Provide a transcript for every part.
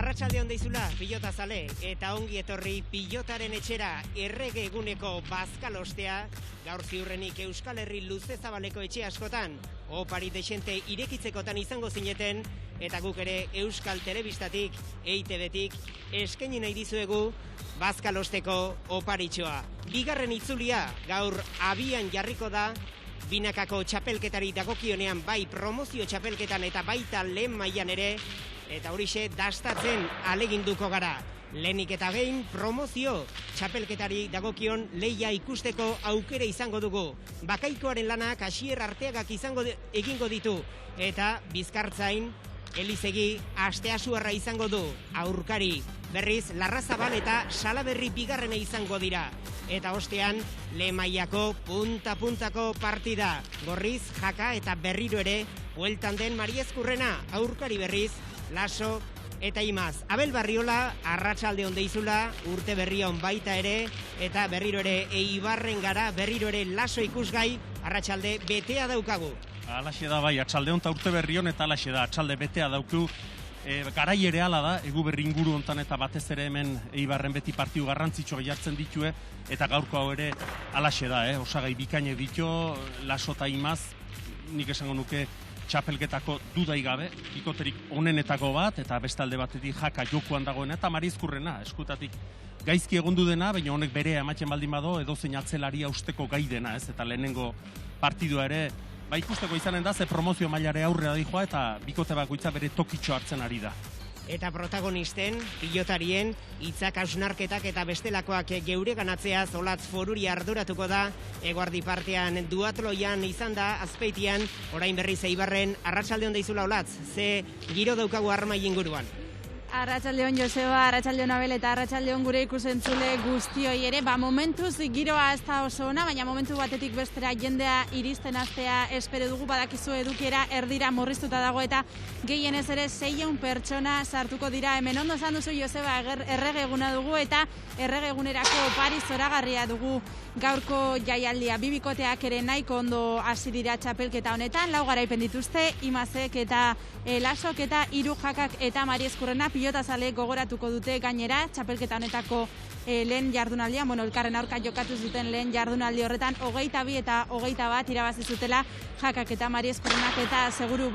Arratsalde on deizula, pilota zale, eta ongi etorri pilotaren etxera errege eguneko bazkalostea, gaur ziurrenik Euskal Herri luze zabaleko etxe askotan, opari desente irekitzekotan izango zineten, eta guk ere Euskal Telebistatik, EITB-tik, eskaini nahi dizuegu bazkalosteko oparitxoa. Bigarren itzulia gaur abian jarriko da, binakako txapelketari dagokionean bai promozio txapelketan eta baita lehen mailan ere, eta horixe dastatzen aleginduko gara. Lehenik eta behin promozio txapelketari dagokion lehia ikusteko aukera izango dugu. Bakaikoaren lanak Asier Arteagak egingo ditu, eta Bizkartzain Elizegi Asteasuarra izango du. Aurkari berriz Larrazabal eta Salaberri bigarrena izango dira. Eta ostean lehen mailako punta-puntako partida. Gorriz, Jaka eta berriro ere bueltan den Mariezkurrena. Aurkari berriz Laso eta Imaz. Abel Barriola, arratsalde on deizula, urte berria on baita ere, eta berriro ere Eibarren gara, berriro ere Laso ikusgai, arratsalde betea daukagu. Alaxe da bai, atxalde honta urte berri hon eta alaxe da, atxalde betea dauku. Garai ere hala da, egu berri inguru hontan eta batez ere hemen Eibarren beti partiu garrantzitsua jartzen ditue, eta gaurko hau ere alaxe da, osagai bikaine ditu, Laso eta Imaz, nik esango nuke txapelketako dudai gabe, bikoterik onenetako bat, eta beste alde batetik Jaka jokuan dagoena, eta Mariezkurrena, eskutatik gaizki egondu dena, baina honek bere ematen baldin bado, edozein atzelaria usteko gai dena, eta lehenengo partidua ere, ikusteko izanen da, ze promozio mailare aurrera dijoa, eta bikote bakoitza bere tokitxo hartzen ari da. Eta protagonisten, pilotarien, hitzak hausnarketak eta bestelakoak geure ganatzeaz Olatz Foruri arduratuko da, eguardi partean duatloian izan da, Azpeitian, orain berriz Eibarren, arratsalde on deizula Olatz, ze giro daukagu armai inguruan. Arratsalde on Joseba, arratsalde on Abel eta arratsalde on gure ikusentzule guztioi ere, momentuz giroa ez da oso ona, baina momentu batetik bestera jendea iristen hastea espero dugu, badakizu edukiera erdira murriztuta dago eta gehienez ere 600 pertsona sartuko dira hemen. Ondo esan duzu Joseba, errege eguna dugu eta errege egunerako opari zoragarria dugu gaurko jaialdia. Bi bikoteak ere nahiko ondo hasi dira txapelketa honetan, 4 garaipen dituzte, Imazek eta Lasok eta 3 Jakak eta Mariezkurrena. Pilotazaleek gogoratuko dute gainera txapelketa honetako lehen jardunaldia, elkarren aurka jokatu zuten lehen jardunaldi horretan 22 eta 21 irabazi zutela Jakak eta Mariezkurrenak, eta seguru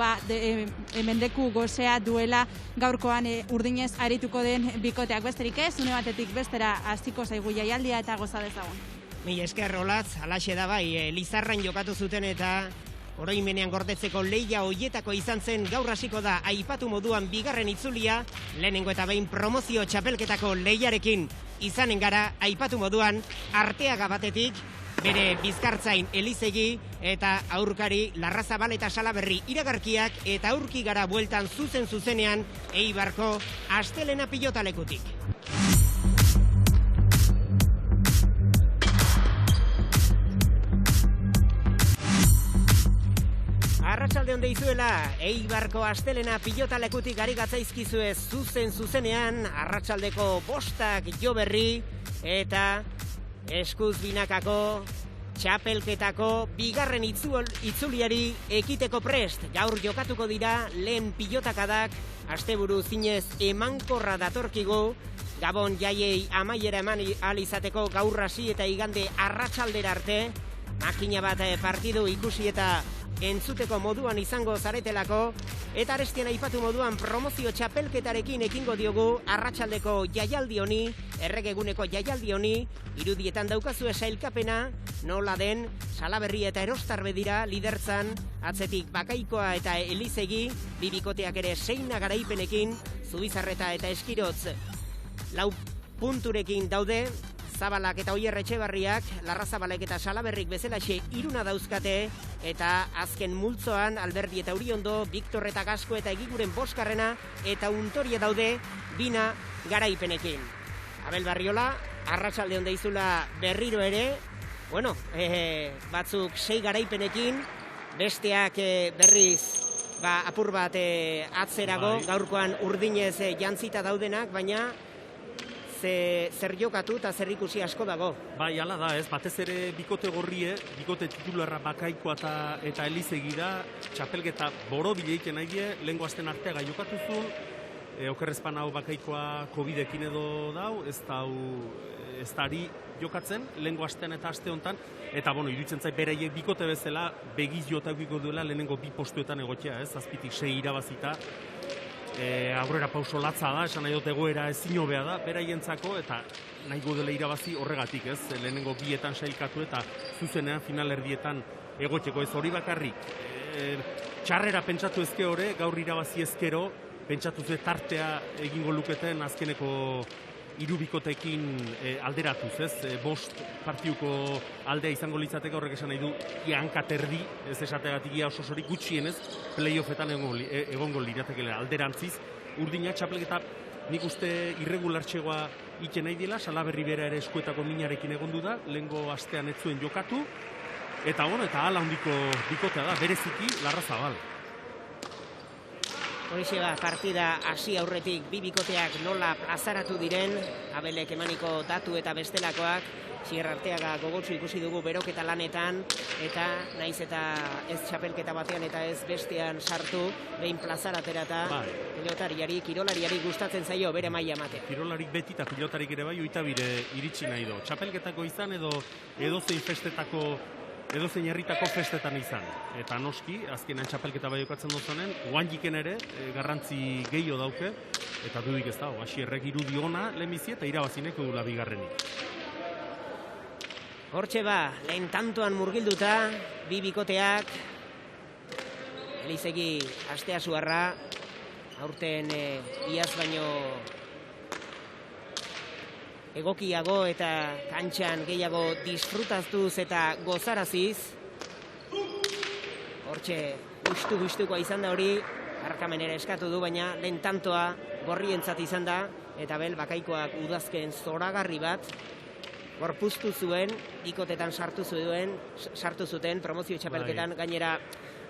hemendeku gozea duela gaurkoan urdinez arituko den bikoteak. Besterik ez, une batetik bestera hasiko zaigu jaialdia eta goza dezagun. Mila esker Olatz, alaxe da bai, Lizarran jokatu zuten eta oroimenean gordetzeko lehia hoietako izan zen, gaur hasiko da aipatu moduan bigarren itzulia, lehenengo eta behin promozio txapelketako lehiarekin izanen gara, aipatu moduan Arteaga batetik, bere Bizkartzain Elizegi eta aurkari Larrazabal eta Salaberri iragarkiak, eta aurki gara bueltan zuzenean Eibarko astelena pilotalekutik. Arratsalde on deizuela, Eibarko astelena pilotalekutik ari gatzaizkizue zuzenean, arratsaldeko 5 jo berri, eta eskuz binakako txapelketako bigarren itzuliari ekiteko prest. Gaur jokatuko dira lehen pilotakadak, asteburu zinez emankorra datorkigu, Gabon jaiei amaiera eman ahal izateko gaur hasi eta igande arratsaldera arte, makina bat partidu ikusi eta entzuteko moduan izango zaretelako, eta arestian aipatu moduan promozio txapelketarekin ekingo diogu arratsaldeko jaialdi honi, erregeguneko jaialdi honi, irudietan daukazu sailkapena, nola den, Salaberri eta Erostarbe dira lidertzan, atzetik Bakaikoa eta Elizegi, bi bikoteak ere 6 garaipenekin, Zubizarreta eta Eskirotz 4 punturekin daude, Zabalak eta Oier Etxebarriak, Larrazabalek eta Salaberrik bezalaxe 3 dauzkate, eta azken multzoan Alberdi eta Uriondo, Viktor eta Gasko eta Egiguren 5. eta Untoria daude 2 garaipenekin. Abel Barriola, arratsalde on deizula berriro ere, batzuk 6 garaipenekin, besteak berriz apur bat atzerago, gaurkoan urdinez jantzita daudenak, baina zer jokatu eta zer ikusi asko dago. Bai, hala da, batez ere bikote gorrie, bikote titularra Bakaikoa eta Elizegi da, txapelketa borobileik nahi die, lehengo asten Arteaga jokatu zuen, okerrezpan hau bakaikoa COVID-ekin edo dau, ez da ari jokatzen, lehengo astean eta aste honetan, eta iruditzen zait beraiek bikote bezala begiz jota eukiko duela lehenengo 2 postuetan egotea, ez? Azpitik 6 irabazita, aurrera pauso latza da, esan nahi dut egoera ezin hobea da, beraientzako, eta nahi dela irabazi horregatik, ez? Lehenengo 2etan sailkatu eta zuzenean final erdietan egoteko, ez hori bakarrik. Txarrera pentsatu ezkero, gaur irabazi ezkero, pentsatu zuen tartea egingo luketen azkeneko 3 bikoteekin alderatuz, ez? 5 partiduko aldea izango litzateke, horrek esan nahi du hankat erdi, ez esategatik ia oso gutxienez playoffetan egongo liratekela alderantziz. Urdina txapelketa nik uste irregulartxegoa iten nahi dela, Salaberri bera ere eskuetako minarekin egondu da, lehengo astean ez zuen jokatu, eta hala handiko bikotea da, bereziki Larrazabal. Horixe partida hasi aurretik 2 bikoteak nola plazaratu diren, Abelek emaniko datu eta bestelakoak, Sierra Arteaga gogotsu ikusi dugu beroketa lanetan, eta naiz eta ez txapelketa batean eta ez bestean sartu, behin plazaratera pilotariari, kirolariari gustatzen zaio bere maila ematea. Kirolarik beti eta pilotarik ere bai, oitabire iritsi nahi do. Txapelketako izan edozein festetako edozein herritako festetan izan. Eta noski, azkenean txapelketa bai jokatzen duzunen, guanjiken ere, garrantzi gehiago dauke, eta dudik ez da, Asierrek irudi ona lehenbizi eta irabazineko dula bigarrenik. Hortxe lehen tantoan murgilduta, 2 bikoteak, Elizegi astea zuarra, aurten iaz baino egokiago eta kantxan gehiago disfrutaztuz eta gozaraziz. Hortxe gustukoa izan da hori, Arkamenera eskatu du, baina lehen tantoa gorrientzat izan da, eta bakaikoak udazken zoragarri bat, gorpuztu zuen, bikotetan sartu zuten, promozio txapelketan gainera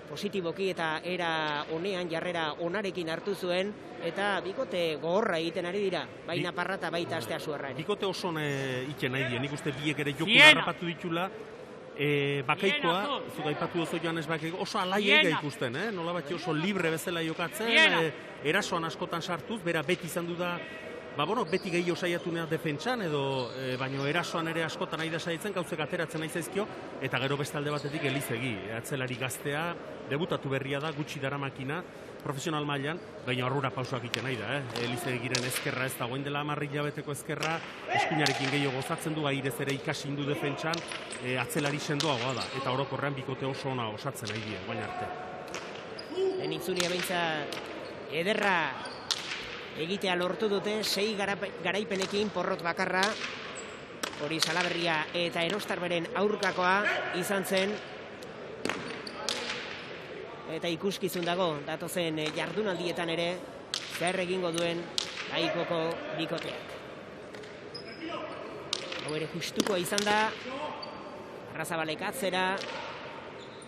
positiboki eta era honean, jarrera onarekin hartu zuen, eta bikote gogorra egiten ari dira, baina parra eta baita astea zuarra. Bikote oso iten nahi dira, nik uste biek ere joku harrapatu ditula, bakaikoa, zuk aipatu oso Joanes Bakaiko, oso alaiega ikusten, nola bat oso libre bezala jokatzen, erasoan askotan sartuz, bera beti izan du da, beti gehiago saiatu nea defentsan, baino erasoan ere askotan nahi da saiatzen, gauzek ateratzen nahi zaizkio, eta gero beste alde batetik Elizegi, atzelari gaztea, debutatu berria da, gutxi daramakina, profesional mailan, baina aurrera pausoak iten nahi da, Elizegiren ezkerra ez dagoen dela 10 hilabeteko ezkerra, eskuinarekin gehiago gozatzen du, gairez ere ikasi indu defentsan, atzelari sendoagoa da, eta orokorrean bikote oso ona osatzen nahi dira, guain arte. Itzulia behintzat ederra egitea lortu dute, 6 garaipenekin porrot bakarra, hori Salaberria eta Erostarberen aurkakoa izan zen, eta ikuskizun dago, datozen jardunaldietan ere, zer egingo duen Baikoko bikoteak. Hau ere justukoa izan da, Arrazabalek atzera,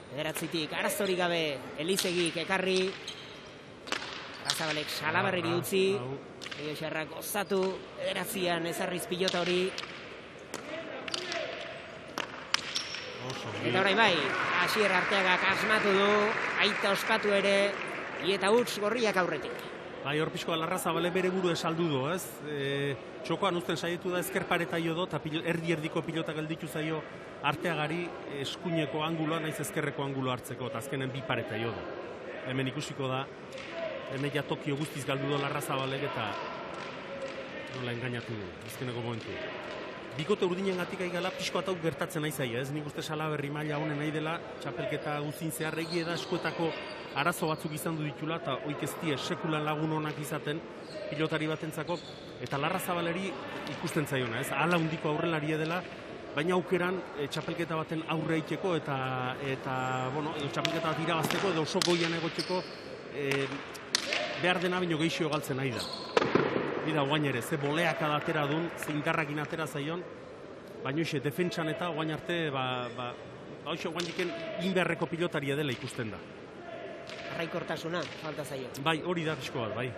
bederatzitik arazorik gabe Elizegik ekarri, Arrazabalek Salaberriri utzi, Egoxarrak gozatu, bederatzian ezarriz pilota hori. Eta orain bai, Asier Arteagak asmatu du, aita ospatu ere, eta huts gorriak aurretik. Bai, hor pixkoa Larrazabale bere buru esaldu du, ez? Txokoan uzten saietu da ezker pareta jo do, eta erdi-erdiko pilota gelditu zaio Arteagari eskuineko anguloa, naiz ezkerreko angulo hartzeko, eta azkenen 2 pareta jo do. Hemen ikusiko da, hemen ja Tokio guztiz galdu do Larrazabalek, eta nola engainatu du, azkeneko momentu. Bikote urdinen gatik aigala pixko atau gertatzen nahi zaia, ez? Nik uste Salaberri maila honen nahi dela, txapelketa guztin zeharregi eda eskuetako arazo batzuk izan du ditula, eta oik ez die sekulan lagun honak izaten pilotari batentzako, eta Larrazabaleri ikusten zaiona, ez? Hala hundiko aurrelari dela, baina aukeran txapelketa baten aurre eiteko eta txapelketa bat irabazteko edo oso goian egoteko behar dena baino geixio galtzen nahi da. Bida guain ere, ze boleak adatera duen, ze indarrakin atera zaion, baina hoxe, defentsan eta guain arte, hoxe, guain diken inberreko pilotaria dela ikusten da. Arraikortasuna, falta zaio. Bai, hori da pixko bat, bai.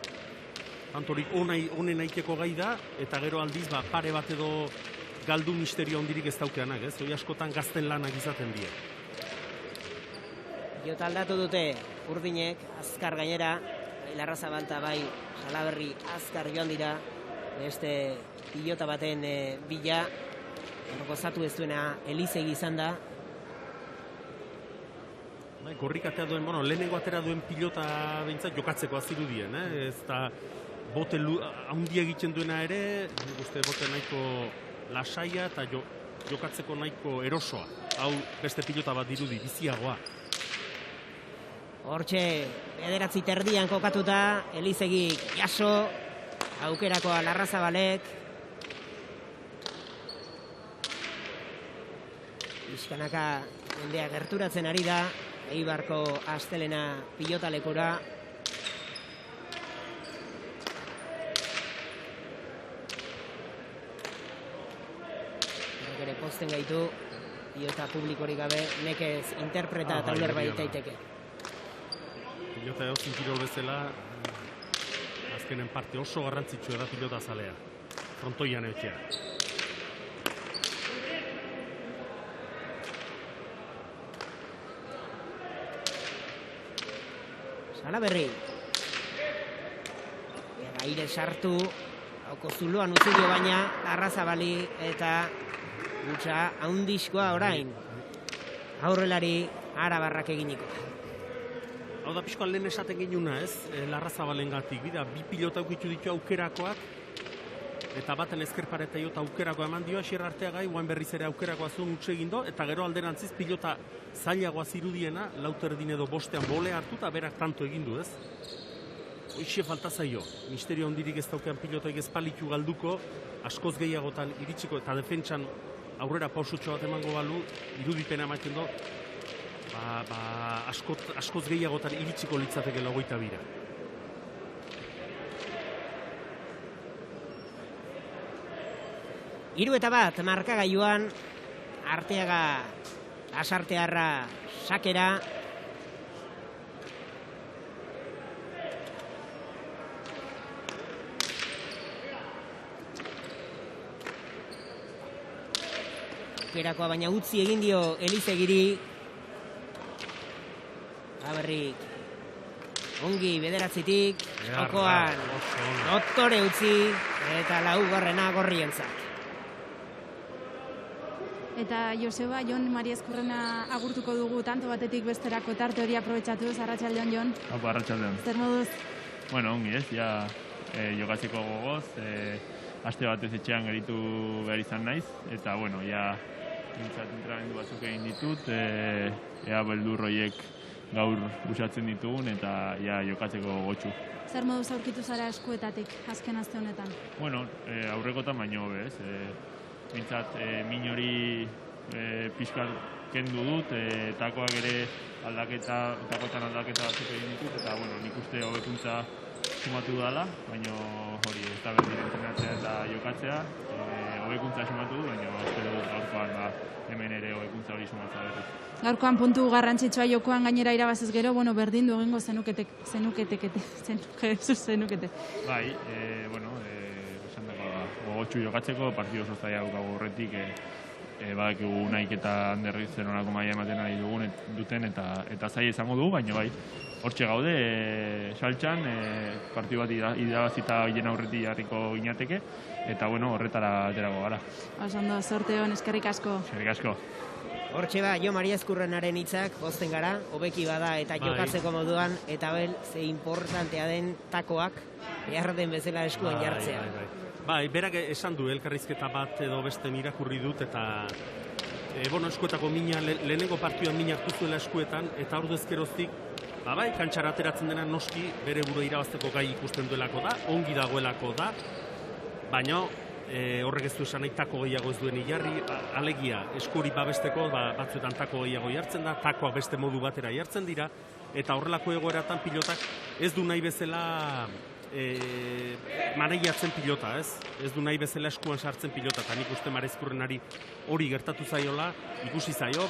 Antorik honen aiteko gai da, eta gero aldiz, pare bat edo galdu misterio hondirik ez daukeanak, ez? Hoi askotan gazten lanak izaten die. Jota aldatu dute urdinek, azkar gainera, Larrazabalta bai Salaberri azkar joan dira beste pilota baten bila. Gozatu ez duena Elizegi izan da. Korrikatea duen, lehenengo atera duen pilota behintzat jokatzeko azirudien, ez da bote handia egiten duena ere, uste bote nahiko lasaia eta jokatzeko nahiko erosoa. Hau beste pilota bat dirudi, biziagoa. Hortxe, 9 terdian kokatuta, Elizegi jaso, aukerakoa Larrazabalek. Pixkanaka jendea gerturatzen ari da, Eibarko Astelena pilotalekura. Ere pozten gaitu, pilota publikorik gabe, nekez interpreta eta ulerba daiteke. Pilota eozin kirol bezala, azkenen parte oso garrantzitsua da pilota zalea. Frontoian eotea. Salaberri. Aire sartu, hauko zuloan utzi dio baina, Larrazabali eta gutxa haundizkoa orain. Aurrelari Arabarrak eginiko. Hau da pixkoan lehen esaten ginuna ez, Larrazabalengatik. Bida, bi pilota ukitu ditu aukerakoak, eta baten ezkerpareta jota aukerakoa eman dio, Asier Arteagai, guain berriz ere aukerakoa zuen utxe egin do, eta gero alderantziz pilota zailagoa zirudiena, lauterdin edo bostean bole hartu, eta berak tanto egin du ez. Hoxe falta zaio, misterio hondirik ez daukean pilotoik ez palitu galduko, askoz gehiagotan iritsiko, eta defentsan aurrera pausutxo bat emango balu, irudipena ematen do, askoz gehiagotan iritsiko litzateke 22. Hiru eta bat markagailuan, Arteaga Lasartearra sakera. Aukerakoa baina utzi egin dio Elizegiri. Aberrik ongi 9tik, jokoan doktore utzi eta 4. gorrientzat. Eta Joseba, Jon Mariezkurrena agurtuko dugu tanto batetik besterako tarte hori aprobetxatuz, arratsaldeon Jon. Haupa, arratsaldeon. Zer moduz? Bueno, ongi ez, ja jokatzeko gogoz, aste batez etxean geritu behar izan naiz, eta bueno, ja entrenamendu batzuk egin ditut, ea beldur horiek gaur usatzen ditugun eta ja jokatzeko gogotsu. Zer moduz aurkitu zara eskuetatik azken aste honetan? Bueno, aurrekotan baino hobe ez, bintzat min hori pixkat kendu dut, takoak ere takoetan aldaketa batzuk egin ditut, eta bueno, nik uste hobekuntza sumatu dela, baina hori ez da berdin entrenatzea eta jokatzea, hobekuntza sumatu du, baina espero dut gaurkoan hemen ere hobekuntza hori sumatza berriz. Gaurkoan puntu garrantzitsua jokoan gainera irabazez gero, bueno, berdin du egingo zenukete. Bai, bueno, esan dago gogotsu jokatzeko, partidu oso zaila daukagu horretik, badakigu nahik eta handerriz zenolako maila ematen ari duten eta zaila izango dugu, baina bai, hortxe gaude, saltxan, partidu bat irabazita hien aurretik jarriko ginateke, eta bueno, horretara aterago gara. Osondo, sorte hon, eskerrik asko. Eskerrik asko. Hortxe ba, Jo Mariezkurrenaren hitzak pozten gara, hobeki bada eta jokatzeko moduan, eta bel, ze importantea den takoak, behar den bezala eskuen jartzea. Bai, berak esan du, elkarrizketa bat edo beste irakurri dut, eta eskuetako mina, lehenengo partioan mina hartu zuela eskuetan, eta ordu ezkeroztik, bai, kantxara ateratzen dena noski, bere burua irabazteko gai ikusten duelako da, ongi dagoelako da, baina horrek ez du esan nahi tako gehiago ez duen jarri, alegia eskuri babesteko, batzuetan tako gehiago jartzen da, takoak beste modu batera jartzen dira, eta horrelako egoeratan pilotak ez du nahi bezala maneiatzen pilota, ez? Ez du nahi bezala eskuan sartzen pilota, eta nik uste Mariezkurrenari hori gertatu zaiola, ikusi zaio,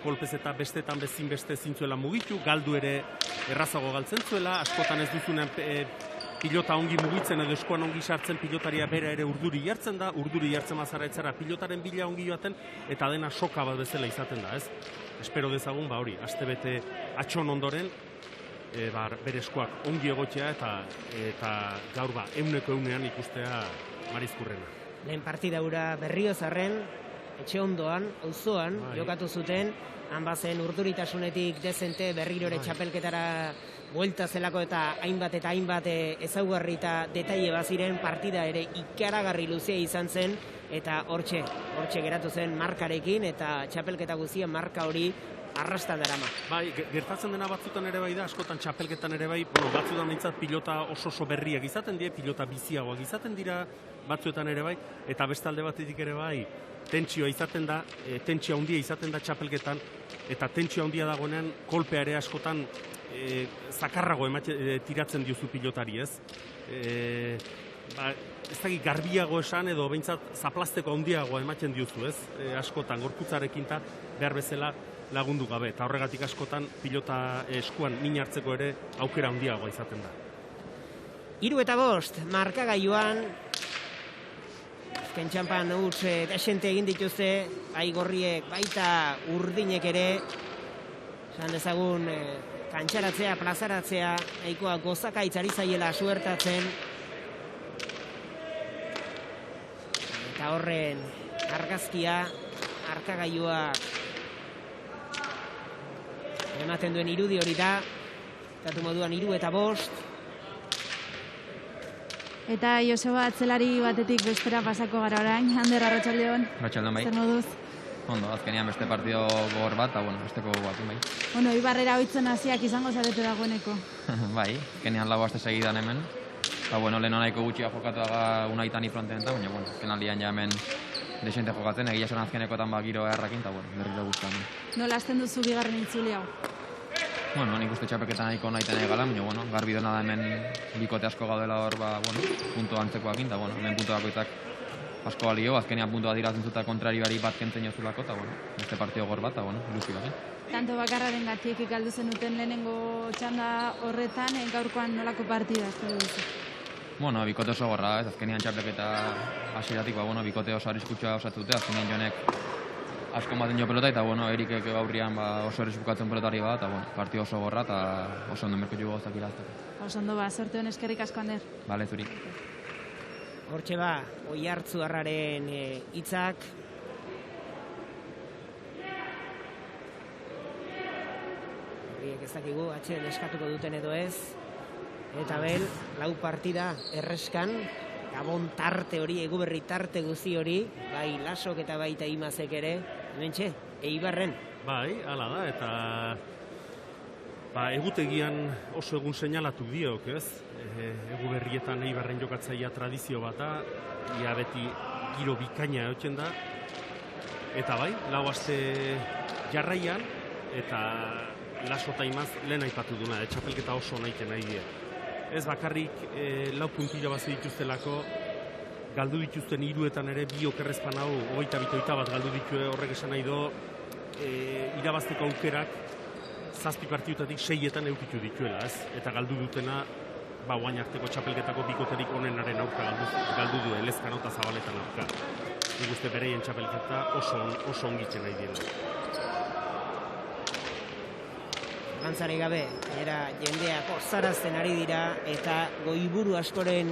kolpez eta bestetan bezin beste zintzuela mugitu, galdu ere errazago galtzen zuela, askotan ez duzunean pilota ongi mugitzen edo eskuan ongi sartzen pilotaria bera ere urduri jartzen da, urduri jartzen mazara etzara pilotaren bila ongi joaten, eta dena soka bat bezala izaten da, ez? Espero dezagun, hori, astebete atxon ondoren, bere eskuak ongi egotea eta gaur 100% ikustea Marizkurrena. Lehen partida hura Berriozarren, etxe ondoan, auzoan jokatu zuten, han bazen urduritasunetik dezente berriro ere txapelketara buelta zelako eta hainbat ezaugarri eta detaile baziren, partida ere ikaragarri luzea izan zen, eta hortxe geratu zen markarekin, eta txapelketa guzien marka hori arrastan darama. Bai, gertatzen dena batzutan ere bai da, askotan txapelketan ere bai, batzutan behintzat pilota oso berriak izaten dira, pilota biziagoak izaten dira batzuetan ere bai, eta beste alde batetik ere bai, tentsioa izaten da, tentsio handia izaten da txapelketan, eta tentsio handia dagoenean kolpea ere askotan zakarrago tiratzen diozu pilotari, ez? Ez dakit garbiago esan edo behintzat zaplasteko handiagoa ematen diozu, ez? Askotan, gorputzarekin eta behar bezala lagundu gabe, eta horregatik askotan pilota eskuan min hartzeko ere aukera handiagoa izaten da. 3-5 markagailuan, azken txampan huts desente egin dituzte, bai gorriek, baita urdinek ere, esan dezagun kantxaratzea, plazaratzea, nahikoa gozakaitz ari zaiela suertatzen, eta horren argazkia, markagailuak ematen duen irudi hori da, datu moduan 3-5. Eta Joseba atzelari batetik bestera pasako gara orain, Ander, arratsaldeon. Arratsaldeon bai. Zer moduz? Ondo, azkenean beste partido gogor bat, eta besteko bat, bai. Bueno, Ibarrera ohitzen hasiak izango zarete dagoeneko. Bai, azkenean 4 aste segidan hemen. Eta lehen nahiko gutxia jokatuaga Unaitani fronten, eta azken aldian ja hemen desente jokatzen, egia esan azkenekotan giro errakin, eta berriro guztan. Nola hasten duzu bigarren itzuli hau? Nik uste txapelketan nahiko naiten egala, baina garbi dena da hemen bikote asko gaudela hor, punto antzekoakin, eta hemen punto bakoitzak asko balio, azkenean punto bat irazen zuta kontrarioari bat kentzen jozulako, eta beste partio gor bat, eta ilusi bakin. Tanto bakarraren gatiek ikaldu zenuten lehenengo txanda horretan, gaurkoan nolako partida espero duzu? Bikote oso gorra, ez azkenean txapelketa hasieratik, bikote oso arriskutsua osatu dute, azkenean jonek asko maten jo pelota, eta Erikek gaurrian oso erresbukatzen pelotari bat, eta partio oso gorra, eta oso ondo merko jugo gozak irazteko. Oso ondo sorte hon eskerrik asko, Ander. Bale, zuri. Hortxe Oiartzuarraren hitzak. Horiek ez dakigu, atxeden eskatuko duten edo ez. Eta 4 partida erreskan, Gabon tarte hori, Eguberri tarte guzi hori, bai Lasok eta baita Imazek ere, hementxe, Eibarren. Bai, hala da, eta egutegian oso egun seinalatu diok, ez? Eguberrietan Eibarren jokatzaia tradizio bat da, ia beti giro bikaina eutzen da, eta bai, 4 aste jarraian, eta Laso eta Imaz lehen aipatu duna, txapelketa oso nahiten nahi die. Ez bakarrik 4 puntila bazi dituztelako, galdu dituzten 3etan ere 2 okerrezpan hau, 22 bat galdu ditue, horrek esan nahi do, irabazteko aukerak 7 partiutatik 6etan eukitu dituela, ez? Eta galdu dutena, guain arteko txapelketako bikoterik onenaren aurka galdu du, Elezkano eta Zabaletan aurka. Nik uste bereien txapelketa oso ongitzen nahi dira. Gantzari gabe, era jendeak osarazten ari dira, eta goiburu askoren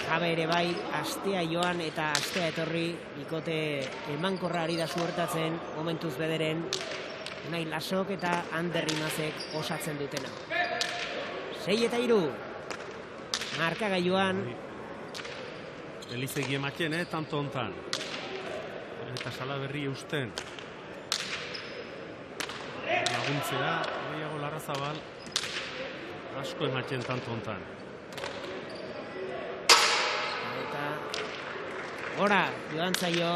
jabe ere bai, astea joan eta astea etorri, bikote emankorra ari da suertatzen, momentuz bederen, Unai Lasok eta Ander Imazek osatzen dutena. 6-3, markagailuan. Elizegi ematen, tanto hontan. Eta Salaberri eusten. Laguntzea, gehiago Larrazabal, asko ematen tanto hontan. Eta gora, joan zaio,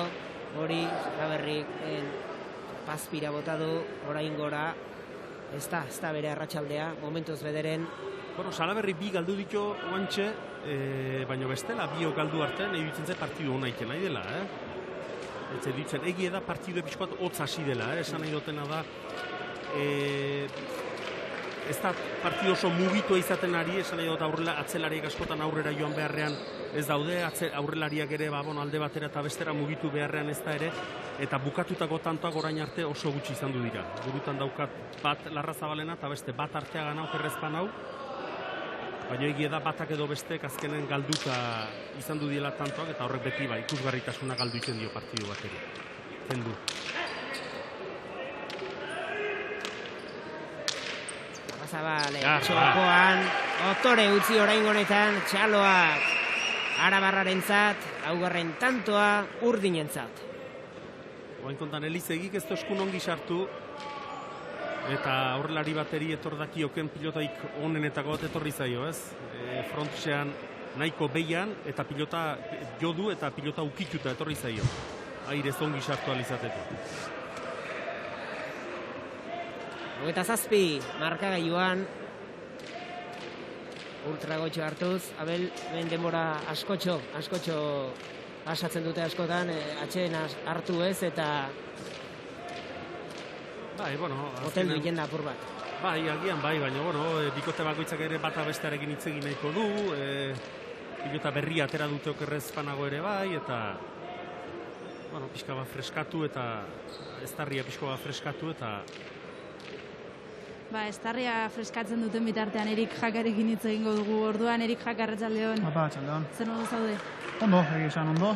hori, Salaberrik, pazpira bota du, orain gora, ez da bere arratsaldea, momentuz bederen. Salaberri 2 galdu ditu oantxe, baina bestela, 2 galdu artean, egitzen zen partidu hona iten nahi dela, Ez ditzen, egia da partidu epizkoat hotz hasi dela, esan nahi dutena da, ez da partidu oso mugitua izaten ari, esan nahi dut aurrela atzelariak askotan aurrera joan beharrean ez daude, aurrelariak ere alde batera eta bestera mugitu beharrean ez da ere, eta bukatutako tantoak orain arte oso gutxi izan du dira. Burutan daukat bat Larrazabalena eta beste bat Arteagan hau, Errezpan hau, baina egia da batak edo bestek azkenen galduta izan du diela tantoak, eta horrek beti ikusgarritasuna galdu iten dio partidu bateri. Kendu. Zabale, txokoan, otore utzi orain honetan, txaloak Arabarrarentzat, haugarren tantoa urdinentzat. Oain kontan Elizegik ez toskun ongi sartu, eta aurrelari bateri etordakioken pilotaik onenetako bat etorri zaio, ez? Frontsean nahiko behian, eta pilota jodu eta pilota ukituta etorri zaio. Airez ongi sartu alizateko. Eta zazpi markagailuan ultragotxo hartuz, Abel, ben denbora askotxo pasatzen dute askotan, atxeen hartu ez, eta hotel duien da apur bat. Bai, agian bai, baina, bikote bakoitzak ere bata bestearekin hitz egin nahiko du, pilota berria atera dute okerrez panago ere bai, eta pixka bat freskatu, eta eztarria pixka bat freskatu, eta Estarria freskatzen duten bitartean Erik Jakarekin hitz egingo dugu. Orduan Erik Jak, arratsaldeon. Arratsaldeon. Zer modu zaude? Ondo, egia esan ondo.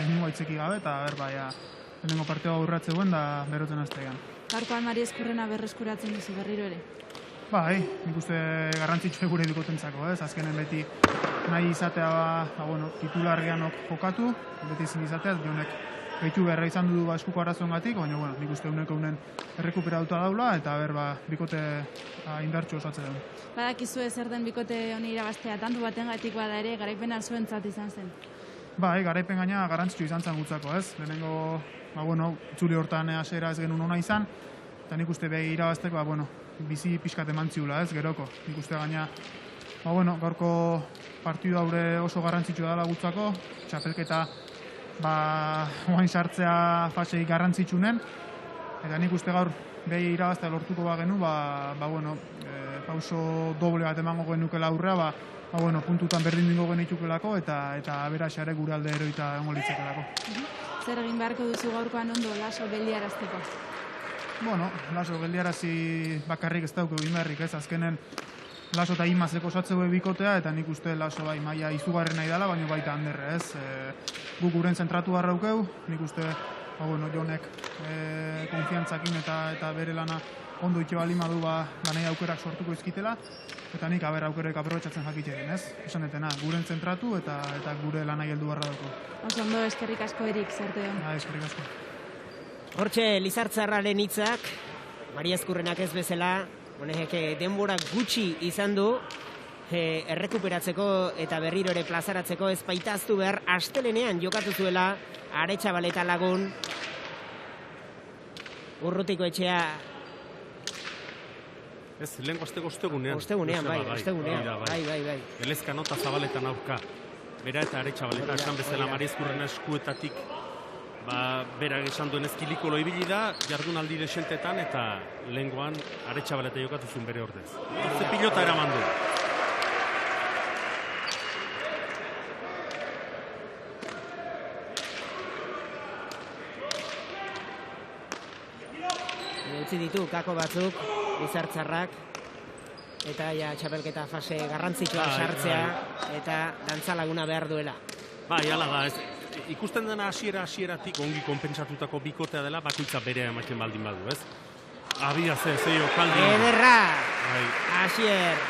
Ningo aitzeki gabe eta lehenengo partida aurratzeuen da berotzen hastean. Gaurkoan Mari Eskurrena berreskuratzen duzu berriro ere. Bai, nik uste garrantzitsua gure bikotentzako, ez? Azkenen beti nahi izatea titulargeanok jokatu, beti ezin izatea, jonek behitu beharra izan du eskuko arazoengatik, baina nik uste uneko unen errekuperatuta daula, eta bikote indartxo osatzen dugu. Badakizu zer den bikote honi irabaztea, tantu batengatik bada ere, garaipena zuentzat izan zen. Bai, garaipen gaina garrantzitsu izan zen gutzako, ez? Lehenengo, itzuli hortan hasiera ez genuen ona izan, eta nik uste behi irabazteko, bizi pixkat eman ziula, ez, geroko. Nik uste gaina, gaurko partidu haure oso garrantzitsua dela gutzako, txapelketa oain sartzea fasei garrantzitsunen, eta nik uste gaur behi irabaztea lortuko bagenu, pauso doble bat emango genukela aurrea, puntutan berdin dingo genitukelako, eta aberaxare gure alde eroita egongo litzakelako. Zer egin beharko duzu gaurkoan ondo Laso geldiarazteko? Laso geldiarazi bakarrik ez dauke egin beharrik, ez, azkenen Laso eta Imazeko osatzeu bikotea, eta nik uste Laso maila izugarren nahi dela, baina baita handerre, ez. Guk guren zentratu garraukeu, nik uste, Jonek konfiantzakin eta bere lana ondo itxe bali madu nahi aukerak sortuko izkitela, eta nik aukerek aprobetxatzen jakitxekin, ez. Esan detena, guren zentratu eta gure lanai heldu barra dauko. Oso ondo, eskerrik asko Erik, zerte hon. Eskerrik asko. Hortxe, Lizartzarraren hitzak, Mari Eskurrenak ez bezala, denbora gutxi izan du, errekuperatzeko eta berriro ere plazaratzeko ez baitaztu behar astelenean jokatu zuela Aretxabaleta lagun Urrutiko etxea. Ez, lehenko azteko ostegunean. Ostegunean, bai. Elezkano eta Zabaletan aurka. Bera eta Aretxabaleta, esan bezala Mari Eskurrena eskuetatik berak esan duen ezkiliko loibili da, jardunaldi desentetan, eta lehengoan Aretxabaleta jokatu zuen bere ordez. Ze pilota eraman du. Utzi ditu kako batzuk, Lizartzarrak, eta txapelketa fase garrantzitsua sartzea, eta dantzalaguna behar duela. Bai, hala da, ikusten dena hasieratik ongi konpentsatutako bikotea dela, bakoitza berea ematen baldin badu, ez? Abia zeio kaldi. Ederra! Hasier,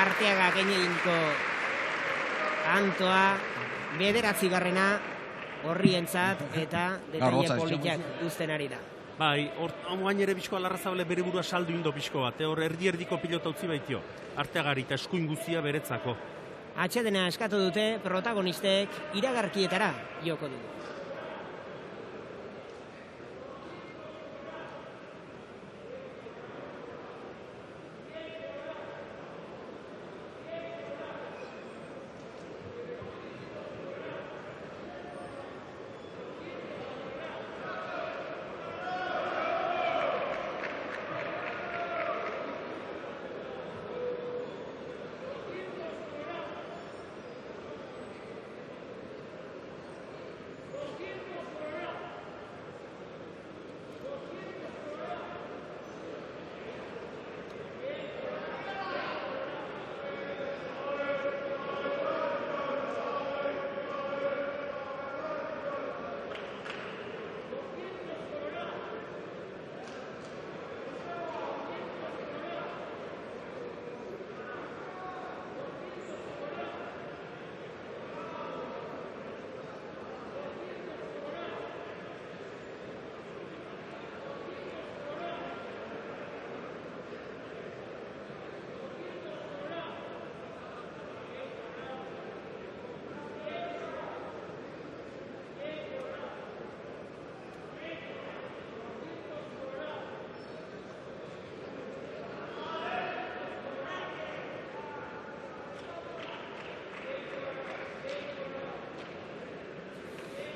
Arteaga Geneinko antoa, 9. horrientzat, eta detaile politikak uzten ari da. Bai, oain ere bizkoa Larrazabale bere burua saldu indo bizko bat, hor erdi-erdiko pilota utzi baitio, Arteagari eta eskuin guztia beretzako. Atxedena eskatu dute, protagonistek iragarkietara joko dugu.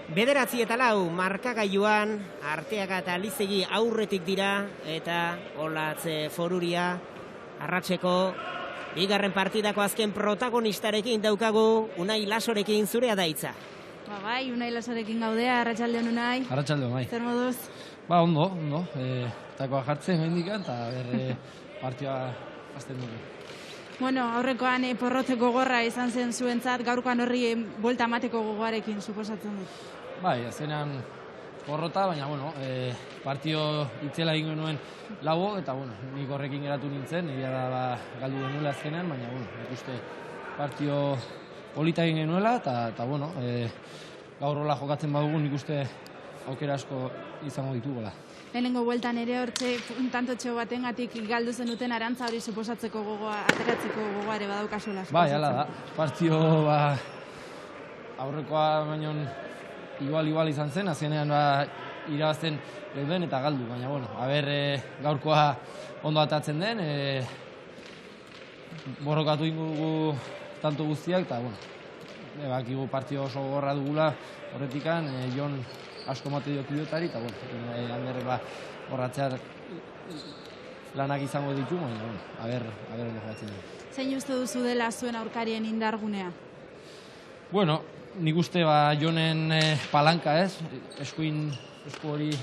9:04 markagailuan Arteaga eta Lizegi aurretik dira eta Olatz Foruria Arratseko bigarren partidako azken protagonistarekin daukagu, Unai Lasorekin zurea da hitza. Bai, Unai Lasorekin gaudea, arratsaldeon Unai. Arratsaldeon, bai. Zer moduz? Ondo. Takoa jartzen mendikan eta partioa hasten dugu. Bueno, aurrekoan porrotzeko gogorra izan zen zuentzat, gaurkoan horri buelta emateko gogoarekin suposatzen dut. Bai, azkenean porrota, baina partio itzela egingo nuen lago, eta nik horrekin geratu nintzen, egia da galdu genuela azkenean, baina nik uste partio polita egin genuela, eta gaur hola jokatzen badugu nik uste aukera asko izango ditugola. Lehenengo bueltan ere hortxe tantotxo batengatik galdu zenuten Arantza hori suposatzeko gogoa, ateratzeko gogoa ere badaukazula. Bai, hala da. Partio aurrekoa baino igual izan zen, azkenean irabazten geuden eta galdu, baina gaurkoa ondo atatzen den, borrokatu ingugu tanto guztiak, eta bakigu partio oso gorra dugula horretikan, Jon asko mate dio pilotari, eta Anderrek borratzear lanak izango ditu, baina ondo jokatzen du. Zein uste duzu dela zuen aurkarien indargunea? Nik uste Jonen palanka ez, esku hori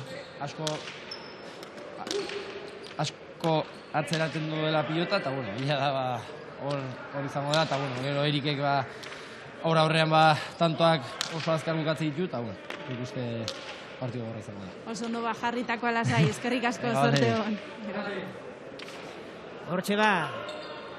asko atzeraten duela pilota, eta bila da hor izango da, eta gero Erikek aurrean tantoak oso azkar bukatzen ditu, eta nik uste partio gorra izango da. Oso ondo jarritako alasai, eskerrik asko zorte hon. Hortxe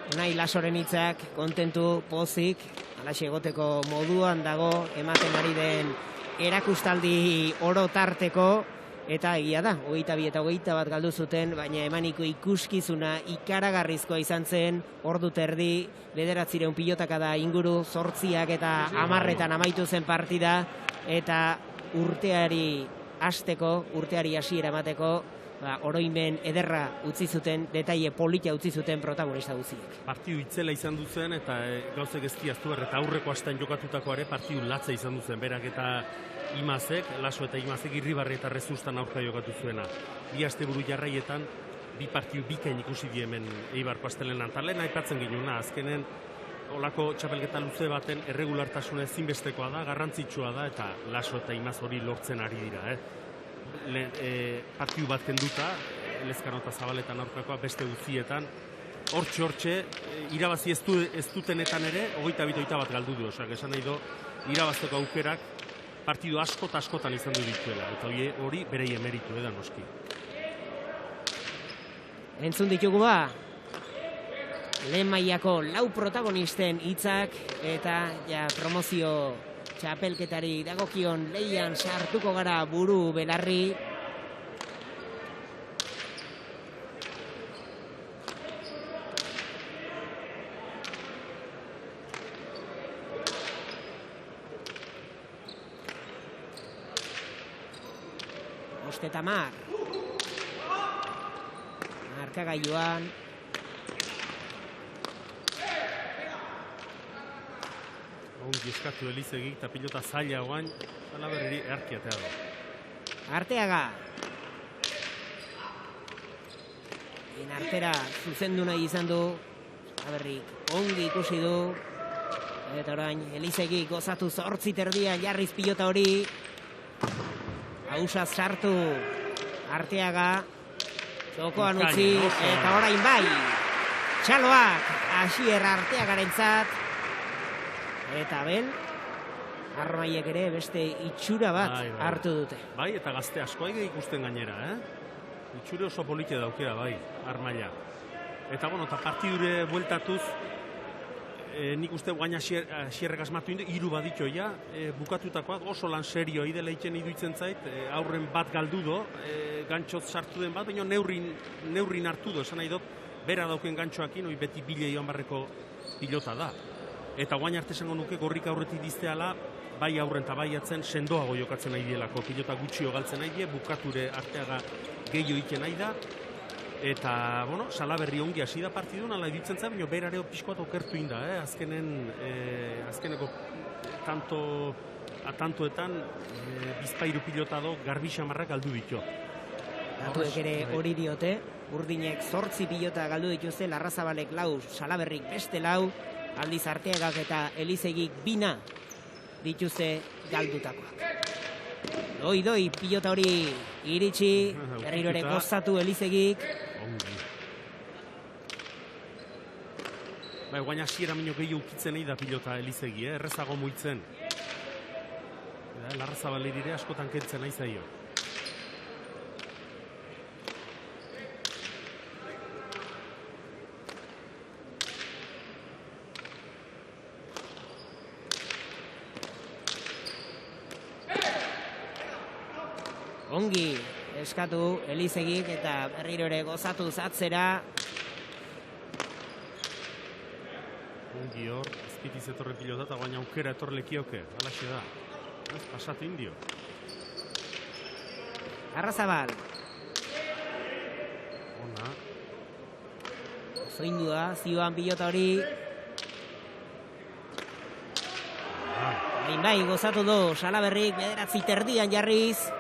Unai Lasoren hitzak, kontentu, pozik, alaxe egoteko moduan dago, ematen ari den erakustaldi oro tarteko, eta egia da, 22 eta 21 galdu zuten, baina emaniko ikuskizuna ikaragarrizkoa izan zen, ordu terdi, 900 pilotaka da inguru, 8 eta 10 amaitu zen partida, eta urteari hasiera emateko, oroimen ederra utzi zuten, detaile polita utzi zuten protagonista guztiek. Partiu itzela izan duzen eta gauzek ezkiaztu eta aurreko astean jokatutakoare partiu latza izan duzen, berak eta Imazek, Laso eta Imazek Irribarre eta Rezustan aurka jokatu zuena. Bi asteburu jarraietan, bi partiu bikain ikusi die hemen Eibarko astelenan. Talen aipatzen ginuna, azkenen olako txapelketa luze baten erregulartasuna ezinbestekoa da, garrantzitsua da, eta Laso eta Imaz hori lortzen ari dira. Partiu bat kenduta, Lezkano eta Zabaletan aurkakoa beste guztietan, hortxe, irabazi ez dutenetan ere, 22-21 galdu du, esan nahi do, irabazteko aukerak partidu askotan izan du dituela, eta hori berei emeritu edan noski. Entzun ditugu lehen mailako 4 protagonisten hitzak, eta promozio txapelketari dagokion leian sartuko gara buru belarri. Ostetamar. Markagailuan. Ongi eskatu Elizegik eta pilota zaila oain, ala berri erkiatea da. Arteaga. Artera zuzendu nahi izan du, Aberrik ongi ikusi du, eta orain Elizegik gozatu 8 terdian jarriz pilota hori, hausaz sartu Arteaga, jokoan utzi, eta orain bai, txaloak Asier Arteagarentzat, eta Armaiek ere beste itxura bat hartu dute. Bai, eta gazte asko ikusten gainera, Itxure oso polite daukera, bai, Armaia. Eta, eta partidure bueltatuz, nik uste guain Asierrek asmatu indu, 3 baditu bukatutakoak oso lan serio idela itzen iduitzen zait, aurren bat galdu do, gantxoz sartu den bat, baina neurrin hartu do, esan nahi dut, bera dauken gantxoakin, beti bile joan barreko pilota da. Eta guain arte esango nuke gorrik aurretik dizteala, bai aurren eta bai atzen sendoago jokatzen nahi dielako, pilota gutxio galtzen nahi die, bukature Arteaga gehiago iten nahi da, eta, Salaberri ongi hasi da partidun, ala editzen zen, baina berareo pixko bat okertu inda, azkeneko tanto tantoetan bizpairu pilota do garbi xamarrak galdu ditu. Datuek ere hori diote, Urdinek 8 pilota galdu dituzte, Larrazabalek 4, Salaberrik beste 4, aldiz Arteagak eta Elizegik 2 dituzte galdutakoak. Doi pilota hori iritsi, berriro ere gozatu Elizegik. Bai, guain hasiera minio gehiago ukitzen nahi da pilota Elizegi, errezago muitzen. Larrazabalerire askotan kentzen nahi zaio. Ongi eskatu Elizegik eta berriro ere gozatu zatzera. Ongi hor, ezpitiz etorre pilota eta guain aukera etorlekioke, alaxe da. Pasatu indio. Larrazabal. Ona. Zoindua, zioan pilota hori. Bai, gozatu du, Salaberrik 9 terdian jarriz.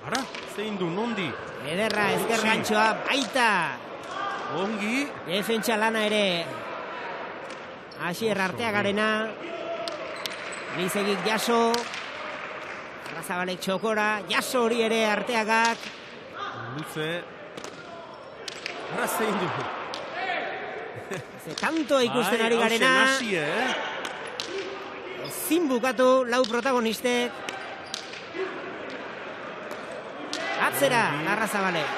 Ara, zein du, nondi? Ederra, ezker gantxoa, baita! Ongi. Defentsa lana ere. Asier Arteagarena. Elizegik jaso. Larrazabalek txokora, jaso hori ere Arteagak. Luze. Ara, zein du? Ze tantoa ikusten ari garena. Hausen hasi, Ezin bukatu, 4 protagonistek. Atzera, Larrazabalek.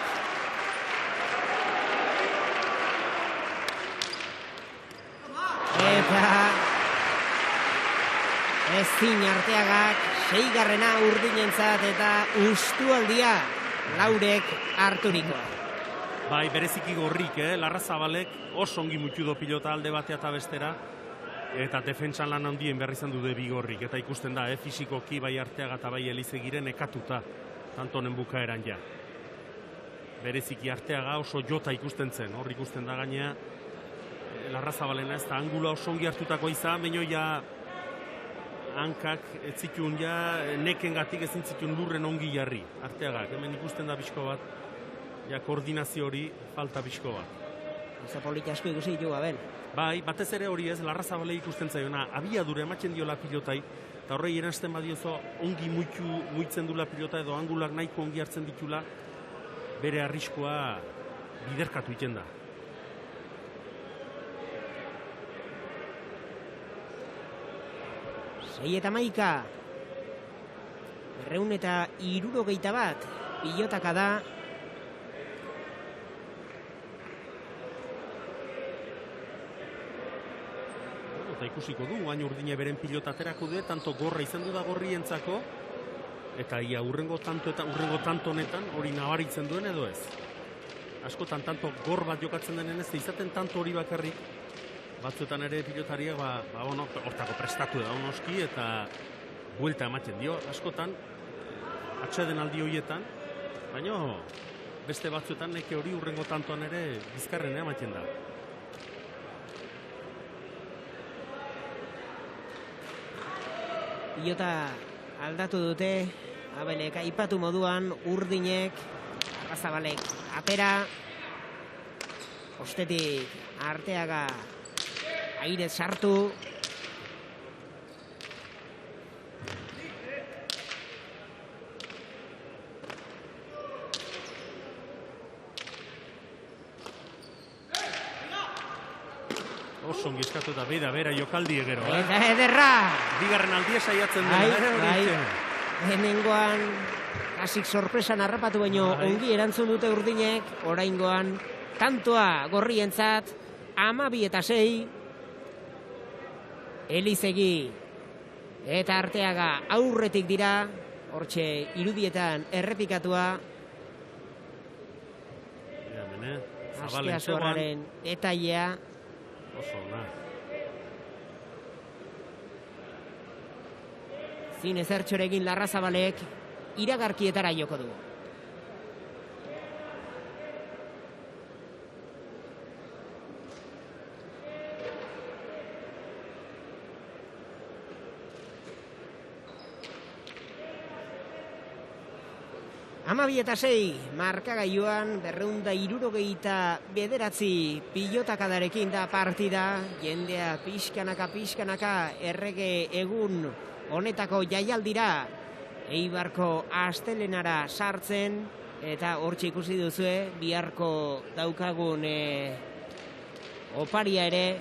Eta ezin Arteagak 6. Urdinentzat eta ustualdia Laurek harturikoa. Bai, bereziki gorrik, Larrazabalek oso ongi mutu do pilota alde batea eta bestera. Eta defentsan lan handien berri izan dute bigorrik. Eta ikusten da, fisikoki bai Arteaga eta bai Elizegiren ekatuta. Tantonen bukaeran ja. Bereziki Arteaga oso jota ikusten zen. Hor ikusten da gainea Larrazabalena ez da angula oso ongi hartutako izan, baina ja hankak ez zituen ja nekengatik ezin zituen lurren ongi jarri. Arteagak, hemen ikusten da bizko bat, ja koordinazio hori falta bizko bat. Oso polita asko ikusi ditu Abel. Bai, batez ere hori ez, Larrazabalei ikusten zaiona, abiadura ematen diola pilotai, eta horrei eransten badiozo ongi muitzen dula pilota edo angulak nahiko ongi hartzen ditula, bere arriskoa biderkatu iten da. Sei eta maika. 261 pilotaka da. Eta ikusiko du, hain Urdine beren pilota aterako du, tanto gorra izan du da gorrientzako, eta ia urrengo tanto honetan hori nabaritzen duen edo ez. Askotan tanto gor bat jokatzen denen ez, izaten tanto hori bakarrik, batzuetan ere pilotariak, hortako prestatu da onoski, eta buelta ematen dio, askotan, atxeden aldi horietan, baina beste batzuetan neke hori urrengo tantoan ere bizkarren ematen da. Pilota aldatu dute, Abelek aipatu moduan, Urdinek, Larrazabalek atera, ostetik Arteaga aire sartu. Oso ongi eskatu eta bera jokaldi egero. Eta ederra! Bigarren aldia saiatzen dela. Bai. Hemengoan hasik sorpresan harrapatu baino ongi erantzun dute Urdinek, oraingoan tantoa gorrientzat, 12-6. Elizegi eta Arteaga aurretik dira, hortxe irudietan errepikatua, Astea Suarraren detailea. Oso, na. Zin ezertxorekin Larrazabalek iragarkietara joko du. Amabi eta 6, markagailuan 269 pilotakadarekin da partida, jendea pixkanaka errege egun honetako jaialdira Eibarko Astelenara sartzen, eta hortxe ikusi duzue, biharko daukagun oparia ere,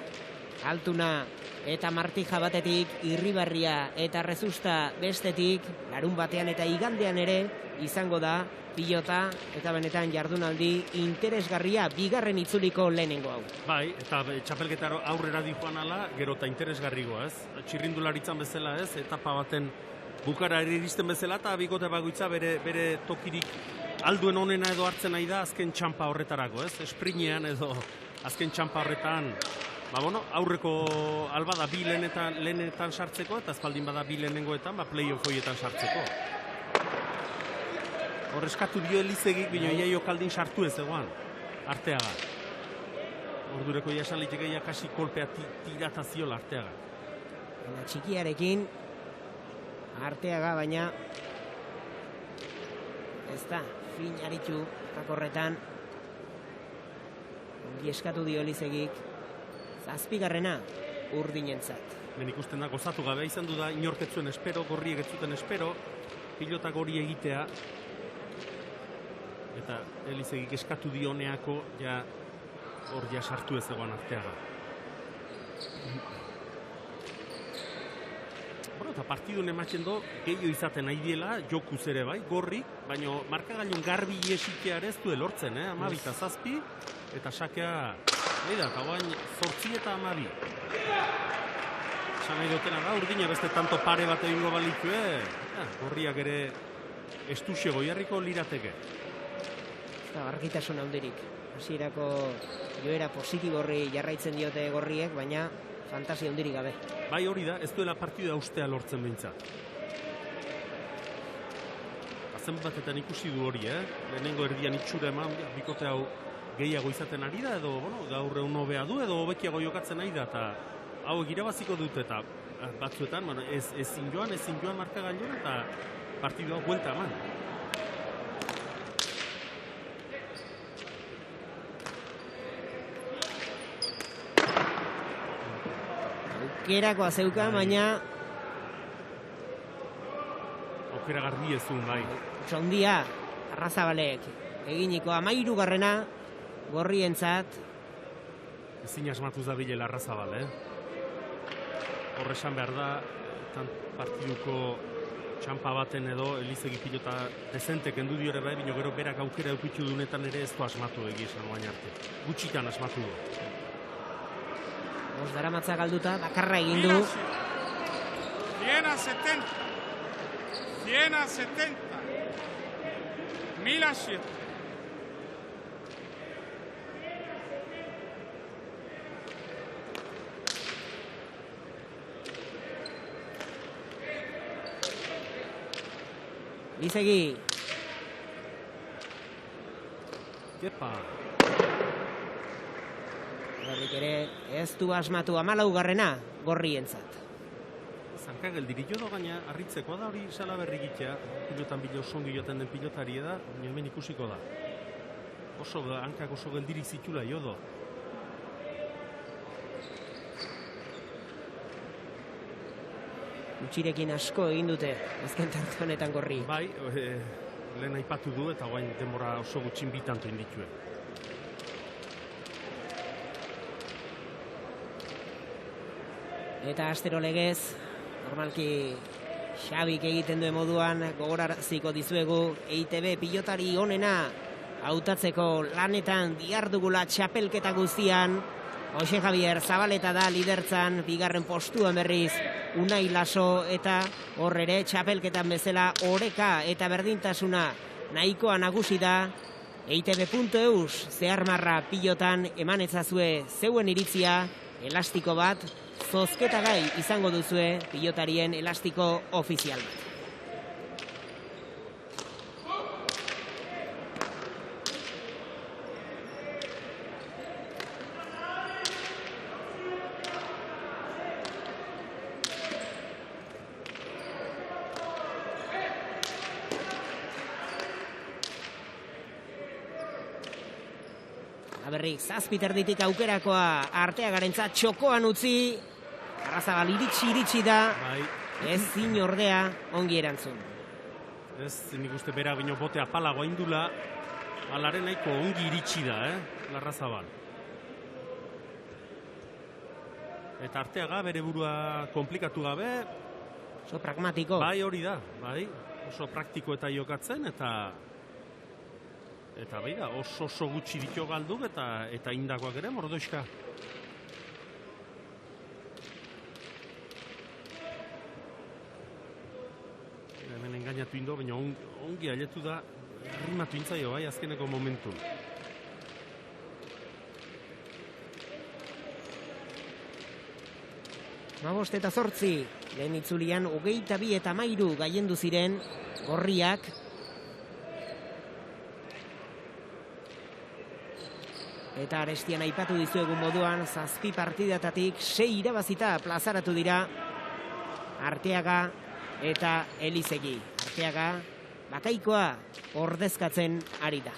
Altuna eta Martija batetik, Irribarria eta Rezusta bestetik, larun batean eta igandean ere, izango da pilota eta benetan jardunaldi interesgarria bigarren itzuliko lehenengo hau. Bai, eta txapelketaro aurrera dijoan ala, gero eta interesgarrigoa, ez? Txirrindularitzan bezala, ez? Etapa baten bukara iristen bezala, eta bikote bagoitza bere tokirik alduen onena edo hartzen nahi da azken txampa horretarako, ez? Esprinean edo azken txampa horretan, aurreko albada bi lehenetan sartzeko, eta espaldin bada bi lehenengoetan, play-off hoietan sartzeko. Hor eskatu dio Elizegik, bino iaio kaldin sartu ez egoan, Arteaga. Ordureko jasan liteke kasi kolpea tirataziola Arteaga. Txikiarekin, Arteaga, baina ez da, fin aritu kakorretan. Ongi eskatu dio Elizegik, 7. urdinentzat. Ben ikusten da, gozatu gabe izan du da, inorketzuen espero, gorriek ez zuten espero, pilotak hori egitea, eta Elizegik eskatu dioneako hor sartu ez egoan Arteaga. Eta partidun ematzen do, gehiago izaten nahi diela, jokuz ere bai, gorrik, baina markagailun garbi iesitea ere ez du elortzen, 12 eta 7, eta sakea, eta guain 8 eta 12. Esan nahi dutena da, urdina beste tanto pare bat egingo balitue, gorriak ere estuxe goiarriko lirateke. Argitasun handirik. Hasierako joera positibo horri jarraitzen diote gorriek, baina fantasia handirik gabe. Bai, hori da, ez duela partida ustea lortzen behintzat. Azen batetan ikusi du hori, lehenengo erdian itxura eman, bikote hau gehiago izaten ari da, edo gaur egun hobea du, edo hobekiago jokatzen ari da, eta hau irabaziko dute, eta batzuetan, ezin joan markagailun, eta partidua buelta eman. Aukerakoa zeuka, baina aukera garbi ezun, bai. Txondia, Arrazabalek eginiko 13. gorrientzat. Ezin asmatuz da bilela Arrazabal, Horresan behar da, partiduko txampa baten edo Elizegi pilota dezente kendu diore bai, bino gero berak aukera eukitu dunetan ere ez du asmatu egizan oain arte. Gutxitan asmatu du. Daramatza galduta, bakarra egin du. 100-70. 100-70. 1007. Elizegi. Kepa. Horrik ere ez du asmatu 14. gorrientzat. Zanka geldirik jo da gaina, harritzeko da hori sala berri gitea, pilotan bilo songi joten den pilotari da, hemen ikusiko da. Hankak oso geldirik zitula jodo. Utxirekin asko egin dute, azken tarte honetan gorri. Bai, lehen aipatu du eta guain denbora oso gutxin bitantu inditue. Eta astero legez, normalki Xabik egiten duen moduan gogoraraziko dizuegu EITB pilotari onena hautatzeko lanetan dihardugula txapelketa guztian. Jose Javier Zabaleta da lidertzan, bigarren postuan berriz Unai Laso eta hor ere txapelketan bezala oreka eta berdintasuna nahikoa nagusi da. EITB.eus zeharmarra pilotan eman ezazue zeuen iritzia, elastiko bat, zozketagai izango duzue pilotarien elastiko ofizial bat. Berrik, zazpiterditik aukerakoa Arteagarentzat txokoan utzi, Arrazabal iritsi da, ez zin ordea ongi erantzun. Ez, nik uste bera bino bote apalagoa indula, alaren nahiko ongi iritsi da, Larrazabal. Eta Arteaga bere burua komplikatu gabe. Oso pragmatiko. Bai, hori da, bai. Oso praktiko eta jokatzen, eta bai da, oso gutxi ditu galduk eta indakoak ere mordoizka. Hemen engainatu indo, baina ongi ailetu da, rimatu intzaio bai, azkeneko momentu. Mabost eta 8, lehen itzulian 22 eta 13 gaiendu ziren gorriak. Eta Arestian aipatu dizuegun moduan, 7 partidatatik 6 irabazita plazaratu dira Arteaga eta Elizegi. Arteaga bakaikoa ordezkatzen ari da.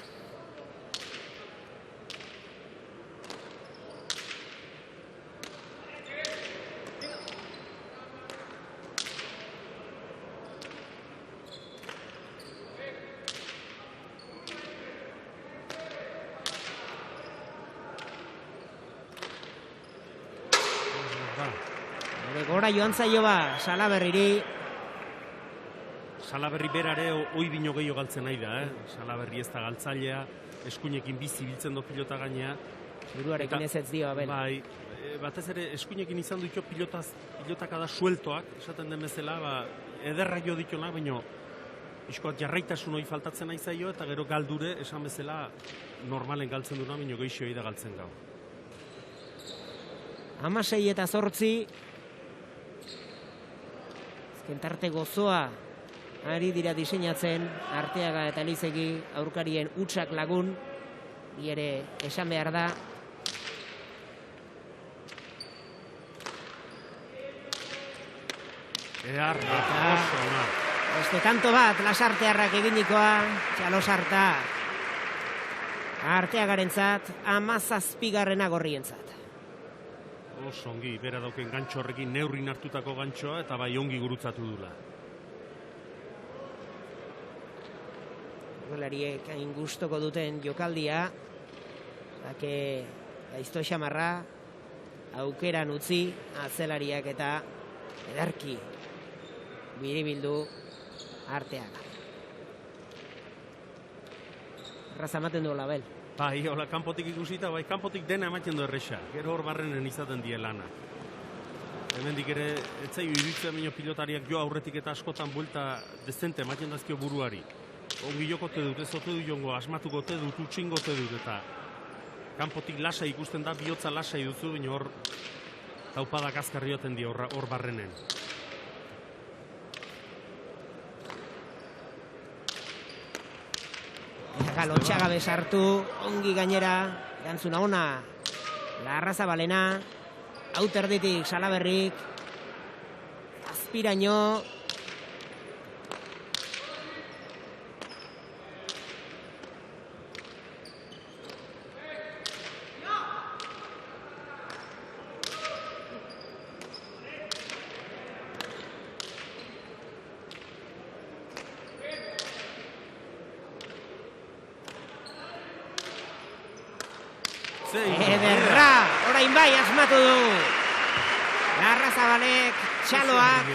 Gora joan zaio ba, Salaberriri. Salaberri berare oi bino gehiago galtzen nahi da, Salaberri ez da galtzailea, eskuinekin bizi biltzen do pilota gainea. Buruarekin ez dio, Abel. Bai, batez ere eskuinekin izan ditu pilotaka da sueltoak, esaten den bezala, ederra jo ditunak, baina iskoak jarraitasun hori faltatzen nahi zaio, eta gero galdure, esan bezala, normalen galtzen duna, baina gehiago da galtzen gau. 16 eta 8, Kentarte gozoa ari dira diseinatzen Arteaga eta Elizegi aurkarien utsak lagun, bi ere esan behar da. Beste tanto bat, Lasartearrak eginikoa, Txalosarta. Arteagarentzat, 17. gorrientzat. Oso ongi, bera dauken gantxo horrekin neurrin hartutako gantxoa eta bai ongi gurutzatu dula. Golariek hain gustoko duten jokaldia, dake gaizto xamarra, aukeran utzi, atzelariak eta edarki biribildu Arteaga. Arraza ematen du Label. Bai, hola, kanpotik ikusita, bai, kanpotik dena ematen du erresa. Gero hor barrenen izaten die lana. Hemendik ere, etzaio iruditzen baino pilotariak jo aurretik eta askotan buelta dezente ematen dazkio buruari. Ongi jokote dut, ez ote du jongo, asmatukote dut, utxingote dut, eta kanpotik lasai ikusten da, bihotza lasai duzu, baina hor taupadak azkarrioten di hor barrenen. Lotxagabe sartu, ongi gainera, erantzuna ona, Larrazabalena, auterditik Salaberrik, azpiraino, ederra, orain bai asmatu du. Larrazabalek, txaloak,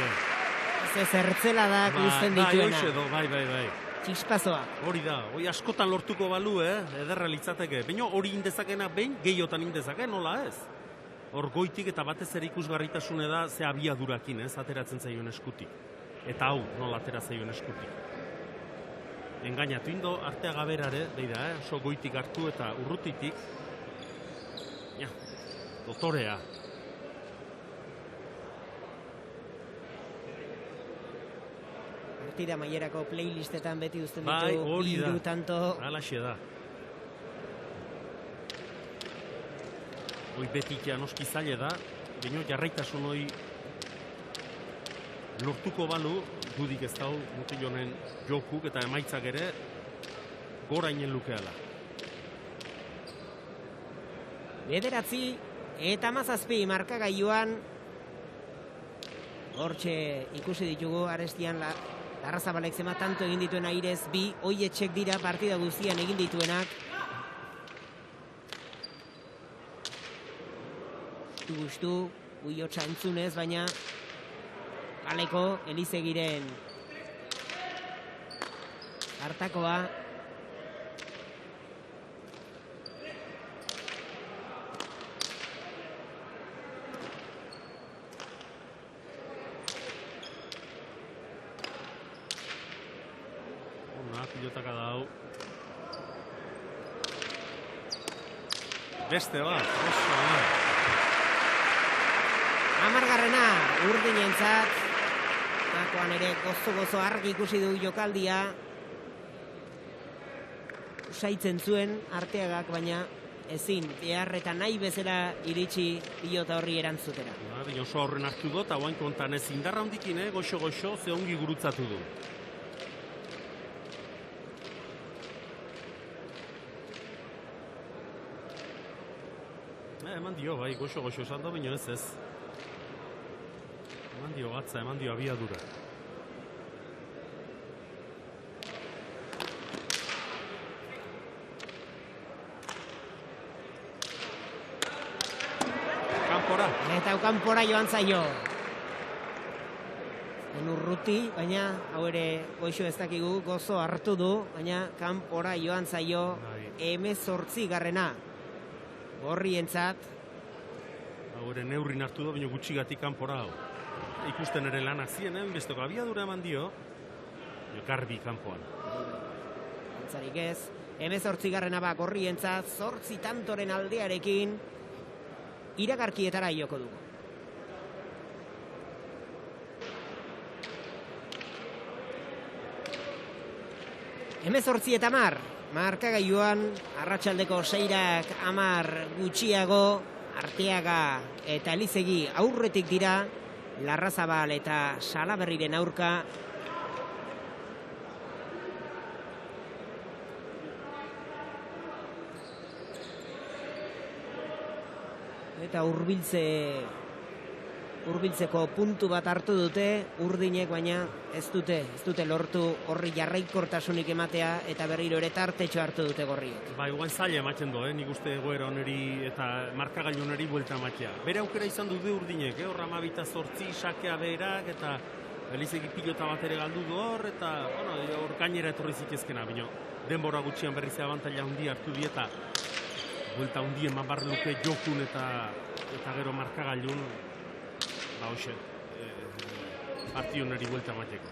ze zertzela da guzten dituena. Bai. Txispazoa. Hori da, hori askotan lortuko balu, ederra litzateke. Baina hori indezakena behin, gehiotan indezake, nola ez? hor goitik eta batez ere ikusgarritasune da ze abiadurakin, ez, ateratzen zaion eskutik. Eta hau, nola atera zaion eskutik. Engainatu indo, Arteaga berare, beida, oso goitik hartu eta urrutitik. Ja, dotorea. Partida maierako playlistetan beti uzten Bai, ditu hori da. hiru tanto. Halaxe da. Hoi betikia noski zaila da, baina jarraitasun hoi lortuko balu, dudik ez dau, mutil honen jokuk eta emaitzak ere, gorainen lukeala. 9 eta 17 markagailuan. Hortxe ikusi ditugu Arestian Larrazabalek zema tanto egin dituen Airez, 2 hoietxek dira partida guztian egin dituenak. Gustu, uiotxa entzunez, baina kaleko Elizegiren hartakoa. Pilotaka dau. Beste bat, oso da. 10. Urdinentzat. Nakoan ere gozo argi ikusi du jokaldia. Usaitzen zuen Arteagak, baina ezin behar eta nahi bezala iritsi pilota horri erantzutera. Baina oso horren hartu dut, eta guain kontan ez indarra hondikin, goxo-goxo, ze ongi gurutzatu du. Eman dio, bai, goxo-goxo esan da, baina ez. Eman dio gatza, eman dio abiadura. Kanpora. Eta kanpora joan zaio. Urruti, baina hau ere goixo ez dakigu, gozo hartu du, baina kanpora joan zaio 18. Gorrientzat. Hau ere neurrin hartu du, baina gutxigatik kanpora hau. Ikusten ere lanak zienen, bestoko abiadura eman dio, garbi kanpoan. Antzarik ez, 18. Gorrientzat, 8 tantoren aldearekin, iragarkietara joko dugu. Hemezortzi eta 10, markagailuan, arratsaldeko 6 gutxiago, Arteaga eta Elizegi aurretik dira, Larrazabal eta Salaberriren aurka. Eta hurbiltzeko puntu bat hartu dute, urdinek, baina ez dute lortu horri jarraikortasunik ematea, eta berriro ere tartetxo hartu dute gorriek. Ba, igual zaila ematen du, nik uste egoera oneri eta markagailu oneri buelta ematea. Bere aukera izan dute urdinek, horra 18 sakea berak, eta Elizegi pilota bat ere galdu du hor, eta hor gainera etorri zitezkena, baina denbora gutxian berriz abantaila handi hartu dieta, buelta handi eman barri luke jokun eta gero markagailun, ba hoxe, partioneri buelta emateko.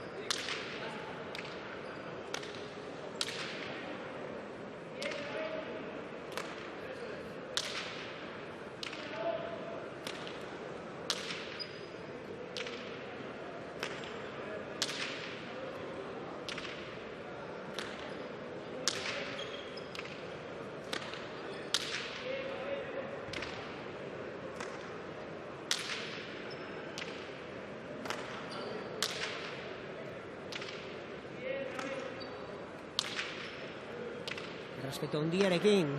Errespetu handiarekin,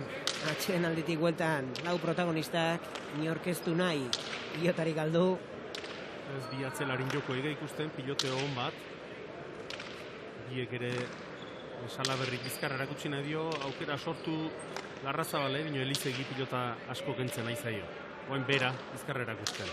atxeen alditik bueltan, 4 protagonistak, inorkeztu nahi, pilotari galdu. Ez bi atzelarin joko ega ikusten, pilote hon bat. Biek ere Salaberrik bizkarra erakutsi nahi dio, aukera sortu Larrazabale, bino Elizegi pilota asko kentzen nahi zaio. Oen bera bizkarra erakusten.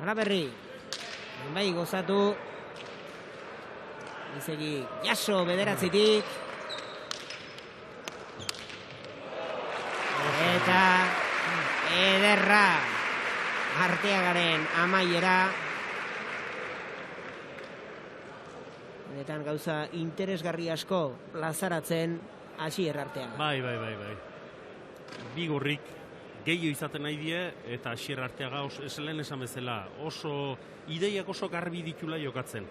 Salaberri, bai gozatu, Elizegi jaso bederatzitik, eta ederra Arteagaren amaiera. Benetan gauza interesgarri asko plazaratzen Asier Arteaga. Bai. Bi gorrik gehiago izaten nahi die, eta Asier Arteaga lehen esan bezala oso ideiak oso garbi ditula jokatzen.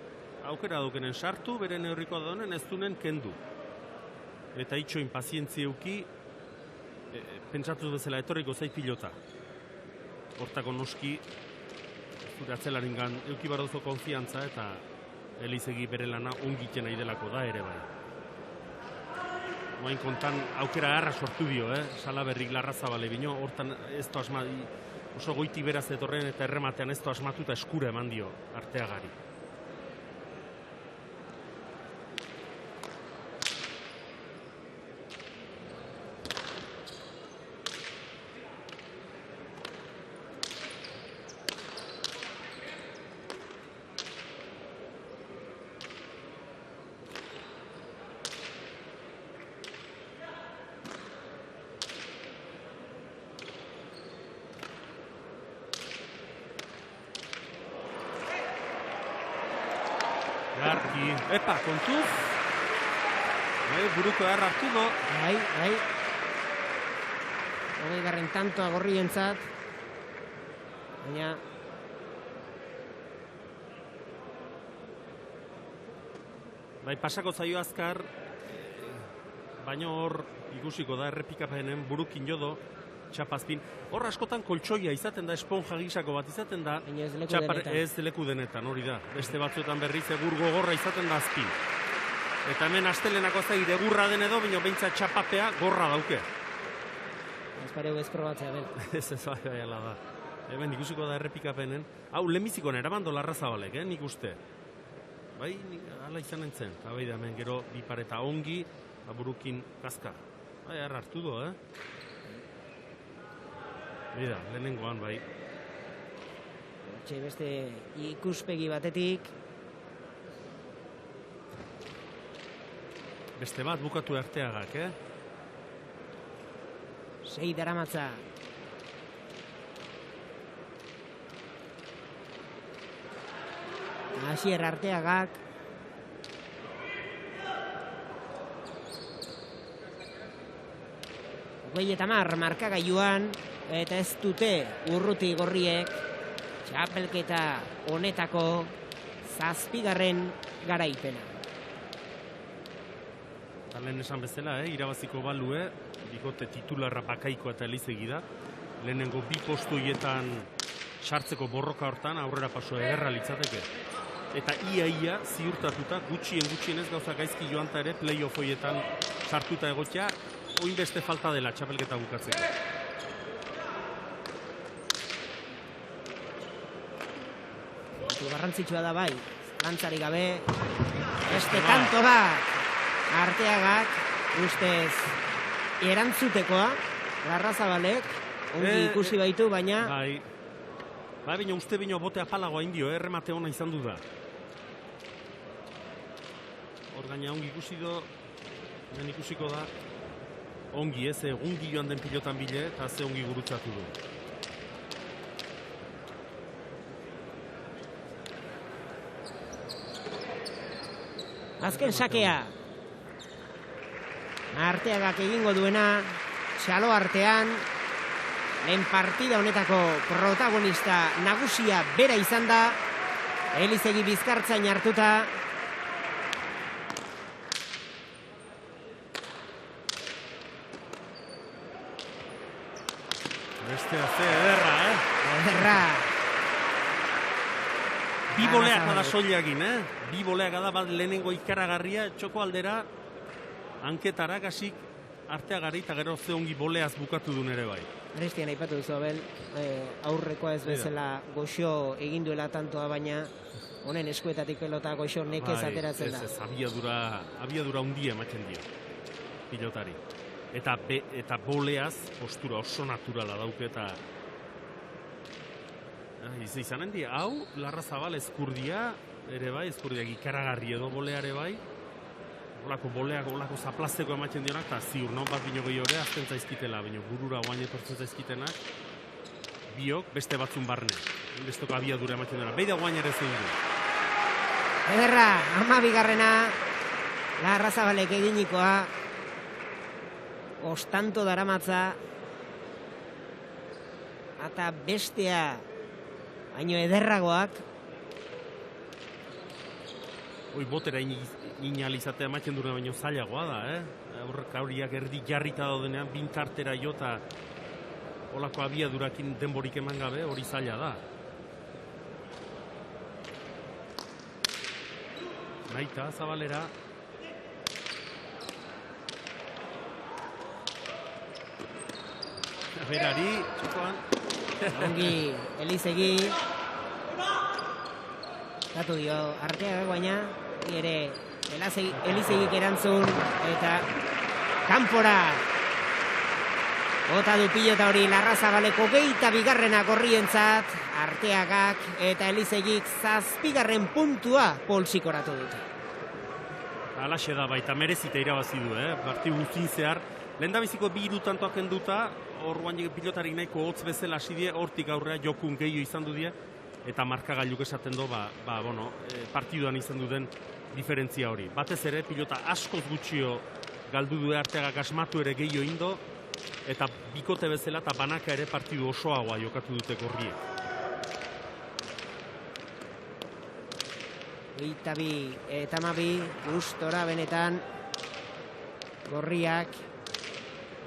Aukera daukenen sartu, bere neurrikoa daunen ez dunen kendu. Eta itxoin pazientzia euki, pentsatu bezala etorriko zait pilota. Hortako noski, zure atzelaringan euki bardozo konfiantza, eta Elizegi bere lana ongiten nahi delako da ere bai. Moain kontan aukera harra sortu dio, Salaberrik Larrazabale bino, hortan ez to asma, oso goiti beraz etorren eta errematean ez to asmatuta eskura eman dio Arteagari. Garki, epa, kontuz. Buruko erra hartu do. Bai. 20. tantoa gorrientzat. Baina Bai, pasako zaio azkar, baina hor ikusiko da errepikapenen burukin jodo, txapazpin. Hor askotan koltsoia izaten da, esponja gisako bat izaten da, ez leku denetan, hori da. Beste batzuetan berriz egur gogorra izaten da azpin. Eta hemen astelenako zai degurra den edo, baina behintzat txapapea gorra dauke. Ez pareu ez probatzea, ben. Ez bai, ala da. Hemen ikusiko da errepikapenen. Hau, lehenbizikon erabando Larrazabalek, nik uste. Bai, ala izan entzen. Eta bai da, hemen gero bipareta ongi, burukin kaska. Bai, hartu do, Bida, lehenengoan, bai. Beste ikuspegi batetik. Beste bat bukatu Arteagak, 6 daramatza. Asier Arteagak. Hogei eta mar markagailuan, eta ez dute urruti gorriek txapelketa honetako 7. garaipena. Lehen esan bezala, irabaziko balue, bikote titularra Bakaiko eta Elizegi da. Lehenengo 2 postuietan sartzeko borroka hortan aurrera paso ederra litzateke. Eta ia ziurtatuta gutxienez gauza gaizki joanta ere play-off hoietan sartuta egotea, oin beste falta dela txapelketa bukatzeko. Garrantzitsua da bai, lantzari gabe, beste kanto bat. Arteagak, ustez, erantzutekoa, Larrazabalek, ongi ikusi baitu, baina... Bai, baina uste bino bote apalagoa indio, erremate hona izan du da. Hor gaina ongi ikusi do, hemen ikusiko da, ongi ez, ongi joan den pilotan bile, eta ze ongi gurutzatu du. Azken sakea. Arteagak egingo duena, txalo artean, lehen partida honetako protagonista nagusia bera izan da, Elizegi Bizkartzain hartuta. Bestea ze ederra, Ederra. Bi boleak da soilagin, Bi boleak da bat lehenengo ikaragarria, txoko aldera, hanketara gasik Arteagari eta gero ze ongi boleaz bukatu duen ere bai. Arestian aipatu duzu, Abel, aurrekoa ez bezala goxo egin duela tantoa, baina honen eskuetatik pelota goxo nekez ateratzen da. Ez, abiadura hundia ematen dio pilotari. Eta boleaz postura oso naturala dauke eta Izanen di, hau, Larrazabal eskurdia, ere bai, eskurdiak ikaragarri edo boleare bai, olako boleak, olako zaplazteko ematen dionak, eta ziur, non bat bino gehiore, azten zaizkitela, bino burura guain etortzen zaizkitenak, biok beste batzun barne, bestoko abiadura ematen dionak, beida guain ere zein du. Ederra, 12. Larrazabalek eginikoa, ostanto daramatza, eta bestea, baino ederragoak. Botera inalizatea ematen dure baino zailagoa da, Horrek aurriak erdi jarrita daudenean, bintartera jota olako abiadurakin denborik eman gabe, hori zaila da. Naita, Zabalera. Berari, txukoan. Ongi, Elizegi. Datu dio, Arteagak baina, ere Elizegik erantzun, eta kanpora. Bota du pilota hori Larrazabaleko 22. Gorrientzat, Arteagak eta Elizegik 7. puntua poltsikoratu dute. Alaxe da baita, merezita irabazi du, Parti guztin zehar. Lehendabiziko 2 hirutantoak kenduta, orduan pilotarik nahiko hotz bezala hasi die, hortik aurrea jokun gehiago izan du die, eta markagailuk esaten du, partiduan izan duten diferentzia hori. Batez ere, pilota askoz gutxio galdu du Arteagak asmatu ere gehiago indo, eta bikote bezala eta banaka ere partidu osoagoa jokatu dute Gorriek. 22 eta 12, gustora benetan Gorriak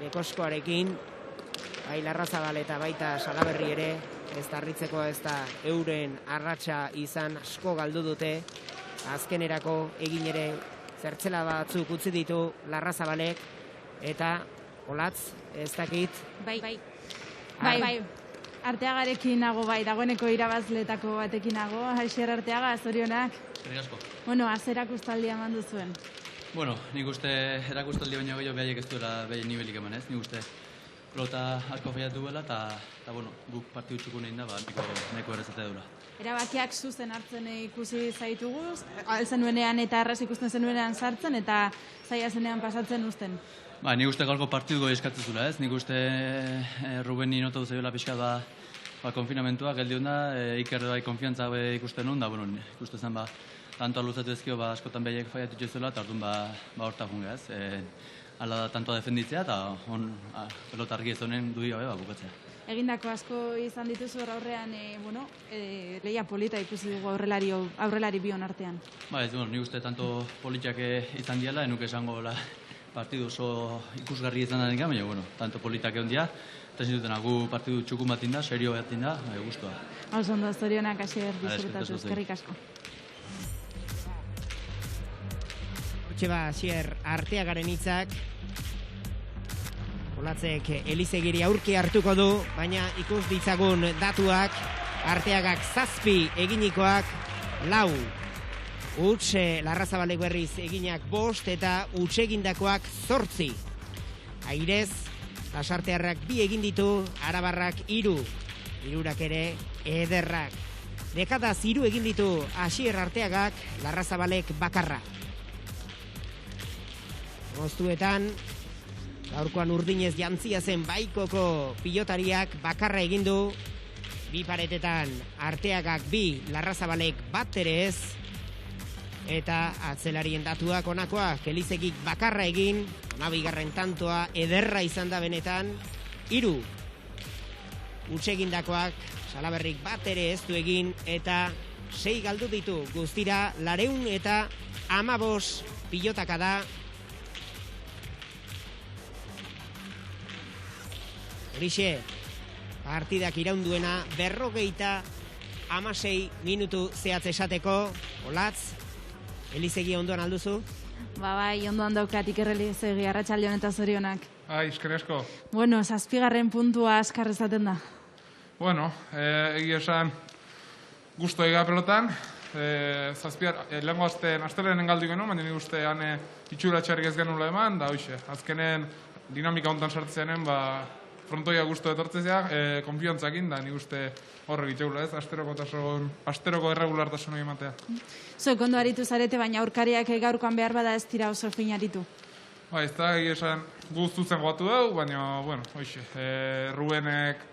Bekoskoarekin, bai Larrazabal eta baita Salaberri ere, ez da harritzeko ez da euren arratsa izan asko galdu dute, azkenerako egin ere zertzela batzuk utzi ditu Larrazabalek, eta Olatz, ez dakit. Bai. Arteagarekin nago bai, dagoeneko irabazletako batekin nago, Asier Arteaga, zorionak. Eskerrik asko. Azerak ustaldia eman duzuen. Nik uste erakustaldi baino gehiago behaiek ez duela behin nibelik eman ez. Nik uste pelota asko faiatu duela eta guk partidu txukun egin da, nahiko errezatea duela. Erabakiak zuzen hartzen ikusi zaitugu, zenuenean eta erraz ikusten zenuenean sartzen eta zaila zenean pasatzen uzten. Nik uste gaurko partiduko eskatzen zula ez. Nik uste Rubeni notatu zaiola pixka konfinamentua, geldi hona, Iker bai konfiantza ikusten hon, da ikusten zen tanto aluzatu ezkio askotan behiek faiatu txezuela, eta orduan horta funga ez. Hala da tantoa defenditzea, eta pelota argi ez honen dudia bukatzea. Egindako asko izan dituzu aurrean, lehia polita ikusi dugu aurrelari bion artean. Nik uste tanto politiak izan diala, enuke esango partidu oso ikusgarri izan da baina, tanto politak egon dia, eta zintuten gu partidu txukun bat inda, serio bat inda, guztua. Oso ondo, zorionak Asier, disfrutatu, eskerrik asko. Asier Arteagaren hitzak, Olatzek Elizegiri aurki hartuko du, baina ikus ditzagun datuak, Arteagak 7 eginikoak 4. Huts Larrazabalek berriz eginak 5 eta huts egindakoak 8. Airez, Lasartearrak 2 egin ditu, Arabarrak 3. 3 ere ederrak. Dekadaz 3 egin ditu Asier Arteagak, Larrazabalek bakarra. Moztuetan, gaurkoan urdinez jantzia zen baikoko pilotariak bakarra egin du, 2 paretetan Arteagak 2, Larrazabalek 1 ere ez, eta atzelarien datuak onakoak, Elizegik bakarra egin, 12. tantoa ederra izan da benetan, 3. Huts egindakoak, Salaberrik 1 ere ez du egin, eta 6 galdu ditu, guztira 215 pilotaka da. Horixe, partidak iraunduena 56 minutu zehatz esateko. Olatz, Elizegi ondoan alduzu? Bai, ondoan daukat Iker Elizegi, arratsaldeon eta zorionak. Eskerrik asko. 7. puntua askar ezaten da. Egia esan gusto ega pelotan. Lehenko astelenen galdu genuen, baina nik uste itxura txarrik ez genula eman, da hoxe. Azkenen dinamika hontan sartzeenen, frontoia guztu etortzea, konfiantzakin, da nik uste horrek itxeula, ez? Asteroko erregulartasun hori ematea. Zuek ondo aritu zarete, baina aurkariak gaurkoan behar bada ez dira oso fin aritu. Ba, ez da, esan guztutzen goatu dugu, baina, bueno, hoxe, Rubenek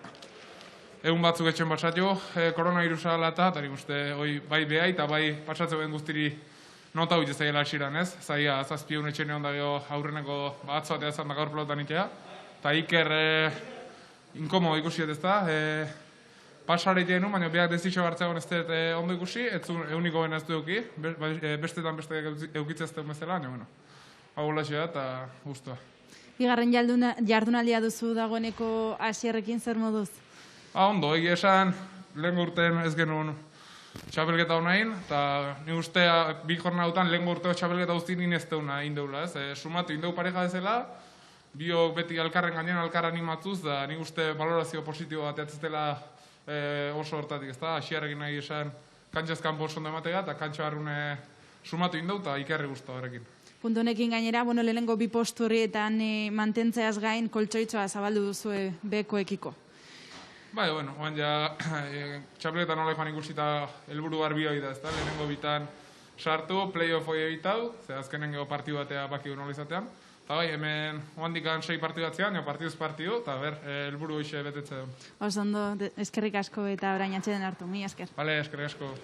egun batzuk etxen basatio, koronavirusa ala eta nik uste, bai behai eta bai pasatzen ben guztiri nota hau jezaiela asiran, ez? Zaila, zazpiegun etxen egon da geho aurreneko atzoatea zan da gaur pelotan itea. Eta Iker inkomodo ikusi ez da, pasareite nu, baina behar dezitxo hartzeagon ez dut ondo ikusi, ez zu euniko bena ez du euki, bestetan beste eukitzea ez dut bezala, baina, bueno, hau laxea eta guztua. Bigarren jardunaldia duzu dagoeneko Asierrekin zer moduz? Ondo, egia esan, lehen urtean ez genuen txapelketa honain, eta ni uste bi jornautan lehen urteo txapelketa guzti nien ez deuna indeula, ez? Sumatu indeu pareja dezela, biok beti alkarren gainean alkarra animatuz, da ni uste valorazio positibo bat dela oso hortatik, ez da? Asierrekin nahi esan kantxazkan oso ondo ematea, eta kantxa barrune sumatu indeu, eta ikerri guztu horrekin. Puntu honekin gainera, lehenengo bi postu horietan mantentzeaz gain koltsoitzoa zabaldu duzue bekoekiko. Bai, bueno, oan ja txapeleta nola joan ikusita helburu garbi hori da, ez da? Lehenengo bitan sartu, play-off hori egitau, ze azkenen geho partidu batea baki nola izatean. Eta bai, hemen oan dikan 6 partidu batzean, partiduz partidu, eta helburu hoxe betetze du. Oso ondo, eskerrik asko eta orain atxeden hartu, mi esker. Bale, eskerrik asko.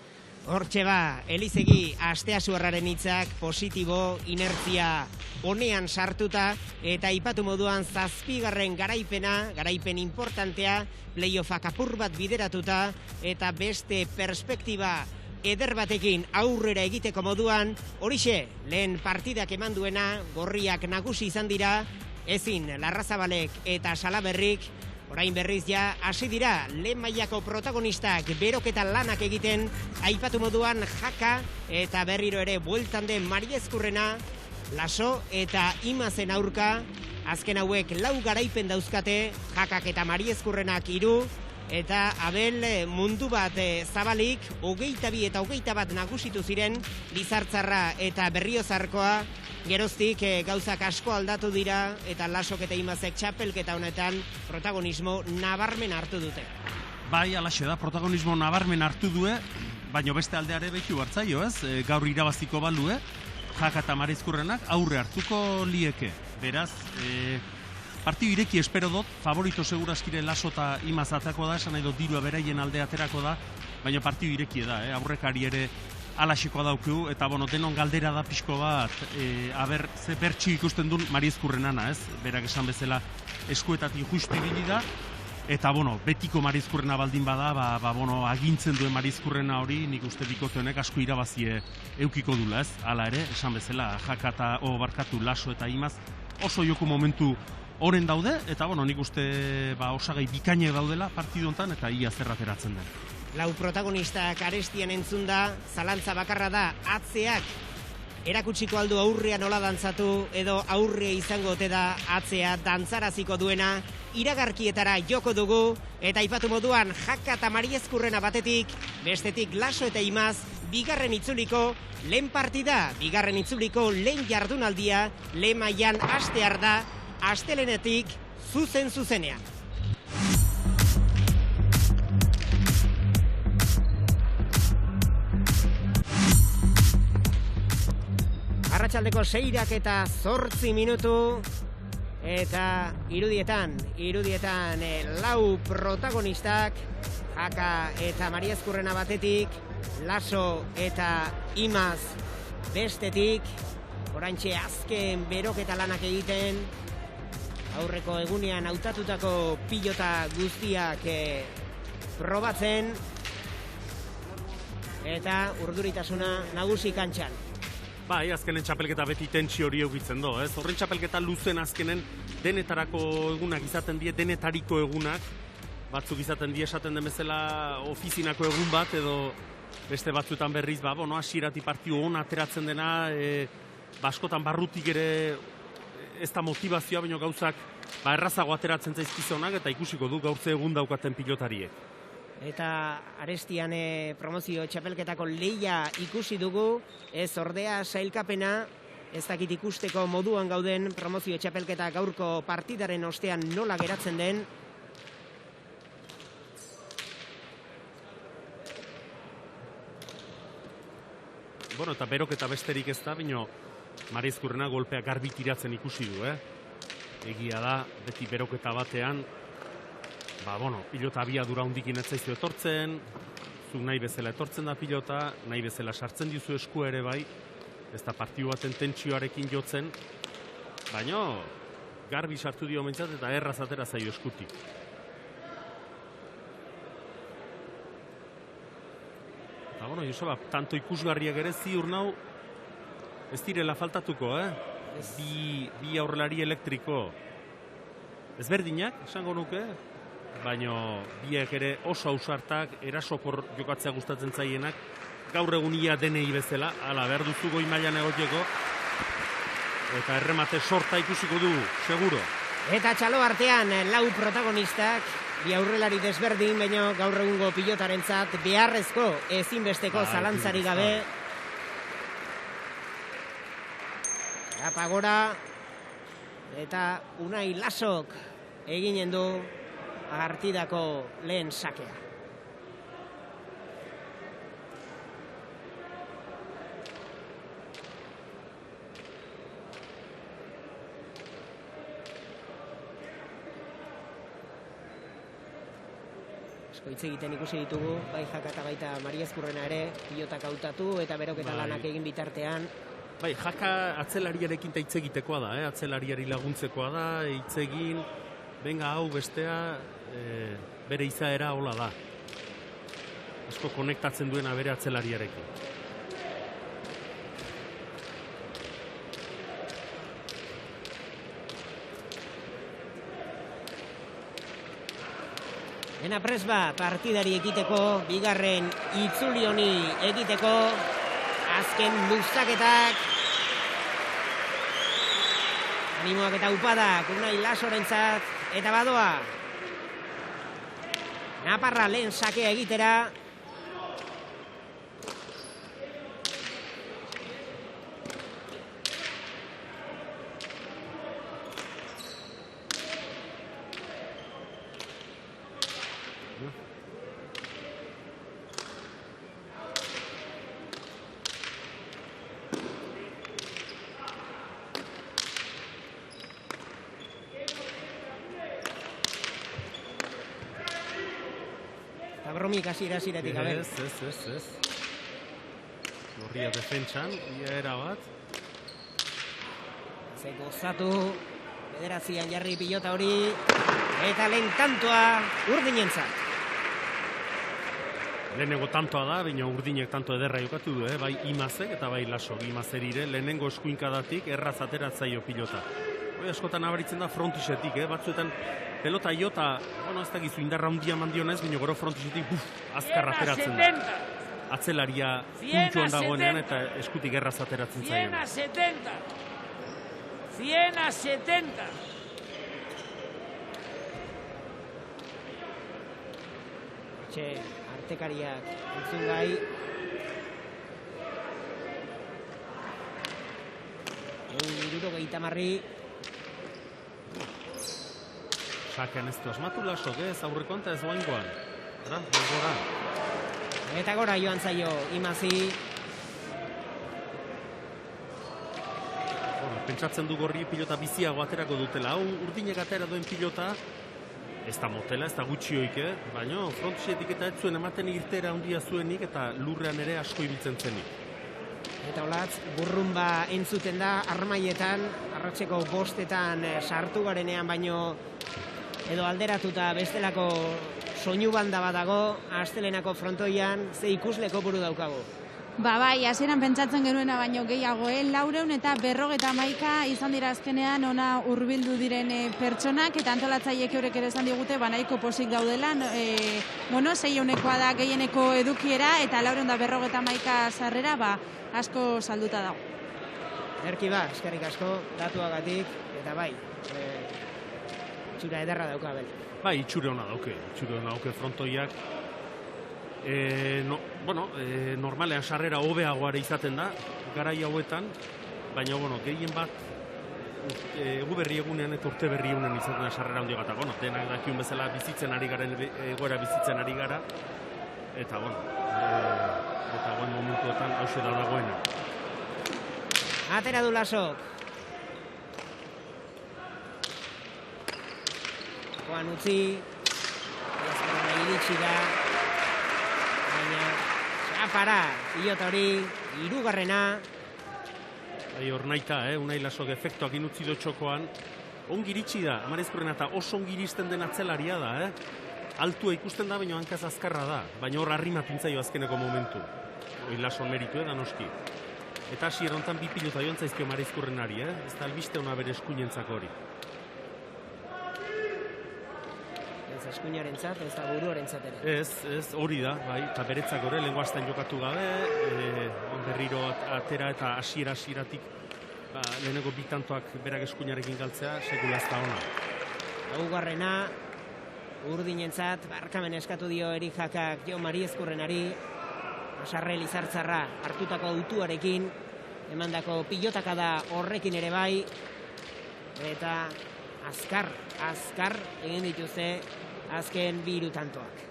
Hortxe ba, Elizegi Asteasuarraren hitzak positibo, inertzia honean sartuta eta aipatu moduan 7. garaipen importantea, playoffak apur bat bideratuta eta beste perspektiba eder batekin aurrera egiteko moduan, horixe, lehen partidak eman duena, gorriak nagusi izan dira, ezin Larrazabalek eta Salaberrik, orain berriz ja hasi dira lehen mailako protagonistak beroketa lanak egiten, aipatu moduan Jaka eta berriro ere bueltan den Mariezkurrena, Laso eta Imazen aurka, azken hauek 4 garaipen dauzkate, Jakak eta Mariezkurrenak 3, eta Abel mundu bat zabalik, 22 eta 21 nagusitu ziren, Lizartzarra eta Berriozarkoa, geroztik gauzak asko aldatu dira eta Lasok eta Imazek txapelketa honetan protagonismo nabarmen hartu dute. Bai, alaxe da, protagonismo nabarmen hartu due, baina beste aldeare behitu hartzaio, ez? Gaur irabaziko balue, Jaka eta Mariezkurrenak aurre hartuko lieke. Beraz, partidu ireki espero dut, favorito seguraskire Laso eta Imaz atako da, esan nahi dut dirua beraien alde aterako da, baina partidu ireki da, aurrekari ere alaxekoa daukiu, eta denon galdera da pixko bat, aber, ze bertxi ikusten duen Mariezkurrenana, ez? Berak esan bezala eskuetatik justu ibili da, eta, betiko Mariezkurrena baldin bada, agintzen duen Mariezkurrena hori, nik uste bikote honek asko irabazie eukiko dula, ez? Hala ere, esan bezala, Jaka eta barkatu Laso eta Imaz, oso joko momentu horren daude, eta, nik uste osagai bikainek daudela partidu honetan, eta ia zerrateratzen den. 4 protagonistak arestian entzun da, zalantza bakarra da, atzeak erakutsiko aldu aurrea nola dantzatu, edo aurrea izango ote da atzea dantzaraziko duena, iragarkietara joko dugu, eta aipatu moduan Jaka eta Mariezkurrena batetik, bestetik Laso eta Imaz, bigarren itzuliko lehen partida, bigarren itzuliko lehen jardunaldia, lehen mailan hastear da, astelenetik zuzenean. Arratsaldeko 6 eta 8 minutu, eta irudietan 4 protagonistak, Jaka eta Mariezkurrena batetik, Laso eta Imaz bestetik, oraintxe azken beroketa lanak egiten, aurreko egunean hautatutako pilota guztiak probatzen, eta urduritasuna nagusi kantxan. Bai, azkenen txapelketa beti tentsio hori eukitzen do, ez? Horren txapelketa luzen azkenen denetarako egunak izaten die, denetariko egunak, batzuk izaten die esaten den bezala ofizinako egun bat, edo beste batzuetan berriz, hasierati partidu hona ateratzen dena, askotan barrutik ere ez da motivazioa, baina gauzak errazago ateratzen zaizkizonak, eta ikusiko du gaurtze egun daukaten pilotariek. Eta arestian promozio txapelketako lehia ikusi dugu, ez ordea sailkapena, ez dakit ikusteko moduan gauden promozio txapelketa gaurko partidaren ostean nola geratzen den, Bueno, eta beroketa besterik ez da, bino Marizkurrena golpea garbi tiratzen ikusi du, Egia da, beti beroketa batean, pilota abiadura hundikin ez zaizu etortzen, zuk nahi bezala etortzen da pilota, nahi bezala sartzen dizu eskua ere bai, ez da partiu baten tentsioarekin jotzen, baina garbi sartu dio mentzat eta erraz atera zaio eskutik. Eta Joseba, tanto ikusgarriak ere ziur nau, ez direla faltatuko, Bi aurrelari elektriko ezberdinak, esango nuke, baina biak ere oso ausartak, erasokor jokatzea gustatzen zaienak, gaur egunia denei bezala, ala behar duzu goi mailan egoteko, eta erremate sorta ikusiko du, seguro. Eta txalo artean lau protagonistak, bi aurrelari desberdin, baina gaur egungo pilotarentzat beharrezko ezinbesteko zalantzari gabe. Apagora eta Unai Lasok eginen du partidako lehen sakea. Hitz egiten ikusi ditugu, bai Jaka eta baita Mariezkurrena ere, pilotak hautatu eta beroketa lanak egin bitartean. Bai, Jaka atzelariarekin hitz egitekoa da, atzelariari laguntzekoa da, hitz egin, benga hau bestea, bere izaera hola da. Asko konektatzen duena bere atzelariarekin. Ena presba partidari egiteko, bigarren itzuli honi egiteko, azken luzaketak. Animoak eta upadak, Unai Lasorentzat, eta badoa. Naparra lehen sakea egitera. Bromik hasieratik gabe. Ez. Gorria defentsan, ia erabat. Ze gozatu, bederatzian jarri pilota hori, eta lehen tantoa Urdinentzat. Lehenengo tantoa da, baina Urdinek tanto ederra jokatu du, bai Imazek eta bai Laso, Imazerire, lehenengo eskuinkadatik erraz ateratzaio pilota. Hoi askotan abaritzen da frontisetik, batzuetan pelota jota, ez dakizu indarra hundia mandionez, baina gero frontisetik, azkar ateratzen da. Atzelaria puntuan dagoenean eta eskutik erraz ateratzen zaio. 100-70. Etxe, artekariak entzun gai. Geita marri. Sakean ez du asmatu Lasok, ez aurrekonta ez oaingoan. Eta gora joan zaio Imazi. Pentsatzen du Gorri pilota biziago aterako dutela. Hau Urdinek atera duen pilota, ez da motela, ez da gutxioik, baina frontisietik eta ez zuen ematen irtera handia zuenik eta lurrean ere asko ibiltzen zenik. Eta olatz, burrumba entzuten da, armaietan, arratseko bostetan sartu garenean, baino edo alderatuta bestelako soinu banda bat dago, Astelenako frontoian, ze ikusleko buru daukagu. Bai, hasieran pentsatzen genuena baino gehiago, 400 eta 511 izan dira azkenean ona hurbildu diren pertsonak, eta antolatzaileek eurek ere esan digute, nahiko pozik daudela, 600koa da gehieneko edukiera, eta 451 sarrera, asko salduta dago. Erki eskerrik asko, datuagatik, eta bai, itxura ederra dauka bel. Bai, itxure hona dauke frontoiak. Normalean sarrera hobeagoare izaten da, garai hauetan, baina, gehien bat, egu berri egunean eta urte berri egunean izaten da sarrera handia bat. Denak dakiun bezala bizitzen ari gara, egoera bizitzen ari gara, eta, Eta guen momentuetan hause da dagoena. Atera du Lasok. Joan utzi. Ezkerrena iritsi da. Baina, xapara, pilota hori, 3. Hor naita, Unai Lasok efektuak inutzi do txokoan. Ongi iritsi da, Amarezkurrena eta oso ongi iristen den atzelaria da, Altua ikusten da, baina hankaz azkarra da. Baina hor arrimatu intzaio azkeneko momentu. Hoi Lason meritu, da noski. Eta hasi errontan 2 pilota joan zaizkio Amarezkurrenari, Ez da albiste hona bere eskuinentzako hori. Ez eskuinarentzat, ez da buruarentzat ere. Ez, hori da, bai, eta beretzak ere, lenguazten jokatu gabe, berriro atera eta hasieratik leheneko bitantoak berak eskuinarekin galtzea, sekula ez da ona. 4. Urdinentzat, barkamen eskatu dio Erik Jakak Jo Mariezkurrenari, Asarre Lizartzarra hartutako autuarekin, emandako pilotaka da horrekin ere bai, eta azkar egin dituzte azken 2 tantoak.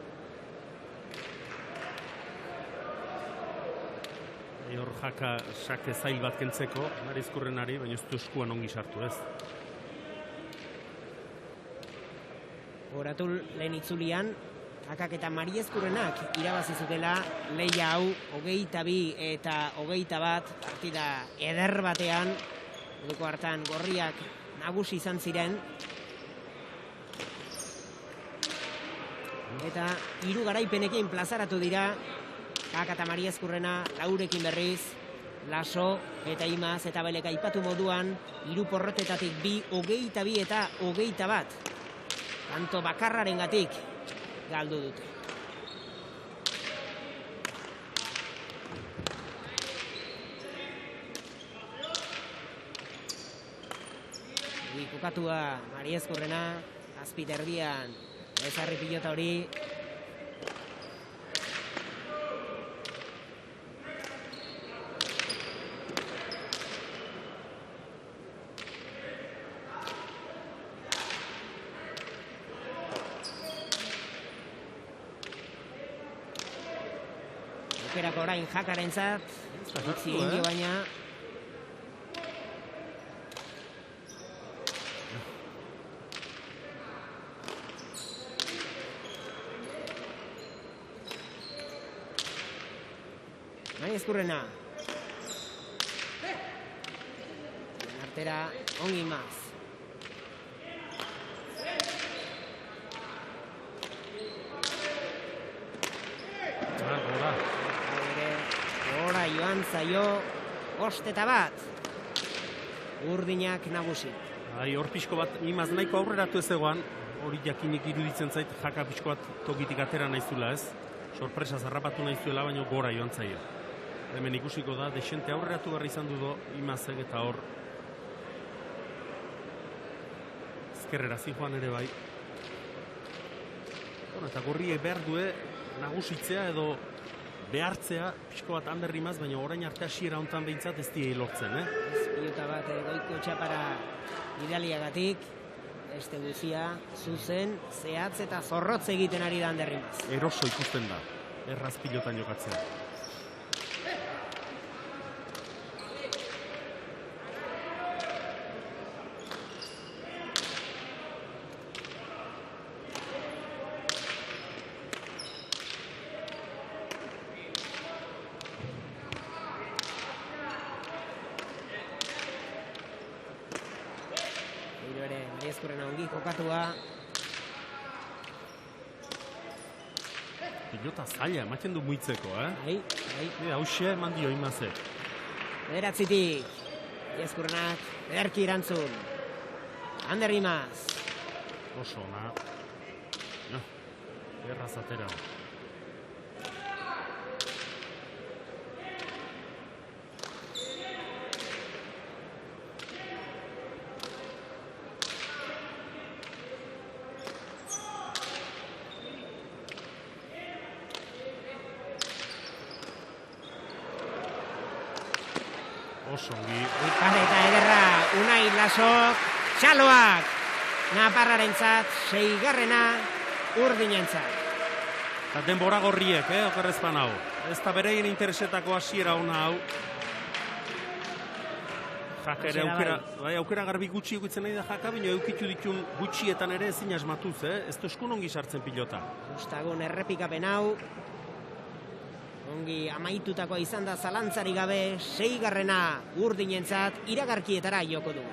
Hor Jaka sake zail bat kentzeko, Mariezkurrenari, baina ez du eskuan ongi sartu, ez. Horatu lehen itzulian, Jakak eta Mariezkurrenak irabazi zutela lehia hau 22 eta 21 partida eder batean. Orduko hartan gorriak nagusi izan ziren. Eta 3 garaipenekin plazaratu dira. Jakak eta Mariezkurrena 4 berriz. Laso eta Imaz eta Belek aipatu moduan 3 porrotetatik 2, 22 eta 21. Tanto bakarraren gatik galdu dute. Kokatua Mariezkurrena, azpit erdian ezarri pilota hori. Aukerako orain Jakarentzat, utzi indio baina. Mariezkurrena. Artera ongi Imaz. Gora joan zaio 5-1. Urdinak nagusi. Hor pixko bat, Imaz nahiko aurreratu ez egoan, hori jakinik iruditzen zait, Jaka pixko bat tokitik atera naizula, ez? Sorpresa zarrapatu naizuela, baina gora joan zaio. Hemen ikusiko da, desente aurreratu garri izan dudo Imazek eta hor ezkerrera zijoan ere bai. Eta gorriek behar due nagusitzea edo behartzea, pixko bat Ander Imaz, baina orain arte hasiera hontan behintzat ez diei lortzen, Pilota bat goiko txapara idaliagatik, este guzia, zuzen, zehatz eta zorrotz egiten ari da Ander Imaz. Eroso ikusten da, erraz pilotan jokatzea. Mariezkurrena ongi kokatua. Pilota zaila, ematen du muitzeko, Bai. Hauxe eman dio Imazek. 9-tik. Mariezkurrenak ederki erantzun. Ander Imaz. Oso ona. Erraz atera. Osongi. Elkar eta ederra Unai Lasok, txaloak Naparrarentzat, 6. Urdinentzat. Eta denbora gorriek, okerrezpan hau. ez da bereien interesetako hasiera ona hau. Jaka ere aukera garbi gutxi eukitzen nahi da Jaka, baina eukitu ditun gutxietan ere ezin asmatuz, ez da eskun ongi sartzen pilota. Gustagun errepikapen hau, ongi amaitutakoa izan da zalantzari gabe, 6. urdinentzat iragarkietara joko du.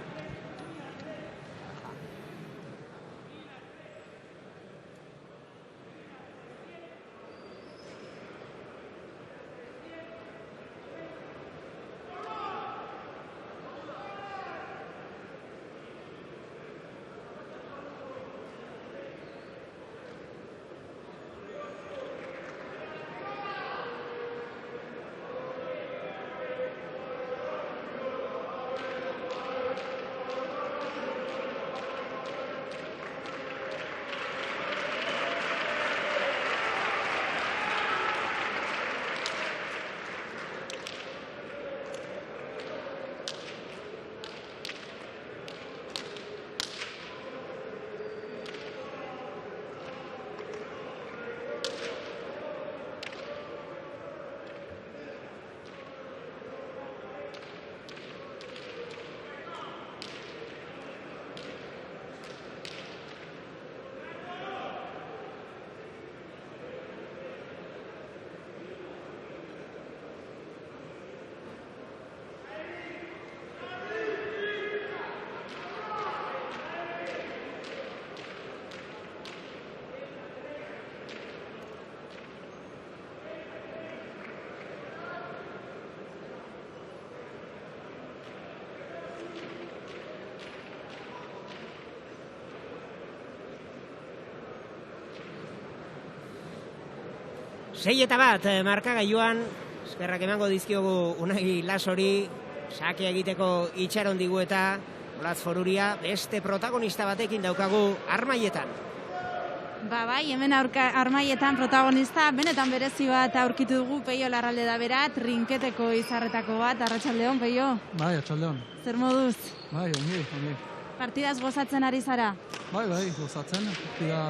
Sei eta bat markagailuan, eskerrak emango dizkiogu Unai Lasori, sake egiteko itxaron digu eta Olatz Foruria beste protagonista batekin daukagu Armaietan. Bai, hemen Armaietan protagonista, benetan berezi bat aurkitu dugu, Peio Larralde da bera, trinketeko izarretako bat, arratsaldeon, Peio. Bai, arratsaldeon. Zer moduz? Bai, ongi. Partidaz gozatzen ari zara? Bai, gozatzen. Partida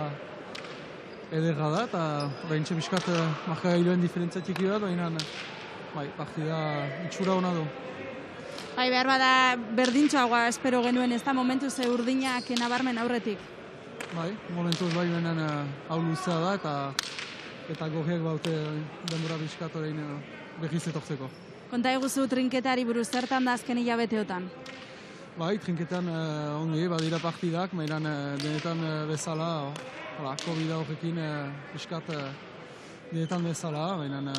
ederra da, eta behintxe biskat markagailuen diferentzia txiki bat, baina partida itxura hona du. Bai, behar bada berdintxoagoa espero genuen ez da momentu ze urdinak nabarmen aurretik. Bai, momentuz bai benen hau luzea da, eta gorriak baute denbora biskat orain behiz etortzeko. Konta eguzu trinketari buruz zertan da azken hilabeteotan? Bai, trinketan ongi, badira partidak, mainan denetan bezala, COVID horrekin biskat denetan bezala, baina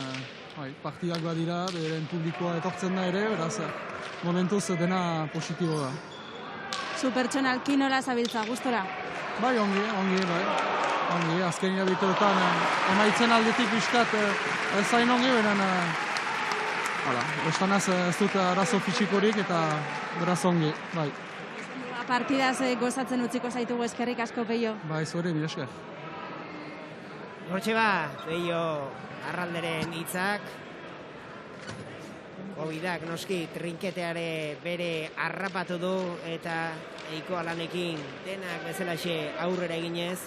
partidak badira, beren publikoa etortzen da ere, beraz, momentuz dena positibo da. Zu pertsonalki nola zabiltza, gustora? Bai, ongi, azken hilabeteotan emaitzen aldetik biskat zain ongi, baina bestanaz ez dut arazo fisikorik eta beraz ongi, bai. Partidaz gozatzen utziko zaitugu, eskerrik asko, Peio. Bai, zuere, bi esker. Hortxe ba, Peio Arralderen hitzak. Covidak noski trinketeare bere harrapatu du eta eiko alanekin denak bezalaxe aurrera eginez.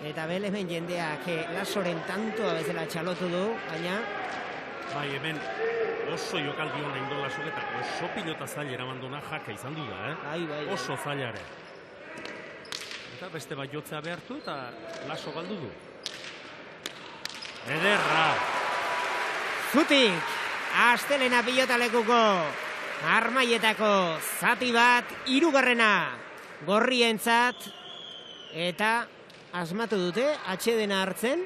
Eta hemen jendeak Lasoren tantoa bezala txalotu du, baina... Bai, hemen oso jokaldi hona indon Lasok eta oso pilota zail eramanduna Jaka izan du da, Bai. Oso zailare. Eta beste bat jotzea behartu eta Laso galdu du. Ederra! Zutik! Astelena pilotalekuko Armaietako zati bat 3. gorrientzat eta asmatu dute atsedena hartzen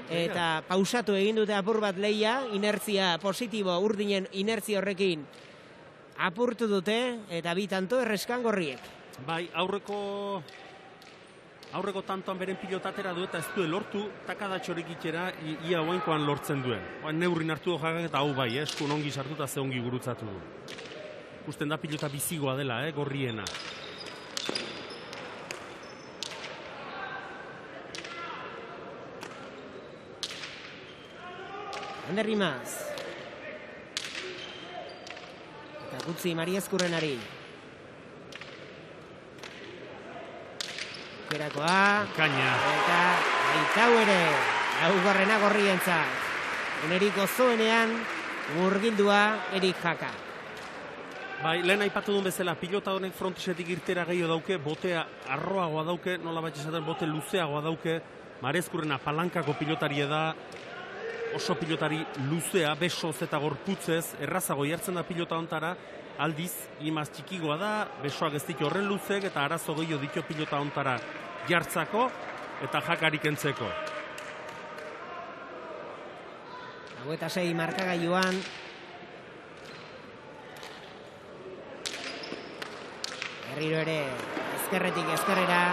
eta pausatu egin dute apur bat lehia, inertzia positibo urdinen inertzia horrekin apurtu dute eta 2 tanto erreskan gorriek. Bai, aurreko tantoan beren pilotatera du eta ez du lortu takadatxorik itxera ia oainkoan lortzen duen. Neurrin hartu Jakak eta hau bai, eskun ongi sartu eta ze ongi gurutzatu du. Ikusten da pilota bizigoa dela, gorriena. Ander Rimaz. Eta gutzi Maria Ezkurrenari. Aukerakoa. Kaina. Eta aitau ere. 4. gorrientzat. unerik gozoenean murgildua Erik Jaka. Bai, lehen aipatu duen bezala, pilota honek frontisetik irtera gehiago dauke, botea arroagoa dauke, nola bat esaten bote luzeagoa dauke, Marezkurrena palankako pilotari da, oso pilotari luzea, besoz eta gorputzez, errazago jartzen da pilota ontara, aldiz, imaz txikigoa da, besoak ez ditu horren luzek, eta arazo gehiago ditu pilota ontara jartzako, eta Jakarik entzeko. 26 markagailuan, berriro ere ezkerretik ezkerrera,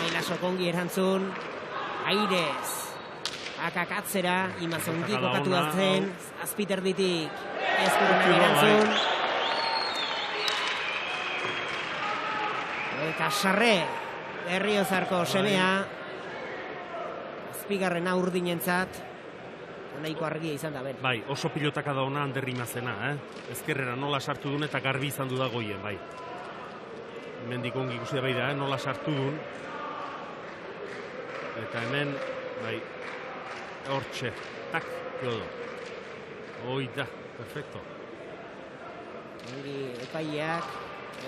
Mailaso kongi erantzun, airez, akakatzera, Imaz ongi kokatu zen, azpiterditik Ezkurrenak erantzun, eta Sarre, Berriozarko semea, azpigarrena urdinentzat, nahiko argia izan da, ben. Bai, oso pilotaka da ona Ander Imazena, ezkerrera nola sartu duen eta garbi izan du da goien, bai. Hemendik ongi ikusi da bai da, nola sartu duen. Eta hemen, bai, hortxe, tak, jodo. Hoi da, perfecto. Ongi epaileak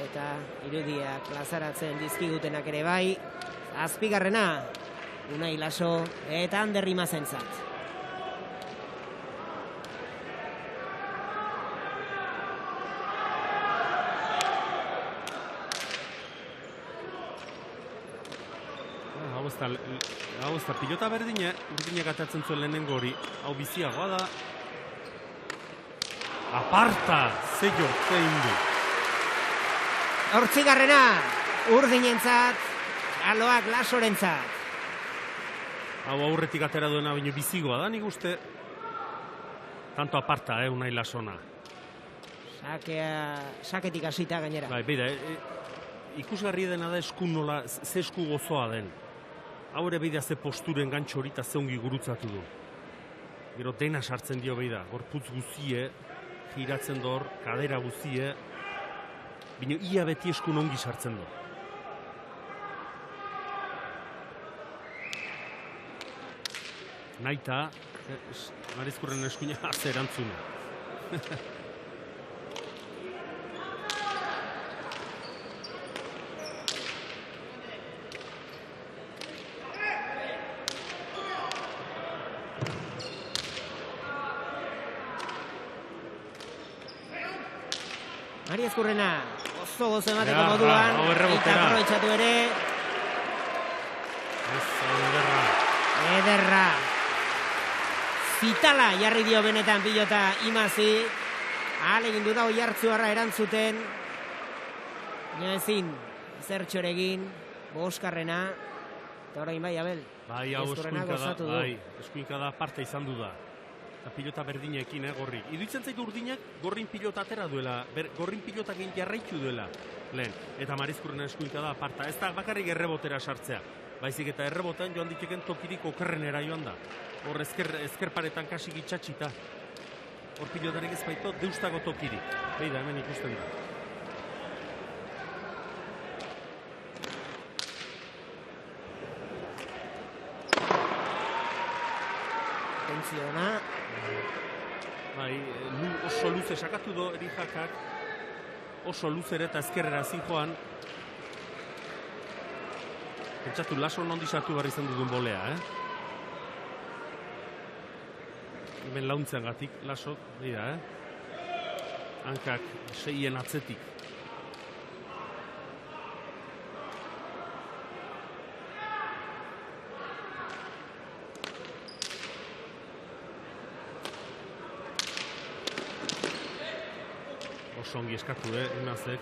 eta irudiak plazaratzen dizkigutenak ere bai. Azpigarrena, Unai Laso eta Ander Imazentzat. Hau ez da pilota urdinak atatzen zuen lehenengo hori, hau biziagoa da. Aparta, zeio, zein du. Hortzigarrena, urdinentzat, Aloak Lasorentzat. Hau aurretik atera duena baino bizigoa da, nik uste. Tanto aparta, Unai Lasona. Saketik hasita gainera. Bai, beida, ikusgarri dena da esku nola, ze esku gozoa den. Hau ere beida ze posturen gantxo hori eta ze ongi gurutzatu du. Gero dena sartzen dio beida, gorputz guzie, giratzen dor, kadera guzie, bino ia beti eskun ongi sartzen du. Naita, Marezkurren eskuina atze erantzuna. Mari Ezkurrena, gozo emateko moduan, eta aprobetxatu ere. Ederra. Zitala jarri dio benetan pilota Imazi. Ahalegin du da Oiartzuarra erantzuten. Baina ezin, zertxoregin, Boskarrena. Eta orain bai, Abel. Bai, hau eskuinka da parte izan du da. Eta pilota berdinekin, gorrik. Iduitzen zaitu urdinak gorrin pilota atera duela, gorrin pilotakin jarraitu duela lehen. Eta Marezkurrena eskuinka da aparta. Ez da bakarrik errebotera sartzea. Baizik eta errebotan joan diteken tokirik okerrenera joan da. Hor ezkerparetan kasik itxatxita. Hor pilotarik ez baito deustago tokirik. Beida, hemen ikusten da. Tentziona. Bai, oso luze sakatu do Erik Jakak, oso luzere eta ezkerrera zin joan. Pentsatu, Laso nondi sartu behar izan dudun bolea, Hemen launtzean gatik, Laso, dira, Hankak 6 atzetik. Ongi eskatu, Imazek.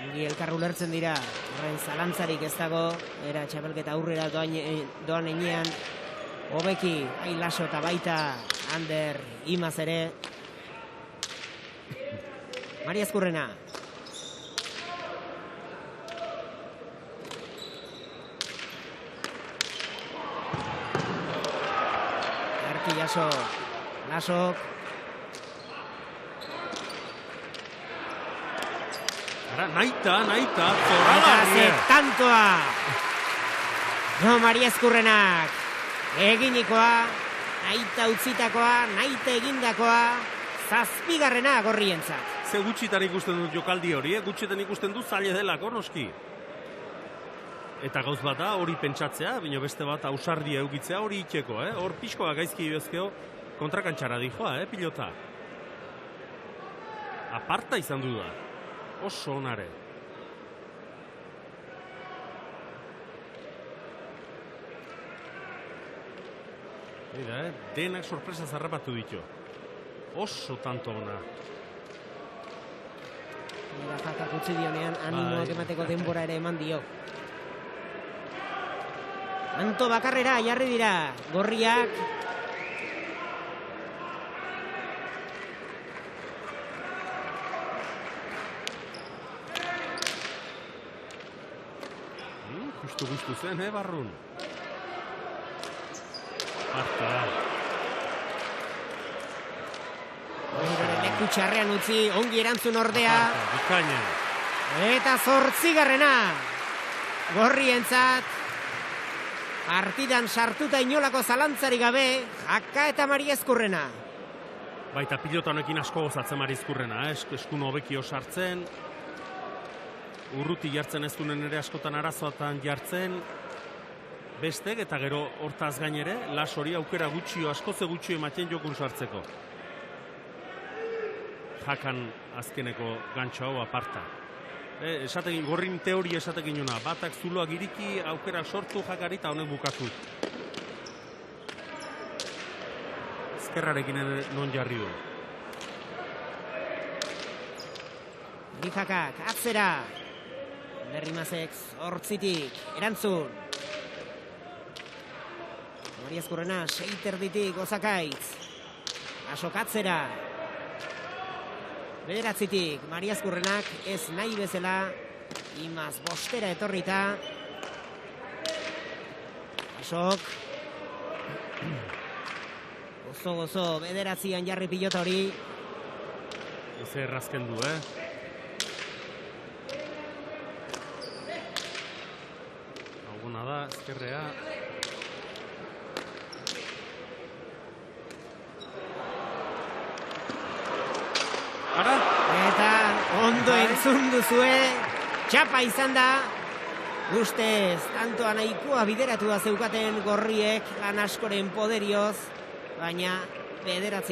Ongi elkar ulertzen dira, horren zalantzarik ez dago, era txapelketa aurrera doan enean, hobeki, Laso eta baita Ander Imaz ere. Mari Ezkurrena. Erki Jaso, Lasok. Naita, zoragarria. Tantoa. No, Mari Ezkurrenak. Eginikoa. Naita utzitakoa, naita egindakoa, 7. gorrientzat. Ze gutxitan ikusten dut jokaldi hori, gutxitan ikusten dut zaila delako, noski. Eta gauz bat da, hori pentsatzea, baina beste bat ausardia eukitzea hori itxeko, hor pixkoa gaizki bezkeo kontrakantxara dijoa, pilota. Aparta izan du da, oso onare. Denak sorpresa zarrapatu ditu. Oso tanto ona. Jakak utzi dionean animoak emateko denbora ere eman dio. Anto bakarrera jarri dira gorriak. Justu zen, Barrun? Arta. Leku txarrean utzi, ongi erantzun ordea. Bikaina. Eta 8. Gorrientzat. Partidan sartuta inolako zalantzari gabe, Jaka eta Mariezkurrena. Baita pilota honekin asko gozatzen Mariezkurrena, eskun hobekio sartzen. Urruti jartzen ez dunen ere askotan arazoatan jartzen. Bestek eta gero hortaz gainere, Lasori aukera gutxio, askoze gutxio ematen jokun sartzeko. Jakan azkeneko gantxo hau aparta. Esatekin, gorrin teori esatekin jona, batak zuloak iriki, aukera sortu Jakari eta honek bukatu. Ezkerrarekin non jarri du. Jakak, atzera. Berrimazek 8 erantzun. Mariezkurrena 6 Osakaitz. Asokatzera. 9 Mariezkurrenak ez nahi bezala. Imaz 5 etorrita. Asok. Gozo, 9 jarri pilota hori. Ez errazken du, Alguna da, ezkerrea. Eta ondo entzun duzue, txapa izan da, ustez, tantoa nahikoa bideratua zeukaten gorriek lan askoren poderioz, baina 9.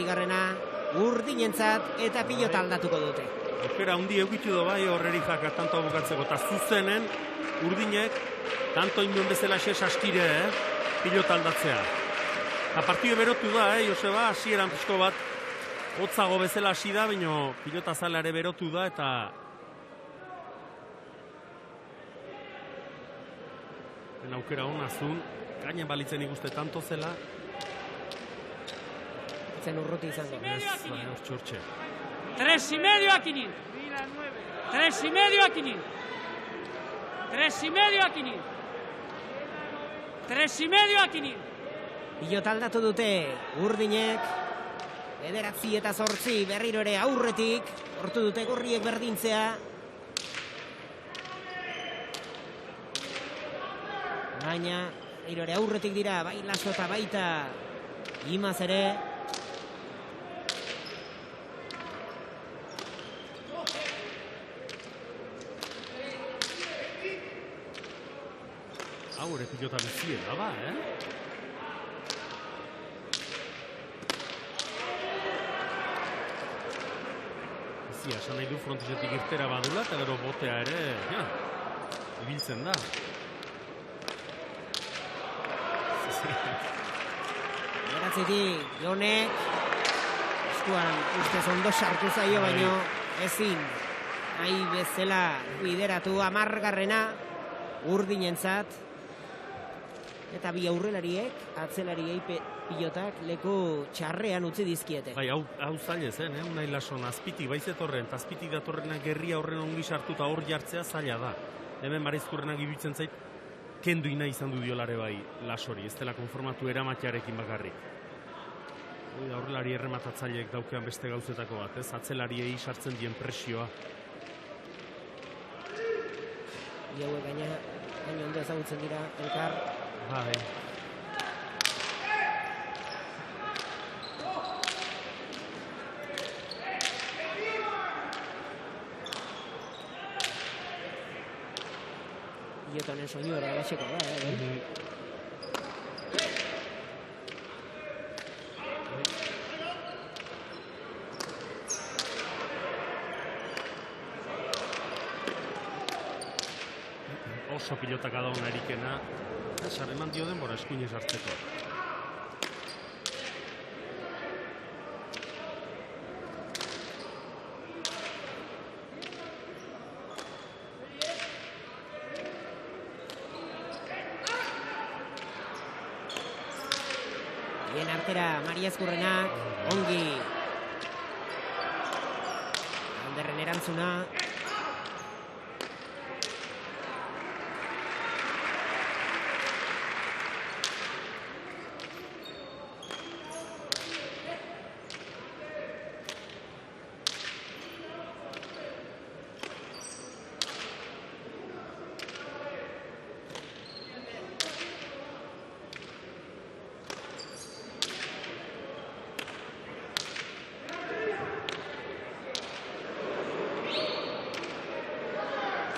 urdinentzat eta pilota aldatuko dute. Aukera hundi eukitu do bai horreri Jaka tantoa bukatzeko, eta zuzenen urdinek tanto induen bezala saskire, pilota aldatzea. Eta partide berotu da, Joseba, hasieran pixko bat, hotzago bezala hasi da, baina pilota zalare berotu da, eta aukera hona zun, gainen balitzen ikuste tanto zela. Zen urruti izango. Ez, txortxe. 3,5 a 500. 3,5 a 500. 3,5 a 500. 3,5 a 500. Pilota aldatu dute urdinek. 9 eta 8 berriro ere aurretik. Hortu dute gorriek berdintzea. Baina, berriro ere aurretik dira, bai Laso eta baita Imaz ere. Hau ere pilota bizie da, ba, Bizia, esan nahi du frontizetik irtera badula, eta gero botea ere, ibiltzen da. Beratzetik, Jonek, eskuan ustez ondo sartu zaio, baino ezin, nahi bezala bideratu 10. urdinentzat. Eta bi aurrelariek, atzelariei pilotak leku txarrean utzi dizkiete. Bai, hau zaila zen, Unai Lason, azpitik baizetorren, eta azpitik datorrenak gerria horren ongi sartu eta hor jartzea zaila da. Hemen Mariezkurrenak ibiltzen zait, kendu ina izan du diolare bai Lasori, ez dela konformatu eramatearekin bakarrik. Aurrelari errematatzaileek daukean beste gauzetako bat, atzelariei sartzen dien presioa. Iaue gaina ondo ezagutzen dira elkar. Bai. pilotonen soinu ere alaxeko da, Oso pilotaka da ona erikena, eman dio denbora eskuinez hartzeko. Bien artera, Maria Ezkurrenak, ongi. Anderren erantzuna.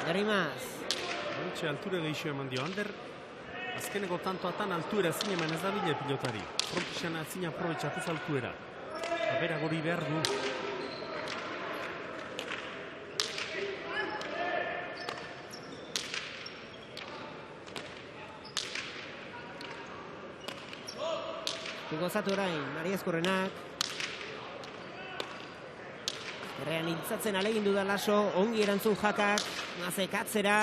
Derrimaz. Hortxe alture gehixo eman dio. Ander, azkeneko tantoatan altuera zin eman ez da bile pilotari. Frontixana zin aprobetxatuz altuera. Abera gori behar du. Gozatu orain, Maria Ezkurrenak. Errean intzatzen alegindu da Laso, ongi erantzun jakak, Mazek atzera.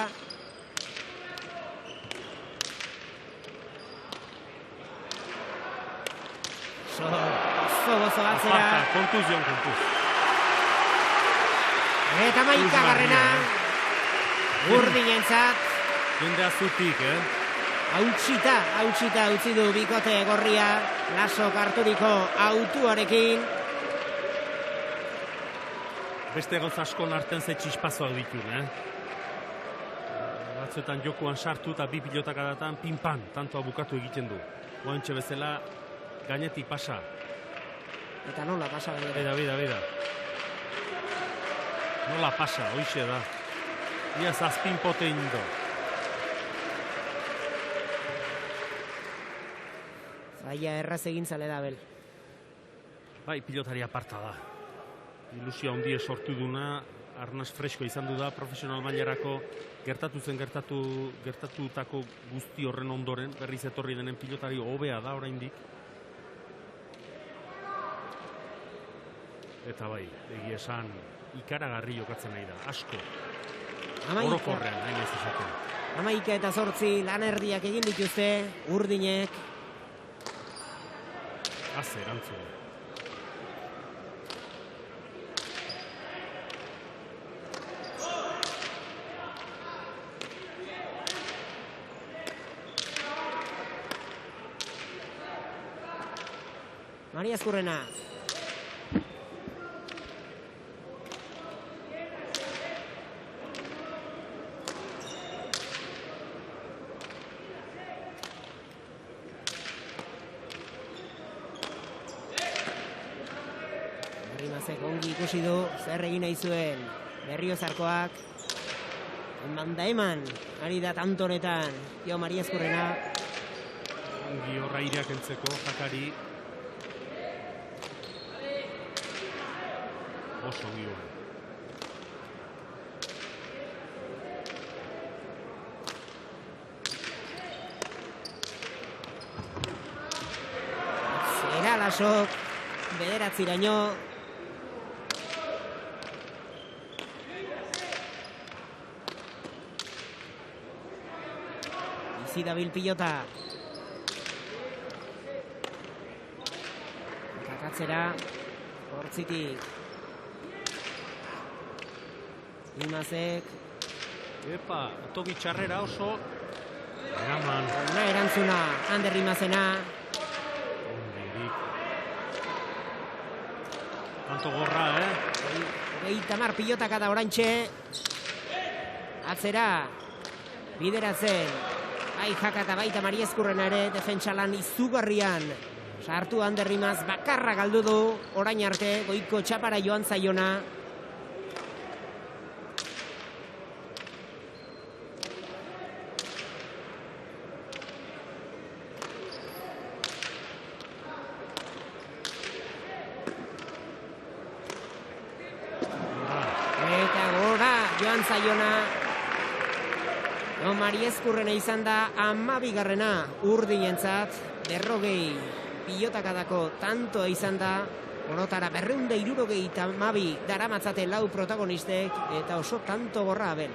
Gozo atzera. Kontuz. Eta maikagarrena. Urdinentzat. Jende azutik, Hautsita utzi du bikote gorria. Laso karturiko autuarekin. Beste gauz askon arten ze txispazoak ditun, Batzuetan jokuan sartu eta bi pilotak adatan pinpan, tantoa bukatu egiten du. Oantxe bezala, gainetik pasa. Eta nola pasa gainera? Bida. Nola pasa, hoixe da. Ia zazpin pote indo. Zaila erraz egin zale da, bel. Bai, pilotari aparta da. Ilusia ondie sortu duna, arnaz fresko izan du da, profesional mailarako gertatutako guzti horren ondoren, berriz etorri denen pilotari hobea da oraindik. Eta bai, egia esan, ikaragarri jokatzen nahi da, asko. Orokorrean, hain ez esaten. 11-8 lan erdiak egin dituzte, urdinek. Haze, erantzun. Maria Ezkurrena. Derrimazek ongi ikusi du, zer egin nahi zuen Berriozarkoak. Manda eman, ari da tantonetan, jo Maria Ezkurrena. Ongi horra ireak entzeko, jakari. Oso gioa. Zera Lasok, bederatziraino. Izi dabil pilota. Kakatzera, hortzitik. Limazek. Epa, toki txarrera oso. Eraman. Ona erantzuna, Ander Limazena. Ondirik. Tanto gorra, Tamar pilotaka da orantxe. Atzera. Bideratzen. Bai jaka eta baita Maria Ezkurrena ere defentsalan izugarrian. Sartu Ander Limaz bakarra galdu du. Orain arte, goiko txapara joan zaiona. joan zaiona. Mari Ezkurrena izan da 12. urdinentzat, 40 pilotakadako tantoa izan da, orotara 272 daramatzate 4 protagonistek, eta oso tanto gorra abel.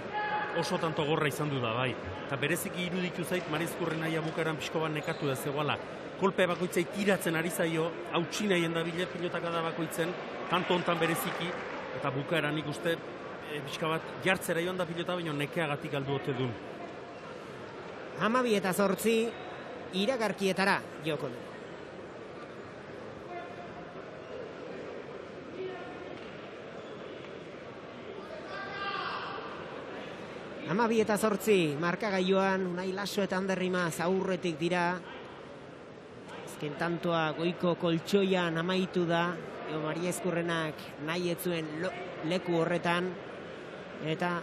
Oso tanto gorra izan du da, bai. Eta bereziki iruditu zait, Mari Ezkurrena bukaeran pixko bat nekatu da zegoala. Kolpe bakoitzai tiratzen ari zaio, hautsi nahien da bile pilotakada bakoitzen, tanto hontan bereziki, eta bukaeran ikuste pixka bat jartzera joan da pilota, baina nekeagatik galdu ote duen. 12-8 iragarkietara joko du. Amabi eta 8 markagailuan Unai Laso eta Ander Rimaz aurretik dira. Azken tantoa goiko koltsoian amaitu da. Mari Ezkurrenak nahi etzuen leku horretan. Eta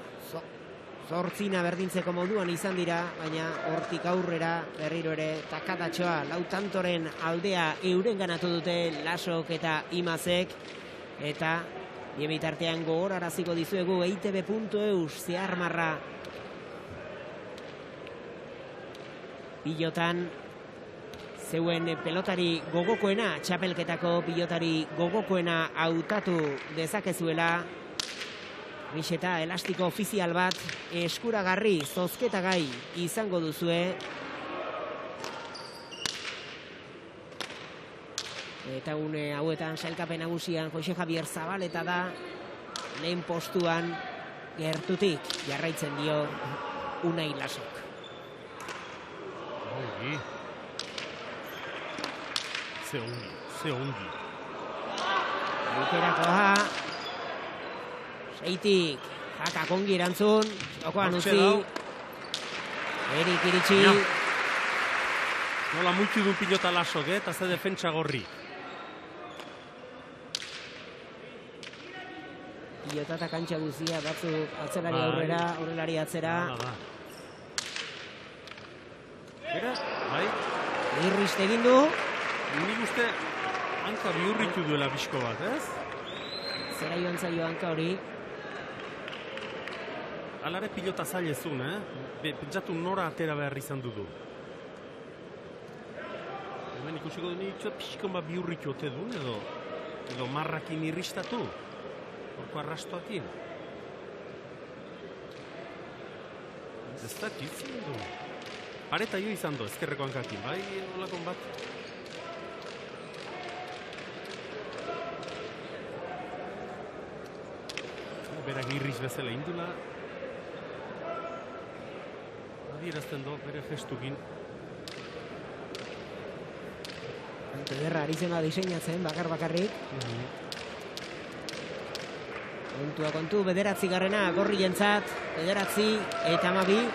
8 berdintzeko moduan izan dira, baina hortik aurrera berriro ere takatatxoa lautantoren aldea euren ganatu dute Lasok eta Imazek. Eta bitartean gogoraraziko dizuegu eitb.eus zeharmarra pilotan zeuen pelotari gogokoena, txapelketako pilotari gogokoena hautatu dezakezuela. Miseta elastiko ofizial bat eskuragarri zozketagai izango duzue. Eta une hauetan sailkapen nagusian Jose Javier Zabaleta da, lehen postuan gertutik jarraitzen dio Unai Lasok. Ze ongi. Bukerakoa, seitik, jakak ongi erantzun, jokoan utzi, Erik iritsi. Nola muitu du pilota Lasok, eta ze defentsa gorri. Pilota eta kantxa guzia, batzuk atzerari aurrera, horrelari atzera. Bai? Irrist egin du. Nik uste hanka bihurritu duela pixko bat, ez? Zera joan zaio hanka hori. Alare pilota zailezun, pentsatu nora atera behar izan dudu. Hemen ikusiko du nik pixko bat bihurritu ote duen, edo marrakin irristatu. Horko arrastoakin. Ez da kitzen du. Pareta jo izan du, ezkerreko hankakin, bai, olakon bat. Berak irriz bezala indula. Adierazten do, bere gestukin. Ederra ari zen diseinatzen, bakarrik. Kontua kontu, 9. gorri jentzat, 9 eta 12.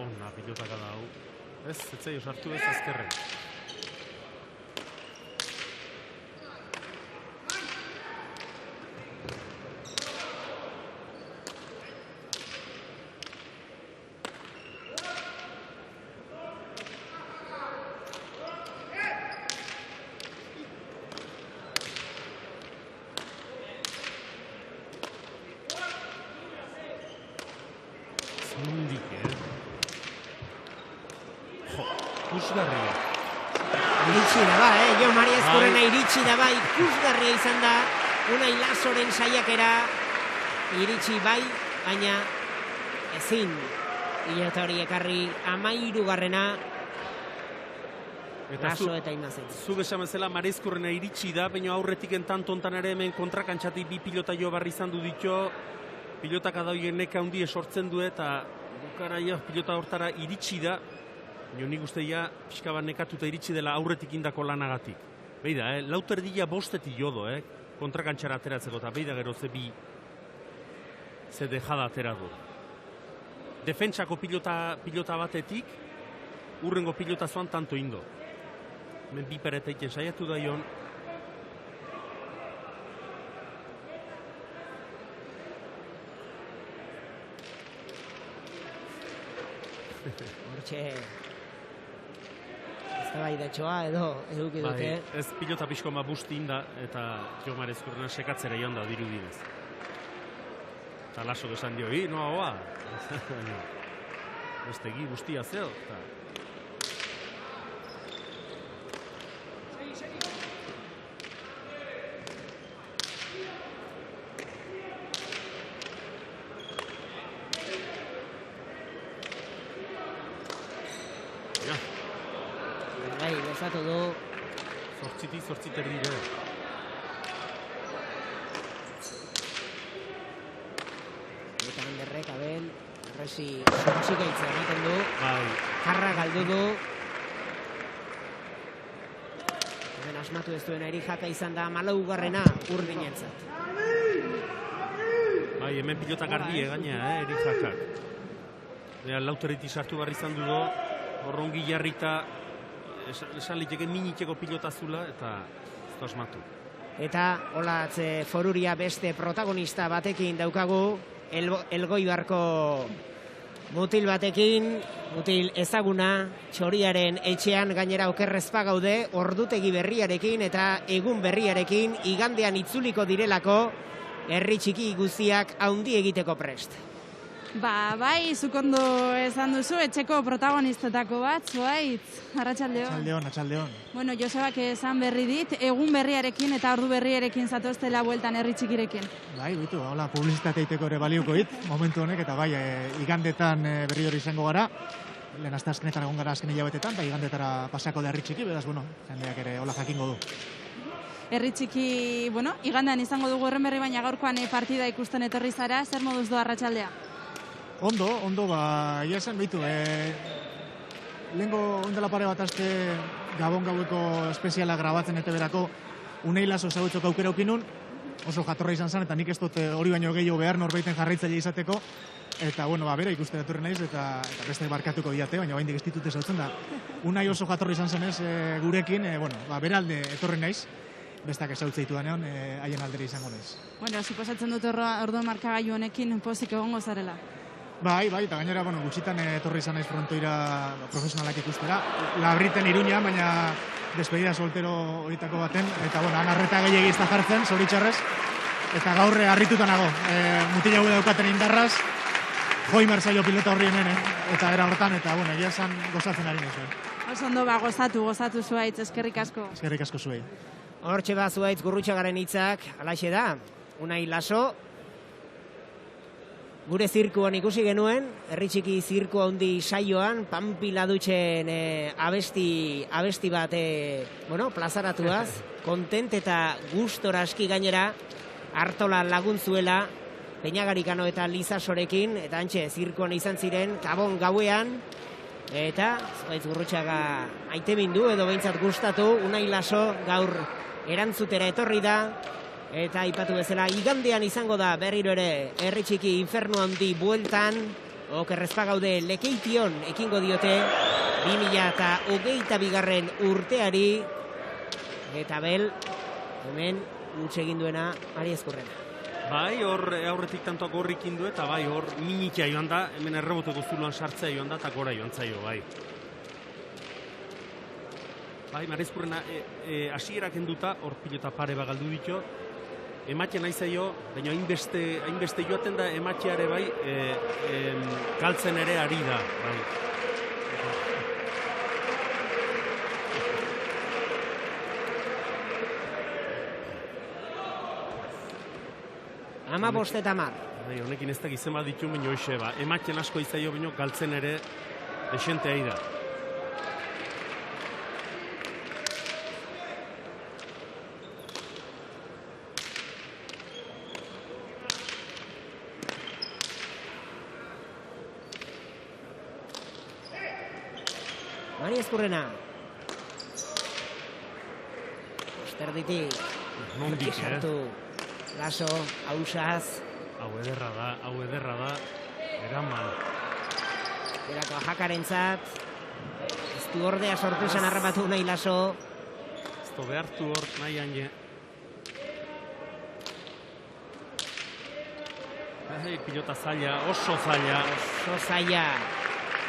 Ona, pilotaka da hau. Ez zaio sartu ez ezkerren. Ikusgarria. Iritsi da ba, Jo Mari Ezkurrena iritsi da ba, ikusgarria izan da Unai Lasoren saiakera. Iritsi bai, baina ezin pilota hori ekarri 13. Laso eta Imazen. Zuk esan bezala Mari Ezkurrena iritsi da, baina aurretik entanto ontan ere hemen kontrakantxatik 2 pilota jo barri izan du ditu. Pilotaka da horien neka handi esortzen du eta bukara pilota hortara iritsi da. Nik uste ja, pixka bat nekatuta iritsi dela aurretik indako lanagatik. Beida, lauter dila bostetik jodo, kontrakantxara ateratzeko, eta beida gero ze dejada atera du. Defentsako pilota batetik, urrengo pilota zoan tanto indo. Hemen bi pereta iten saiatu da ion. Hortxe eztabaidatxoa edo eduki dute. Ez pilota pixko ma bustin da, eta Jo Marezkurrena sekatzera joan da dirudinez. Eta Lasok esan dio, noa hoa. Beste egi guztia zeo. Bai, bezatu du. Zortzit erdire. Eta handerrek, Abel, arresi zortzikaitza ematen du. Jarra galdu du. Hemen asmatu ez duena Jaka izan da 14garrena Urdinentzat. Bai, hemen pilota garbi gaina, Jakak. Lauteriti sartu barri izan du do, horrongi jarrita esan liteke miniteko pilota zula eta ez da asmatu. Eta holatz foruria beste protagonista batekin daukagu, Elgoibarko mutil batekin, mutil ezaguna, Txoriaren etxean gainera okerrezpa gaude, ordutegi berriarekin eta egun berriarekin igandean itzuliko direlako herri txiki guztiak haundi egiteko prest. Bai, zukondo esan duzu, etxeko protagonistetako bat, Zuaitz, arratsaldeon. Arratsaldeon. Bueno, Josebak esan berri dit, egun berriarekin eta ordu berriarekin zatoztela bueltan herri txikirekin. Bai, bitu, hola, publizitate egiteko ere balioko dit, momentu honek, eta bai, igandetan berri hori izango gara, lehen azte azkenetan egon gara azken hilabetetan, eta igandetara pasako da herri txiki, beraz, bueno, jendeak ere hola jakingo du. Herri txiki, bueno, igandean izango dugu horren berri, baina gaurkoan partida ikusten etorri zara, zer moduz du arratsaldea? Ondo, ia esan behitu, lehenko ondela pare bat aste Gabon gaueko espeziala grabatzen eta berako Unai Laso ezagutzeko aukera ukinun, oso jatorra izan zen, eta nik ez dut hori baino gehiago behar norbaiten jarraitzaile izateko, eta bueno, bera ikusten etorri naiz, eta beste barkatuko diate, baina baindik ez ditut ezautzen da. Unai oso jatorra izan zenez gurekin, bera alde etorri naiz, bestak ezautze ditu danean, haien aldera izango naiz. Bueno, suposatzen dut ordu markagailu honekin pozik egongo zarela. Bai, eta gainera, gutxitan etorri izan naiz frontoira profesionalak ikustera. Labriten Iruña, baina despedida soltero horietako baten, eta anarreta gehiagiz da jartzen, zoritxarrez, eta gaur harrituta nago. Mutil hau daukaten indarraz, joi merzaio pilota horri hemen, eta era hortan, eta egia esan gozatzen ari naiz. Oso ondo gozatu Zuaitz, eskerrik asko. Eskerrik asko zuei. Hortxe Zuaitz Gurrutxagaren hitzak, alaxe da, Unai Laso, gure zirkuan ikusi genuen, herri txiki zirku handi saioan, Panpila dutxen abesti bat plazaratuaz, kontent eta gustora aski gainera, Artola laguntzuela, Peñagarikano eta Lizasorekin, eta antxe, zirkuan izan ziren, Gabon gauean, eta Zuaitz Gurrutxaga aite bindu, edo behintzat gustatu, Unai Laso gaur erantzutera etorri da, eta aipatu bezala, igandean izango da berriro ere herri txiki infernu handi bueltan, okerrezpa gaude Lekeition ekingo diote 2022 urteari, eta Abel, hemen utxe egin duena Mariezkurrena. Bai, hor aurretik tantoak horrik indu, eta bai, hor minikia joan da, hemen erreboteko zuluan sartzea joan da, eta gora joan zaio, bai. Bai, Mariezkurrena hasierak enduta, hor pilota pare bagaldu ditu, ematea nahi zaio, baina hainbeste joaten da emateare bai, galtzen ere ari da. Bai. Ama bost eta mar. Honekin ez da gizema ditu, baina hoxe, ematen asko izaio, baina galtzen ere desentea da. Mariezkurrena. Osterditik. Nondik, Laso, hausaz. Hau ederra da. Eraman. Erako Jakarentzat. Ez du ordea sorpresan harrapatu nahi Laso. Ez du behartu hor nahi haine. Pilota zaila, oso zaila. Oso zaila.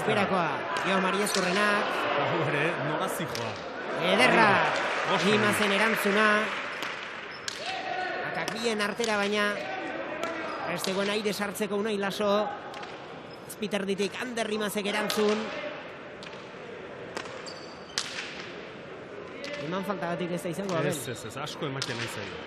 Superakoa, Jo Mariezkurrenak. Ere, nola zijoa. Ederra, Imazen erantzuna. Akak bien artera baina. Ez zegoen aire sartzeko Unai Laso. Azpiterditik Ander Imazek erantzun. Eman falta batik ez da izango, Abel. Ez, asko ematen nahi zaio.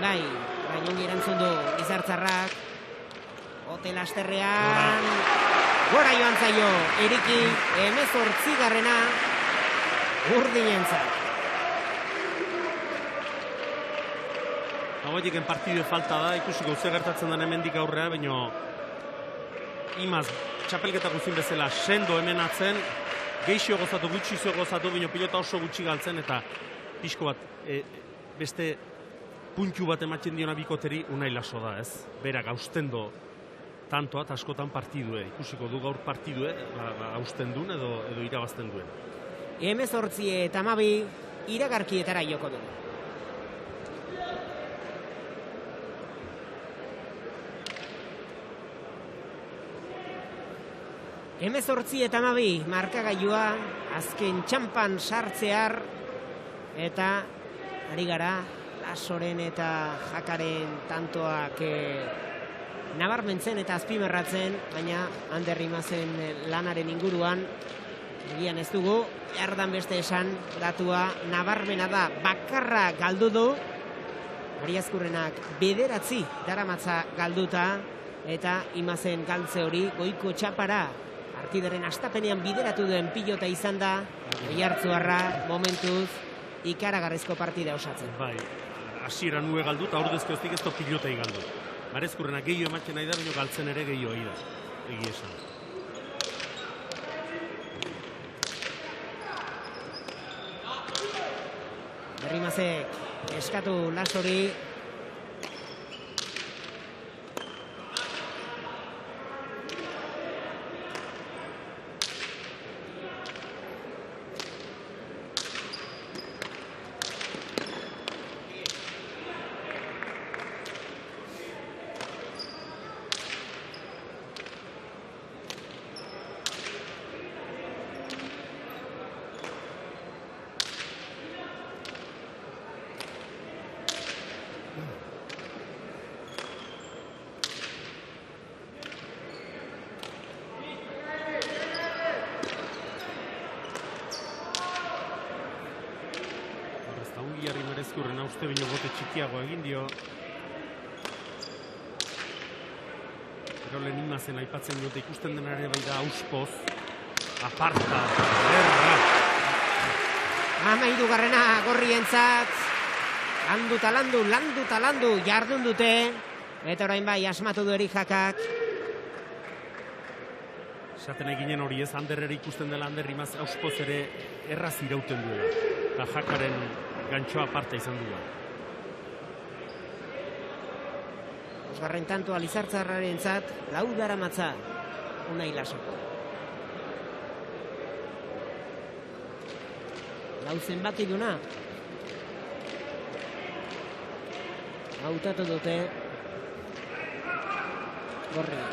Bainongi erantzun du Izartzarrak. Hotel Asterrean. Gora joan zaio, Eriki, 18. Urdinentzat. Hauetiken partidue falta da, ikusiko ze gertatzen den hemendik aurrea, baina Imaz, txapelketa guzin bezala sendo hemen atzen, geixio gozatu, gutxizio gozatu, baina pilota oso gutxi galtzen, eta pixko bat, beste puntu bat ematen diona bikoteri Unai Laso da, ez? Berak hausten do tantoa, eta askotan partidue, ikusiko du gaur partidue, hausten duen edo irabazten duen. 18 iragarkietara joko du. eta 12 markagailua azken txampan sartzear eta ari gara Lasoren eta Jakaren tantoak nabarmentzen eta azpimerratzen, baina Ander Imazen lanaren inguruan egian ez dugu, erdan beste esan datua nabarmena da, bakarra galdu du, Mariazkurrenak 9 daramatza galduta, eta Imazen galtze hori goiko txapara partidaren astapenean bideratu duen pilota izan da, Oiartzuarra momentuz ikaragarrizko partida osatzen. Bai, hasiera nue galdu eta ordezko ez da pilotei galdu. Mariazkurrena gehiago ematen nahi da, baina galtzen ere gehiago da, egia esan. Berrimazek eskatu Lasori. Mariazkurrena uste bino bote txikiago egin dio. Pero lehen Imazen aipatzen dute ikusten denare bai da auspoz. Aparta, erra. 12. gorrientzat. Landu, jardun dute. Eta orain bai, asmatu du Jakak. Esaten eginen hori ez, Ander ere ikusten dela Ander Imaz auspoz ere erraz irauten duela. Eta Jakaren gantxoa aparta izan duela. Osgarren tantoa Lizartzarraren zat, 4 daramatza Unai Laso. 4 zenbakiduna. Hautatu dute Gorriak.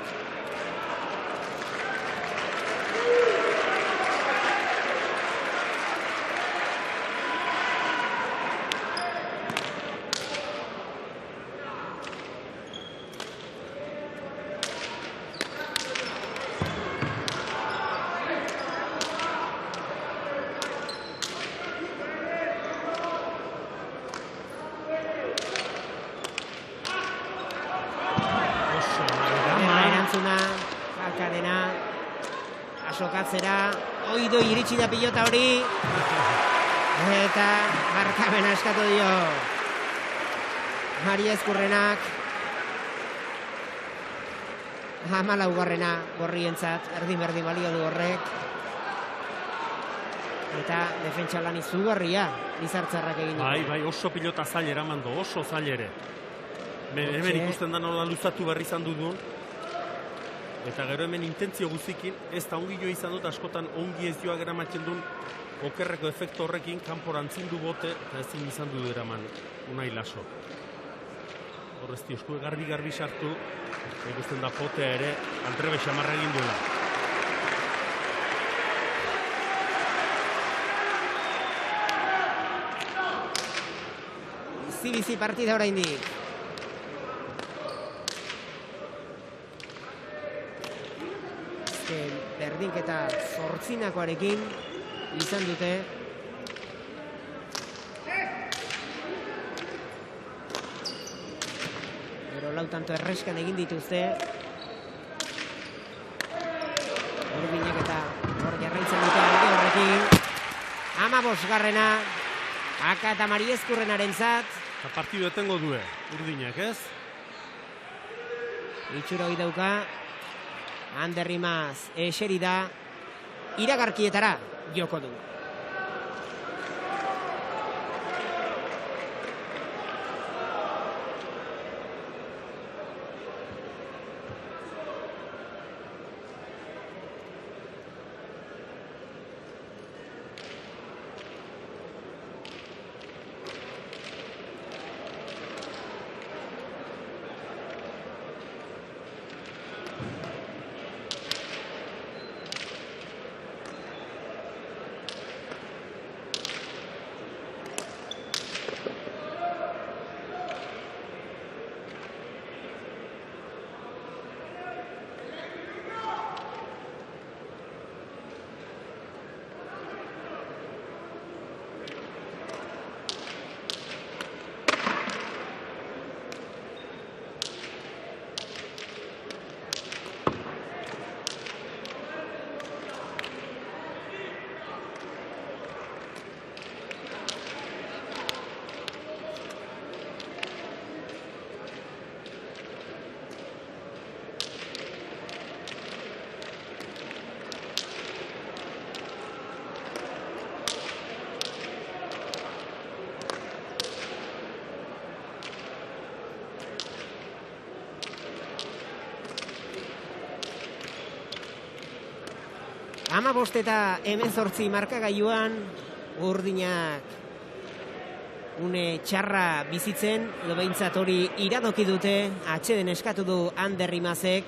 Sokatzera, oido iritsi da pilota hori, eta barkamena eskatu dio Mariazkurrenak. 14. Gorrientzat, erdin balio du horrek. Eta defentsa lan izugarria Lizartzarrak egin du. Bai, oso pilota zailera mando, oso zailere. Hemen ikusten da nola luzatu berri izan dudun. Eta gero hemen intentzio guzikin, ez da ongi joa izan dut, askotan ongi ez joa geramatzen duen okerreko efektu horrekin kanporantzin du bote eta ezin izan du eraman Unai Laso. Horrezti esku garbi sartu, ikusten da potea ere altrebe xamarra egin duela. Bizi partida oraindik. Azken berdinketa 8-akoarekin izan dute. Gero 4 tanto erreskan egin dituzte. Urdinak eta hor jarraitzen dute alde horrekin. 15garrena. Aka eta Mariezkurrenarentzat. Partidu etengo due, Urdinak, ez? Itxura hori dauka. Ander Rimaz eseri da. Iragarkietara joko du. Amabost eta 18 markagailuan Urdinak une txarra bizitzen, edo behintzat hori iradoki dute, atxeden eskatu du Ander Rimazek.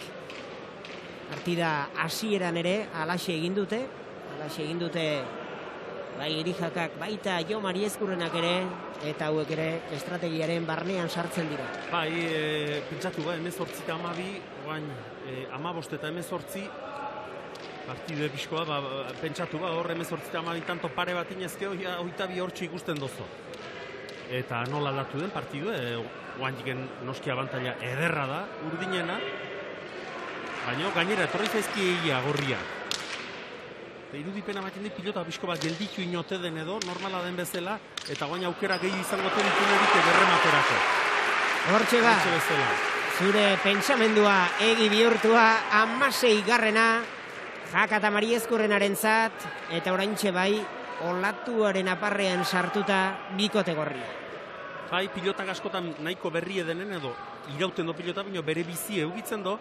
Partida hasieran ere alaxe egin dute bai Irijakak baita Jo Mariezkurrenak ere, eta hauek ere estrategiaren barnean sartzen dira. Bai, pentsatu 18 eta 12, oain 15 eta 18, partidu episkoa, pentsatu hor 18 eta 12 tanto pare bat inezke, hoita bi hortxe ikusten dozo. Eta nola aldatu den partidu, oain jiken noski abantaila ederra da, Urdinena, baina gainera etorri zaizki egia gorriak. Irudipena ematen dit pilota pixko bat gelditu inote den edo, normala den bezala, eta guain aukera gehi izango tenitunerik eberrematerako. Hortxe ba, zure pentsamendua egi bihurtua 16garrena, Jaka eta Mariezkurrenarentzat, eta oraintxe bai, olatuaren aparrean sartuta bikote gorria. Bai, pilotak askotan nahiko berri edenen edo, irauten do pilota, baina bere bizi eugitzen do,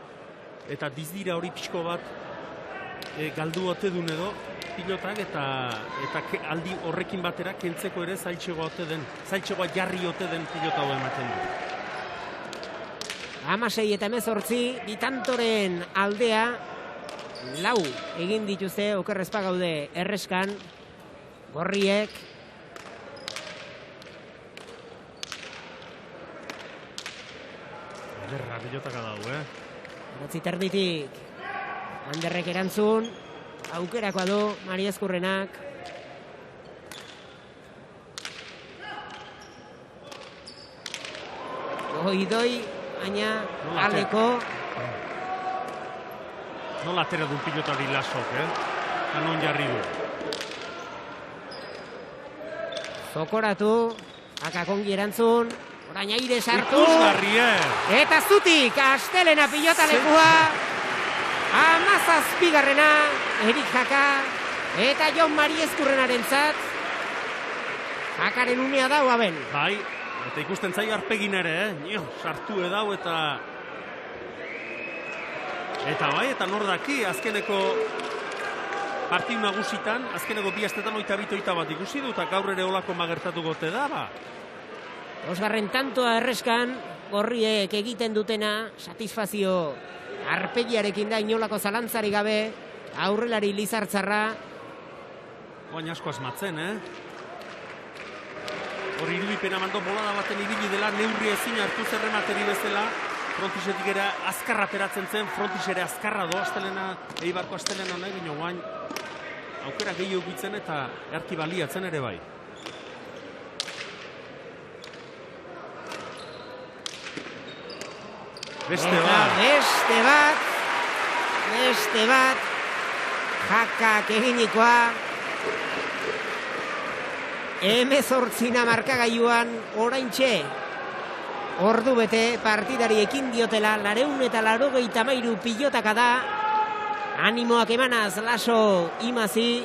eta dizdira hori pixko bat galdu ote duen edo pilotak, eta aldi horrekin batera kentzeko ere zailtxegoa ote den, zailtxegoa jarri ote den pilota hau ematen du. 16 eta 18, bitantoren aldea, 4 egin dituzte, okerrezpa gaude erreskan, gorriek. Ederra pilotaka dago, Terditik, Anderrek erantzun, aukerakoa du Mariezkurrenak. Doi, baina aleko. Nola atera duen pilotari Lasok, Anon jarri du. Zokoratu, akakongi erantzun, orain aire sartu. Ikusgarri, Eta zutik, Astelena pilotalekua. 17garrena, Erik Jaka, eta Jon Mariezkurrenarentzat. Jakaren unea dau, aben. Bai, eta ikusten zai arpegin ere, sartu edau eta bai, eta nor daki, azkeneko partiu nagusitan, azkeneko 2 astetan 22-21 ikusi dut, eta gaur ere olako magertatuko te da, ba. Osgarren tantoa erreskan, gorriek egiten dutena, satisfazio arpegiarekin da, inolako zalantzari gabe, aurrelari Lizartzarra. Oain asko asmatzen, Hori irudipena mando bolada baten ibili dela, neurri ezin hartu zerremateri bezala, Frontisetik ere azkarra peratzen zen, Frontis ere azkarra do, Eibarko astelena nahi, bino guain aukera gehiago bitzen eta erki baliatzen ere bai. Beste bat, jakak eginikoa, 18 markagailuan oraintxe, ordu bete partidari ekin diotela, 283 pilotaka da, animoak emanaz Laso Imazi,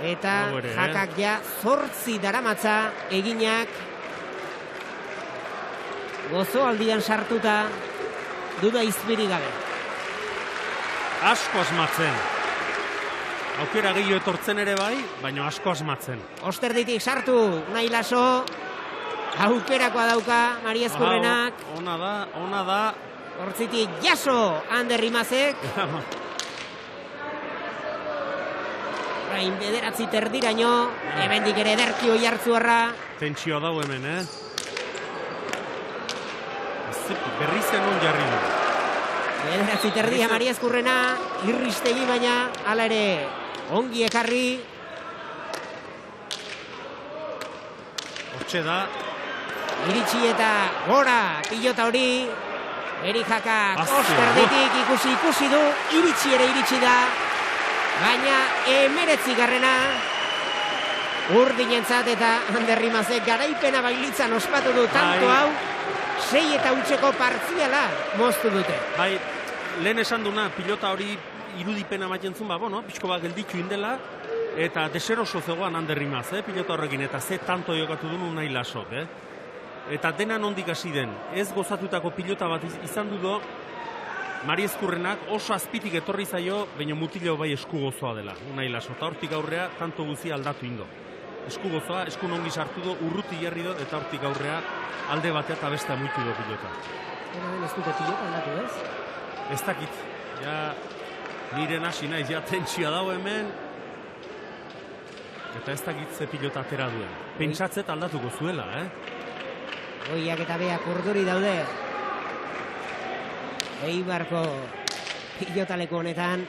eta jakak ja 8 daramatza eginak, gozoaldian sartuta, duda izpiri gabe. Asko asmatzen. Aukera gehiago etortzen ere bai, baina asko asmatzen. Osterditik sartu, nahi Laso, aukerakoa dauka Mariezkurrenak. Ona da. Hortzitik jaso Ander Imazek. Rain bederatzi terdiraino, hemendik ere ederki Oiartzuarra. Tentsioa dago hemen, Berri zen on jarri du. Bederatzi terdia Mariezkurrena, irristegi baina, hala ere, ongi ekarri. Hortxe da. Iritsi eta gora pilota hori. Erijakak Osterditik ikusi du, iritsi da. Baina 19garrena urdinentzat eta Ander Imazek garaipena bailitzan ospatu du tanto hau. 6 eta utzeko partziala moztu dute. Bai, lehen esan duna, pilota hori irudipena ematen zuen, pixko bat gelditu indela, eta deseroso zegoan Ander Imaz, pilota horrekin, eta ze tanto jokatu duen nahi Lasok, Eta dena nondik hasi den, ez gozatutako pilota bat izan dudo, Mariezkurrenak oso azpitik etorri zaio, baina mutilo bai esku gozoa dela, nahi Laso, eta hortik aurrea tanto guzia aldatu indo. Esku gozoa, esku nongi sartu do, urruti jarri do, eta hortik aurrea alde batea eta bestea muitu do pilota. Ez dute pilota aldatu, ez? Ez dakit, ja nire nasi naiz, ja tentsioa dago hemen, eta ez dakit ze pilota atera duen. Pentsatzet aldatuko zuela, Oiak eta beak urduri daude. Eibarko pilotaleku honetan.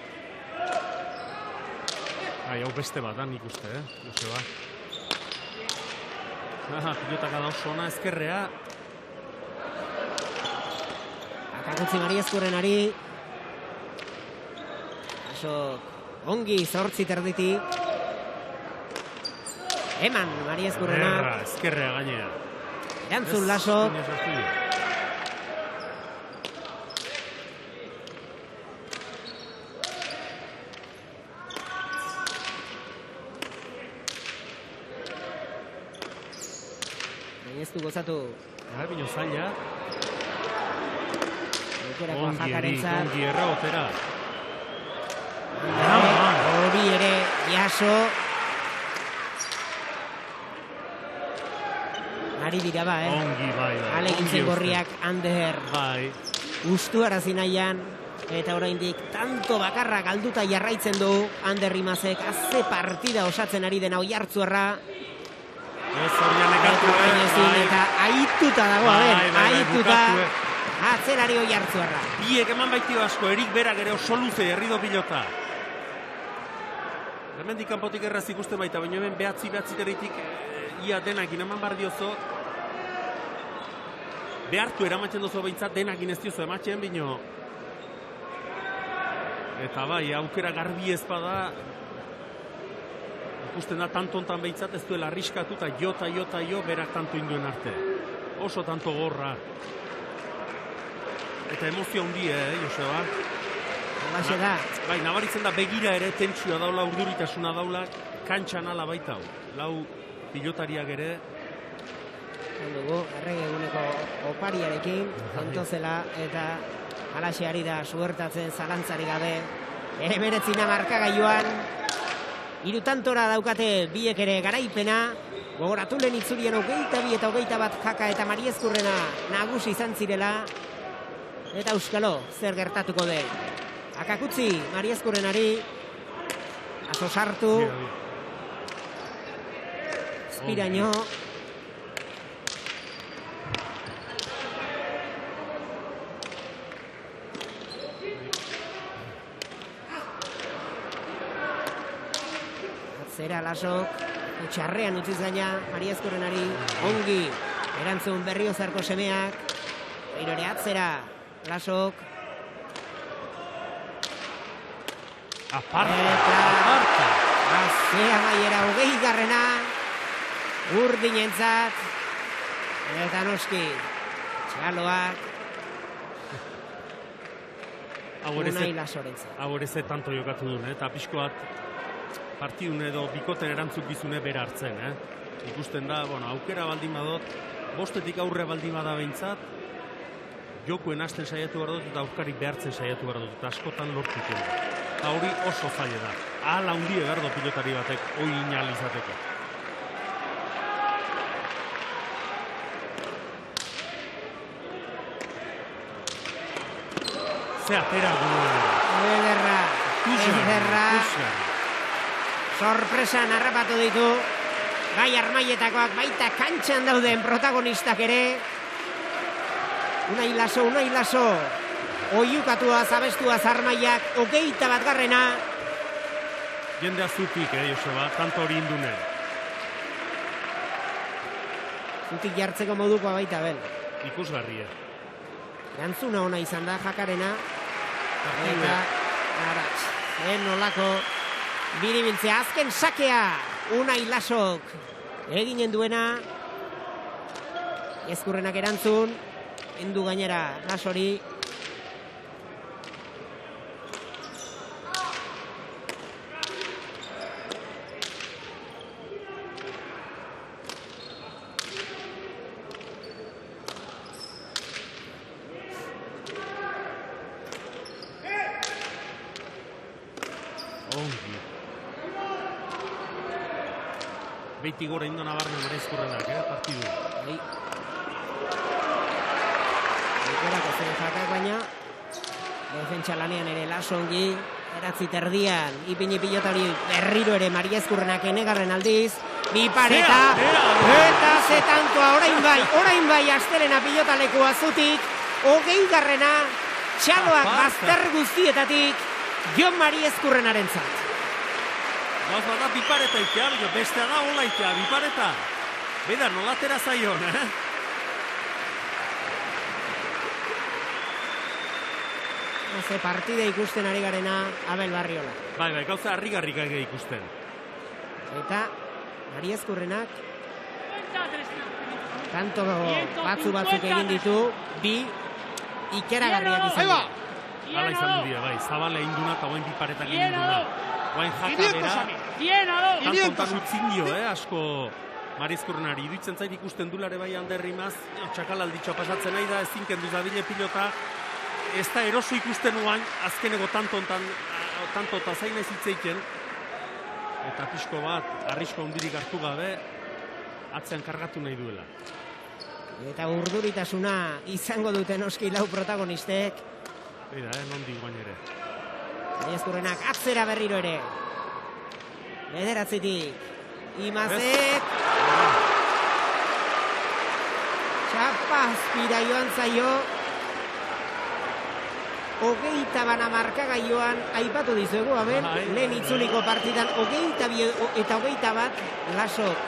Hau beste bat da nik uste, Joseba. Pilotaka da oso ona ezkerrea. Akakutzi Mariezkurrenari. Oso ongi 8 terditik. Eman Mariezkurrena. Ezkerrea gainea. Erantzun Laso. Ez du gozatu. Bino zaila. Ongi errabotera. Hori ere jaso. Ari dira ba, Ongi bai. Alegintzen gorriak Ander. Bai. Ustu arazi nahian. Eta oraindik tanto bakarra galduta jarraitzen du Ander Imazek. Azze partida osatzen ari dena Oiartzuarra. Ez horian ekatu, eta aituta dago, aituta atzelari Oiartzuarra. Biek eman baitio asko, Erik berak ere oso luze herrido pilota. Hemendik kanpotik erraz ikusten baita, baina hemen behatzi teritik ia denakin eman bar diozo. Behartu eramatzen dozo behintzat denakin ez diozo ematzen, bino. Eta bai, aukera garbi ez bada, ikusten da tantontan behintzat ez duela arriskatu eta jo berak tanto induen arte. Oso tanto gorra. Eta emozio handia, Joseba? Horaxe da. Bai, nabaritzen da begira ere tentsioa daula, urduritasuna daula, kantxan ala baita hau. Lau pilotariak ere. Dugu, errege eguneko opariarekin, kontozela, eta alaxe ari da suertatzen zalantzari gabe, 19 markagailuan. 3 tantora daukate biek ere garaipena. Gogoratu lehen itzulien 22 eta 21 Jaka eta Mariezkurrena nagusi izan zirela. Eta euskalo, zer gertatuko den. Akakutzi Mariezkurrenari. Aso sartu. Espiraino. Atzera Lasok. Txarrean utziz gaina Mariezkurrenari. Ongi. Erantzun Berriozarko semeak. Ere atzera Lasok. Aparta. Azea maiera 20garrena. Urdinentzat. Eta noski. Txaloak. Unai Lasorentzat. Hau ere ze tanto jokatu duen, eta pixko bat partidun edo bikoten erantzukizune bera hartzen. Ikusten da, aukera baldin badot, bostetik aurre baldin bada behintzat, jokoen hasten saiatu behar dut eta aurkari behartzen saiatu behar dut, eta askotan lortuko. Eta hori oso zaila da. Ahala hundi egardo pilotari batek hoi inal izateko. Ze atera Ederra. Sorpresan harrapatu ditu. Gai armaietakoak baita kantxan dauden protagonistak ere. Unai Laso. Oiukatua, zabestua zarmaiak, 21garrena. Jendea zutik, Joseba, tanto hori indune. Zutik jartzeko modukoa baita, bel. Ikusgarria. Gantzuna ona izan da, Jakarena. Eta, aratz, nolako biribiltzea. Azken sakea, Unai Lasok eginen duena. Ezkurrenak erantzun, endu gainera Lasori. Beiti gora indo nabarmen Mariezkurrenak, partidu. Ikerako zen Jakak baina. Defentsa lanean ere Lasongi. Eratzi terdian. Ipini pilota hori berriro ere Mariezkurrenak enegarren aldiz. Bi pareta. Eta zetankoa orain bai Astelena pilota lekua zutik. 20garrena. Txaloak bazter guztietatik. Jon Mariezkurrenarentzat. Gauz bada bipareta itea, bestea da hola itea, bipareta. Beda, nolatera zaion, Ze partide ikusten ari garena Abel Barriola. Bai, gauza harrigarrik ikusten. Eta Mariezkurrenak kanto batzuk egin ditu, bi ikeragarriak izan dira. Hala izan du dira, bai, Zabala induna eta oen biparetak egin duna. Oen Jaka bera, tantontan utzin dio, asko Mariezkurrenari. Iduitzen zait ikusten dulare bai handerrimaz, txakalalditzua pasatzen nahi da, ezin kendu zabile pilota, ez da eroso ikusten uain, azkenego tanto eta zaina ezitzeiken, eta pixko bat, arrisko handirik hartu gabe, atzean kargatu nahi duela. Eta urduritasuna izango duten oski lau protagonistek. Eta, nondi guain ere. Mariezkurrenak atzera berriro ere. Bederatzitik. Imazek. Txapazpira joan zaio. 20 markagaioan aipatu dizuegu, Abel. Lehen itzuliko partidan 22 eta 21 Lasok.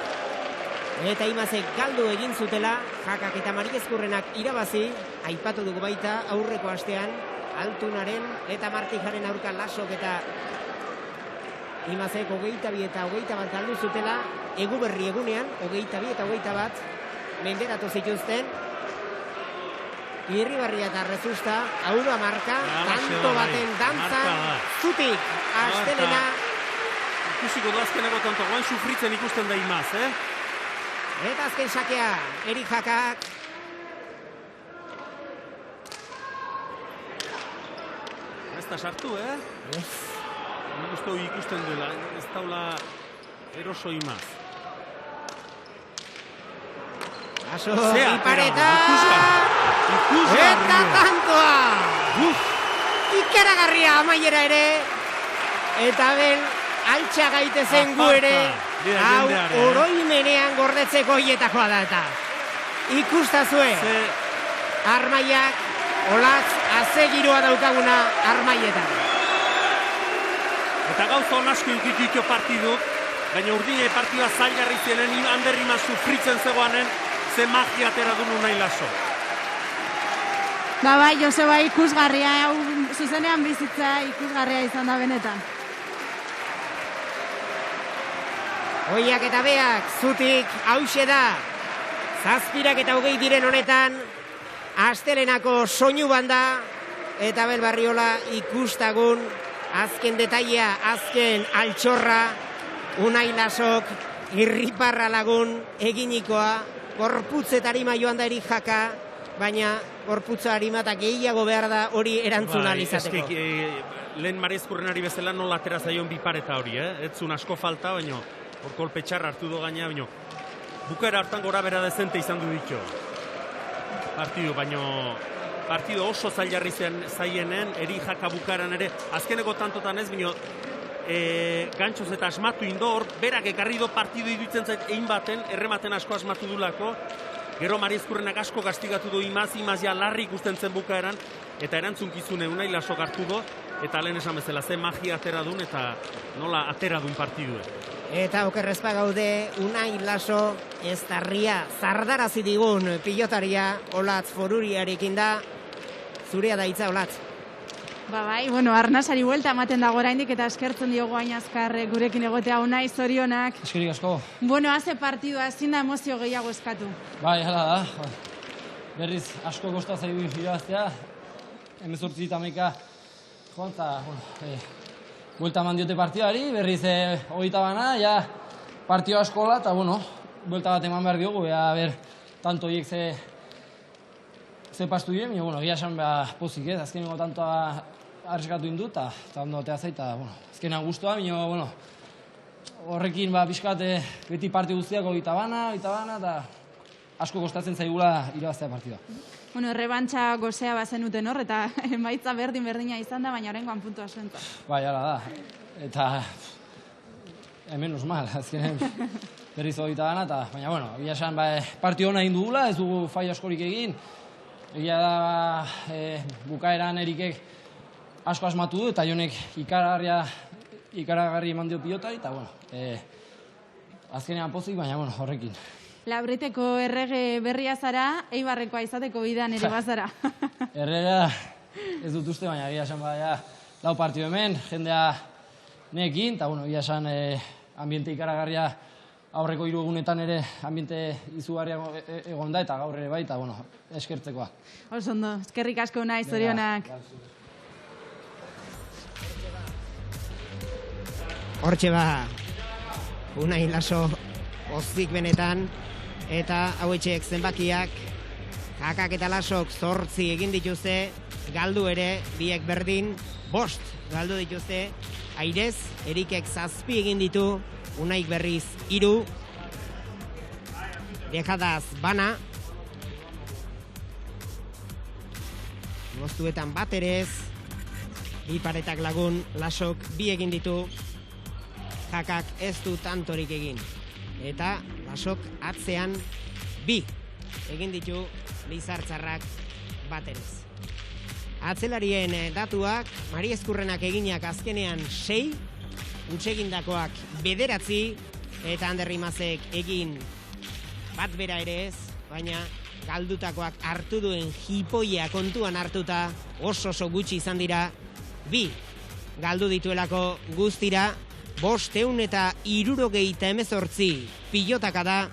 Eta Imazek galdu egin zutela, Jakak eta Mariezkurrenak irabazi, aipatu dugu baita aurreko astean, Altunaren eta Martijaren aurka Lasok eta Imazek 22 eta 21 galdu zutela, Eguberri egunean, 22 eta 21 menderatu zituzten, Irribarria eta Rezusta, aurra marka, tanto baten dantzan, zutik, Astelena. Ikusiko du azkeneko tanto, guain sufritzen ikusten da Imaz, Eta azken sakea, Erik Jakak. Ez da sartu, Ez. nik uste ikusten duela, ez daula eroso imaz. Aso, ipareta! Eta tantoa! Ikaragarria amaiera ere, eta ben, altxa gaitezen gu ere, hau oroimenean gordetzeko hietakoa da eta. Ikustazue, Armaiak, olatz, azegiroa daukaguna Armaietan. Eta gauza onasko inkituiko partiduk, baina urdine partidua zail jarri zienen, Ander Imas sufritzen zegoanen, ze magia atera du Unai Laso. Bai, Joseba, ikusgarria, hau zuzenean bizitza ikusgarria izan da benetan. Oiak eta beak, zutik, hause da. Zazpirak eta hogei diren honetan, Astelenako soinu banda, eta Belbarriola ikustagun, azken detailea, azken altxorra, Unai Lasok irriparra lagun eginikoa, gorputze tarima joan da erik jaka, baina gorputza harima eta gehiago behar da hori erantzun alizateko. Lehen Mariezkurrenari bezala nola atera zaion bipareta hori, etzun asko falta, baina hor kolpe txarra hartu do gaina, baina bukaera hartan gora bera dezente izan du ditu. Partido oso zail jarri zaienen, eri jaka bukaeran ere, azkeneko tantotan ez, baina gantxoz eta asmatu indor, berak ekarri do partido iduitzen zait egin baten, errematen asko asmatu dulako, gero Mariezkurrenak asko gastigatu du imaz ja larri ikusten zen bukaeran, eta erantzunkizune Unai Lasok hartu do, eta lehen esan bezala, ze magia atera dun eta nola atera dun partidue. Eta okerrezpa gaude, Unai Laso ez darria zardarazi digun pilotaria Olatz Foruriarekin da, zurea da hitza Olatz. Bai, arnasari buelta ematen dago oraindik eta eskertzen diogu hain azkar gurekin egotea Unai, zorionak. Eskerik asko. Haze partidua, ezin da emozio gehiago eskatu. Bai, hala da. Berriz asko kosta zaigu irabaztea. 18-11 joan eta, buelta eman diote partidari, berriz 20 ja partio askola, eta, buelta bat eman behar diogu, tanto hiek ze pastu diren, egia esan pozik ez, azkenengo tantoa arriskatu indut, eta ondo batea zait, eta, azkenean guztua, horrekin pixkat beti parti guztiak 20 eta asko kostatzen zaigula irabaztea partida. Errebantxa gozea bazenuten hor, eta emaitza berdina izan da, baina horrengoan puntua zuentza. Bai, hala da. Eta menos mal, azkenen berriz 20 eta, baina, egia esan partio hona egin dugula, ez dugu fai askorik egin. Egia da bukaeran erikek asko asmatu du, eta jonek ikaragarri eman dio pilota, eta, azkenean pozik, baina, horrekin. Labreteko errege berria zara, Eibarrekoa izateko bidean ere bazara. Errega ez dut uste, baina egia esan lau partio hemen, jendea nekin, eta egia esan ambiente ikaragarria aurreko 3 egunetan ere ambiente izugarria egon da, eta gaur ere bai, eta eskertzekoa. Osondo, eskerrik asko Unai, zorionak. Hortxe Unai Laso pozik benetan, eta hauetxeek zenbakiak, Jakak eta Lasok 8 egin dituzte, galdu ere, biek berdin, 5 galdu dituzte, Airez, Erikek 7 egin ditu, Unaik berriz 3, Dejadaz bana, Goztuetan bat ere ez, Iparetak lagun, Lasok 2 egin ditu, Jakak ez du tantorik egin. Eta Lasok atzean 2 egin ditu Lizartzarrak baterez. Atzelarien datuak, Mariezkurrenak eginak azkenean 6, utsegindakoak 9, eta Ander Imazek egin bat bera ere ez, baina galdutakoak hartu duen jipoia kontuan hartuta oso gutxi izan dira, 2 galdu dituelako guztira, 578 pilotaka da,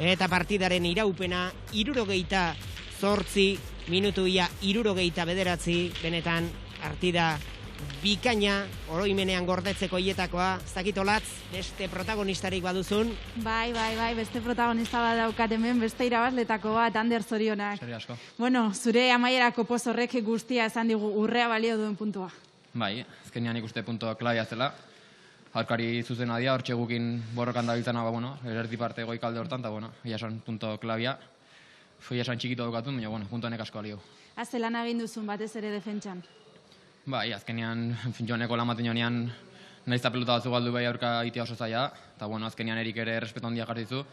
eta partidaren iraupena 78 minutuia 69, benetan partida bikaina, oroimenean gordetzeko hietakoa, zakitolatz, beste protagonistarik baduzun? Bai, beste protagonista bat daukat hemen, beste irabazletako bat, Ander, zorionak. Seri asko. Zure amaierako poz horrek guztia esan digu urrea balio duen puntua. Bai, azkenean ikuste punto klabea zela. Aurkari zuzena dira, hortxe gukin borrokan dabiltzana, erdi parte goikalde hortan, eta, ia esan punto klabea. Ia esan txikito daukatun, baina, punto honek asko alio. Zelan egin duzun batez ere defentsan? Bai, azkenean, Joneko lamaten jonean, nahiz eta pelota batzu galdu bai aurka itea oso zaila, eta, azkenean erik ere respeto handia jartizu.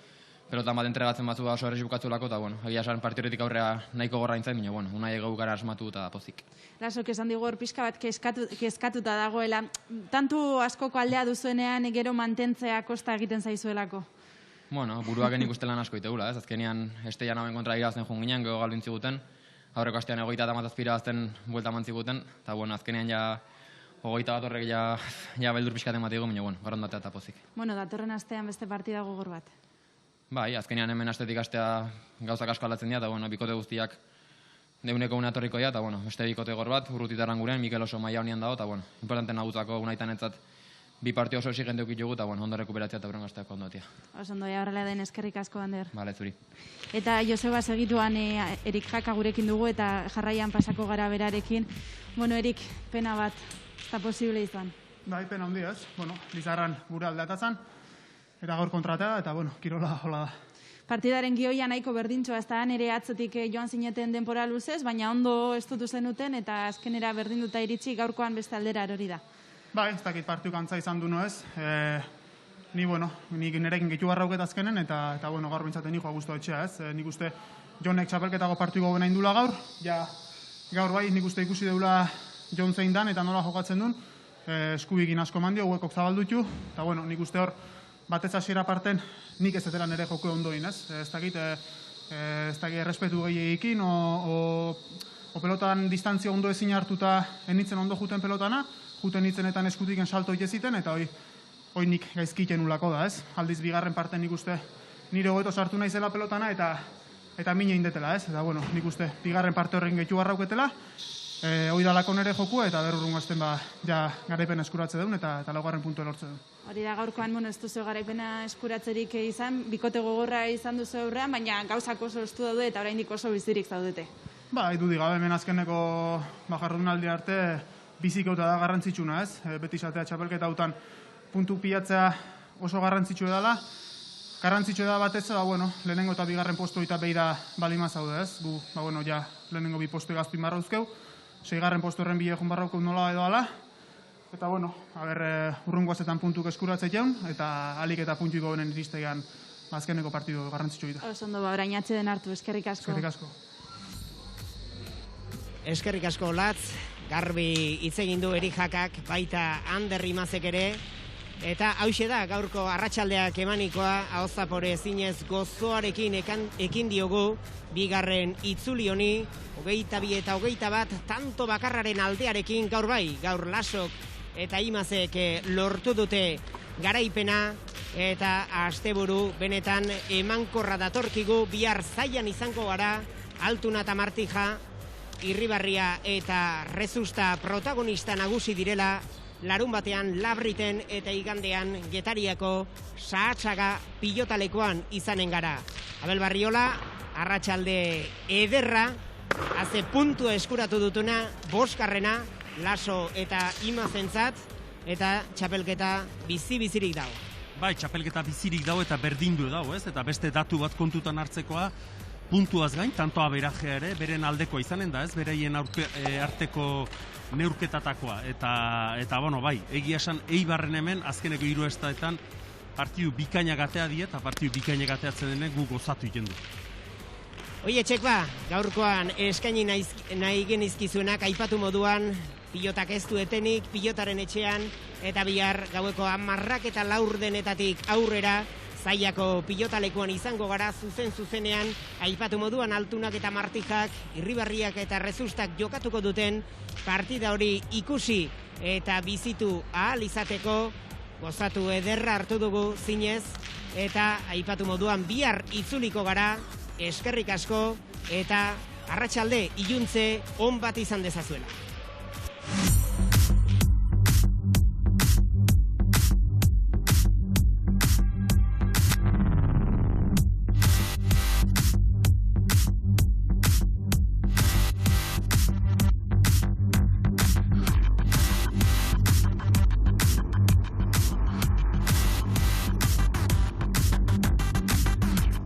Pelotan bat entregatzen batzu oso errez bukatzulako, eta, egia esan partioretik aurrea nahiko gorra intzen, baina, unai egau gara asmatu eta pozik. Lasok esan digu hor pixka bat kezkatuta dagoela. Tantu askoko aldea duzuenean gero mantentzea kosta egiten zaizuelako? Buruak genik uste lan asko itegula, ez? Azkenean, esteian hauen kontra irazten joan ginean, gero galdu intziguten. Aurreko astean 37 azten buelta mantziguten, eta, azkenean ja 21 horrek ja beldur pixkaten bat ego, baina, garondatea eta pozik. Datorren astean beste partida gogor bat. Bai, azkenean hemen astetik astea gauzak asko aldatzen dira, eta, bikote guztiak deuneko una etorriko dira, eta, beste bikote gor bat, urrutitarran guren, Mikel oso maila honian dago, eta, importanten nagutzako unaitan etzat bi partio oso exigente ukitugu, eta, ondo rekuperatzea eta urren gazteako ondotia. Oso ondo, horrela den eskerrik asko, Ander. Bale, zuri. Eta Joseba segituan Erik Jaka gurekin dugu, eta jarraian pasako gara berarekin. Erik, pena bat, ez da posible izan. Bai, pena hundi ez. Lizarran gure aldatazan, eta gaur kontratea, eta, kirola hola da. Partidaren gioia nahiko berdintxoa, ez da, nire atzetik joan zineten denpora luzez, baina ondo estutu zenuten, eta azkenera berdinduta iritsi gaurkoan beste aldera erori da. Bai, ez dakit partiu kantza izan du ez. Nik nirekin gehiago garrauketa azkenen, eta gaur bintzaten nikoa guztu etxea ez. Nik uste Jonek txapelketako partiu gobena indula gaur. Gaur bai, nik uste ikusi deula Jon zein dan, eta nola jokatzen duen. Eskubikin asko mandio, huekok zabaldutu. Eta nik uste hor, batez hasiera parten, nik ez etela nire joko ondoin ez. Ez dakit errespetu gehiagikin, o pelotan distantzia ondo ezin hartuta enitzen ondo juten pelotana, juten itzenetan eskutiken salto iteziten, eta hoi nik gaizkiten ulako da, ez? Aldiz bigarren parten nik uste nire hobeto sartu naizela pelotana, eta mine indetela, ez? Eta, nik uste bigarren parte horren gehiago garrauketela, hoi dalako nire joku, eta berurrun gazten garaipen eskuratze duen, eta laugarren puntu lortze duen. Hori da gaurkoan, ez duzu garaipena eskuratzerik izan, bikote gogorra izan duzu aurrean, baina gauzak oso estu daude, eta oraindik oso bizirik zaudete. Dudik gabe, hemen azkeneko jardunaldi arte, bizikauta da garrantzitsuna, ez? Beti izatea txapelketa hautan puntu pilatzea oso garrantzitsua dela. Garrantzitsua da batez, lehenengo eta bigarren postu eta beira balima zaude, ez? Gu, lehenengo bi postu egazpin barra uzkeu, 6. postu horren bide joan barraukeu nola edo ala. Eta, urrungoazetan puntuk eskuratzea jaun, eta alik eta puntuiko benen iristegan azkeneko partidu garrantzitsua dira. Oso ondo, orain atxeden hartu, eskerrik asko. Eskerrik asko. Eskerrik asko, Latz. Garbi hitz egin du Erik Jakak, baita Ander Imazek ere, eta hauxe da gaurko arratsaldeak emanikoa, ahozapore zinez gozoarekin ekin diogu, bigarren itzuli honi, 22 eta 21 tanto bakarraren aldearekin gaur bai, gaur Lasok eta Imazek lortu dute garaipena, eta asteburu benetan emankorra datorkigu, bihar zaian izango gara, Altuna eta Martija, Irribarria eta Rezusta protagonista nagusi direla, larun batean Labriten eta igandean Getariako Sahatzaga pilotalekoan izanen gara. Abel Barriola, arratsalde ederra, haze puntua eskuratu dutuna, 5. Laso eta Imazentzat, eta txapelketa bizirik dago. Bai, txapelketa bizirik dago eta berdindu dago, ez? Eta beste datu bat kontutan hartzekoa, puntuaz gain, tanto aberajea ere, beren aldekoa izanen da, ez? Bereien arteko neurketatakoa. Eta bai, egia esan, Eibarren hemen, azkeneko 3 estaetan, partidu bikainak atea die, eta partidu bikainak ateatzen denen gu gozatu ikendu. Oie, Txekba, gaurkoan eskaini nahi genizkizuenak aipatu moduan, pilotak ez du etenik, pilotaren etxean, eta bihar gaueko 10 eta 4 aurrera, Zaiako pilotalekuan izango gara zuzenean, aipatu moduan Altunak eta Martijak, Irribarriak eta Rezustak jokatuko duten partida hori ikusi eta bizitu ahal izateko, gozatu ederra hartu dugu zinez, eta aipatu moduan bihar itzuliko gara, eskerrik asko, eta arratsalde iluntze on bat izan dezazuela.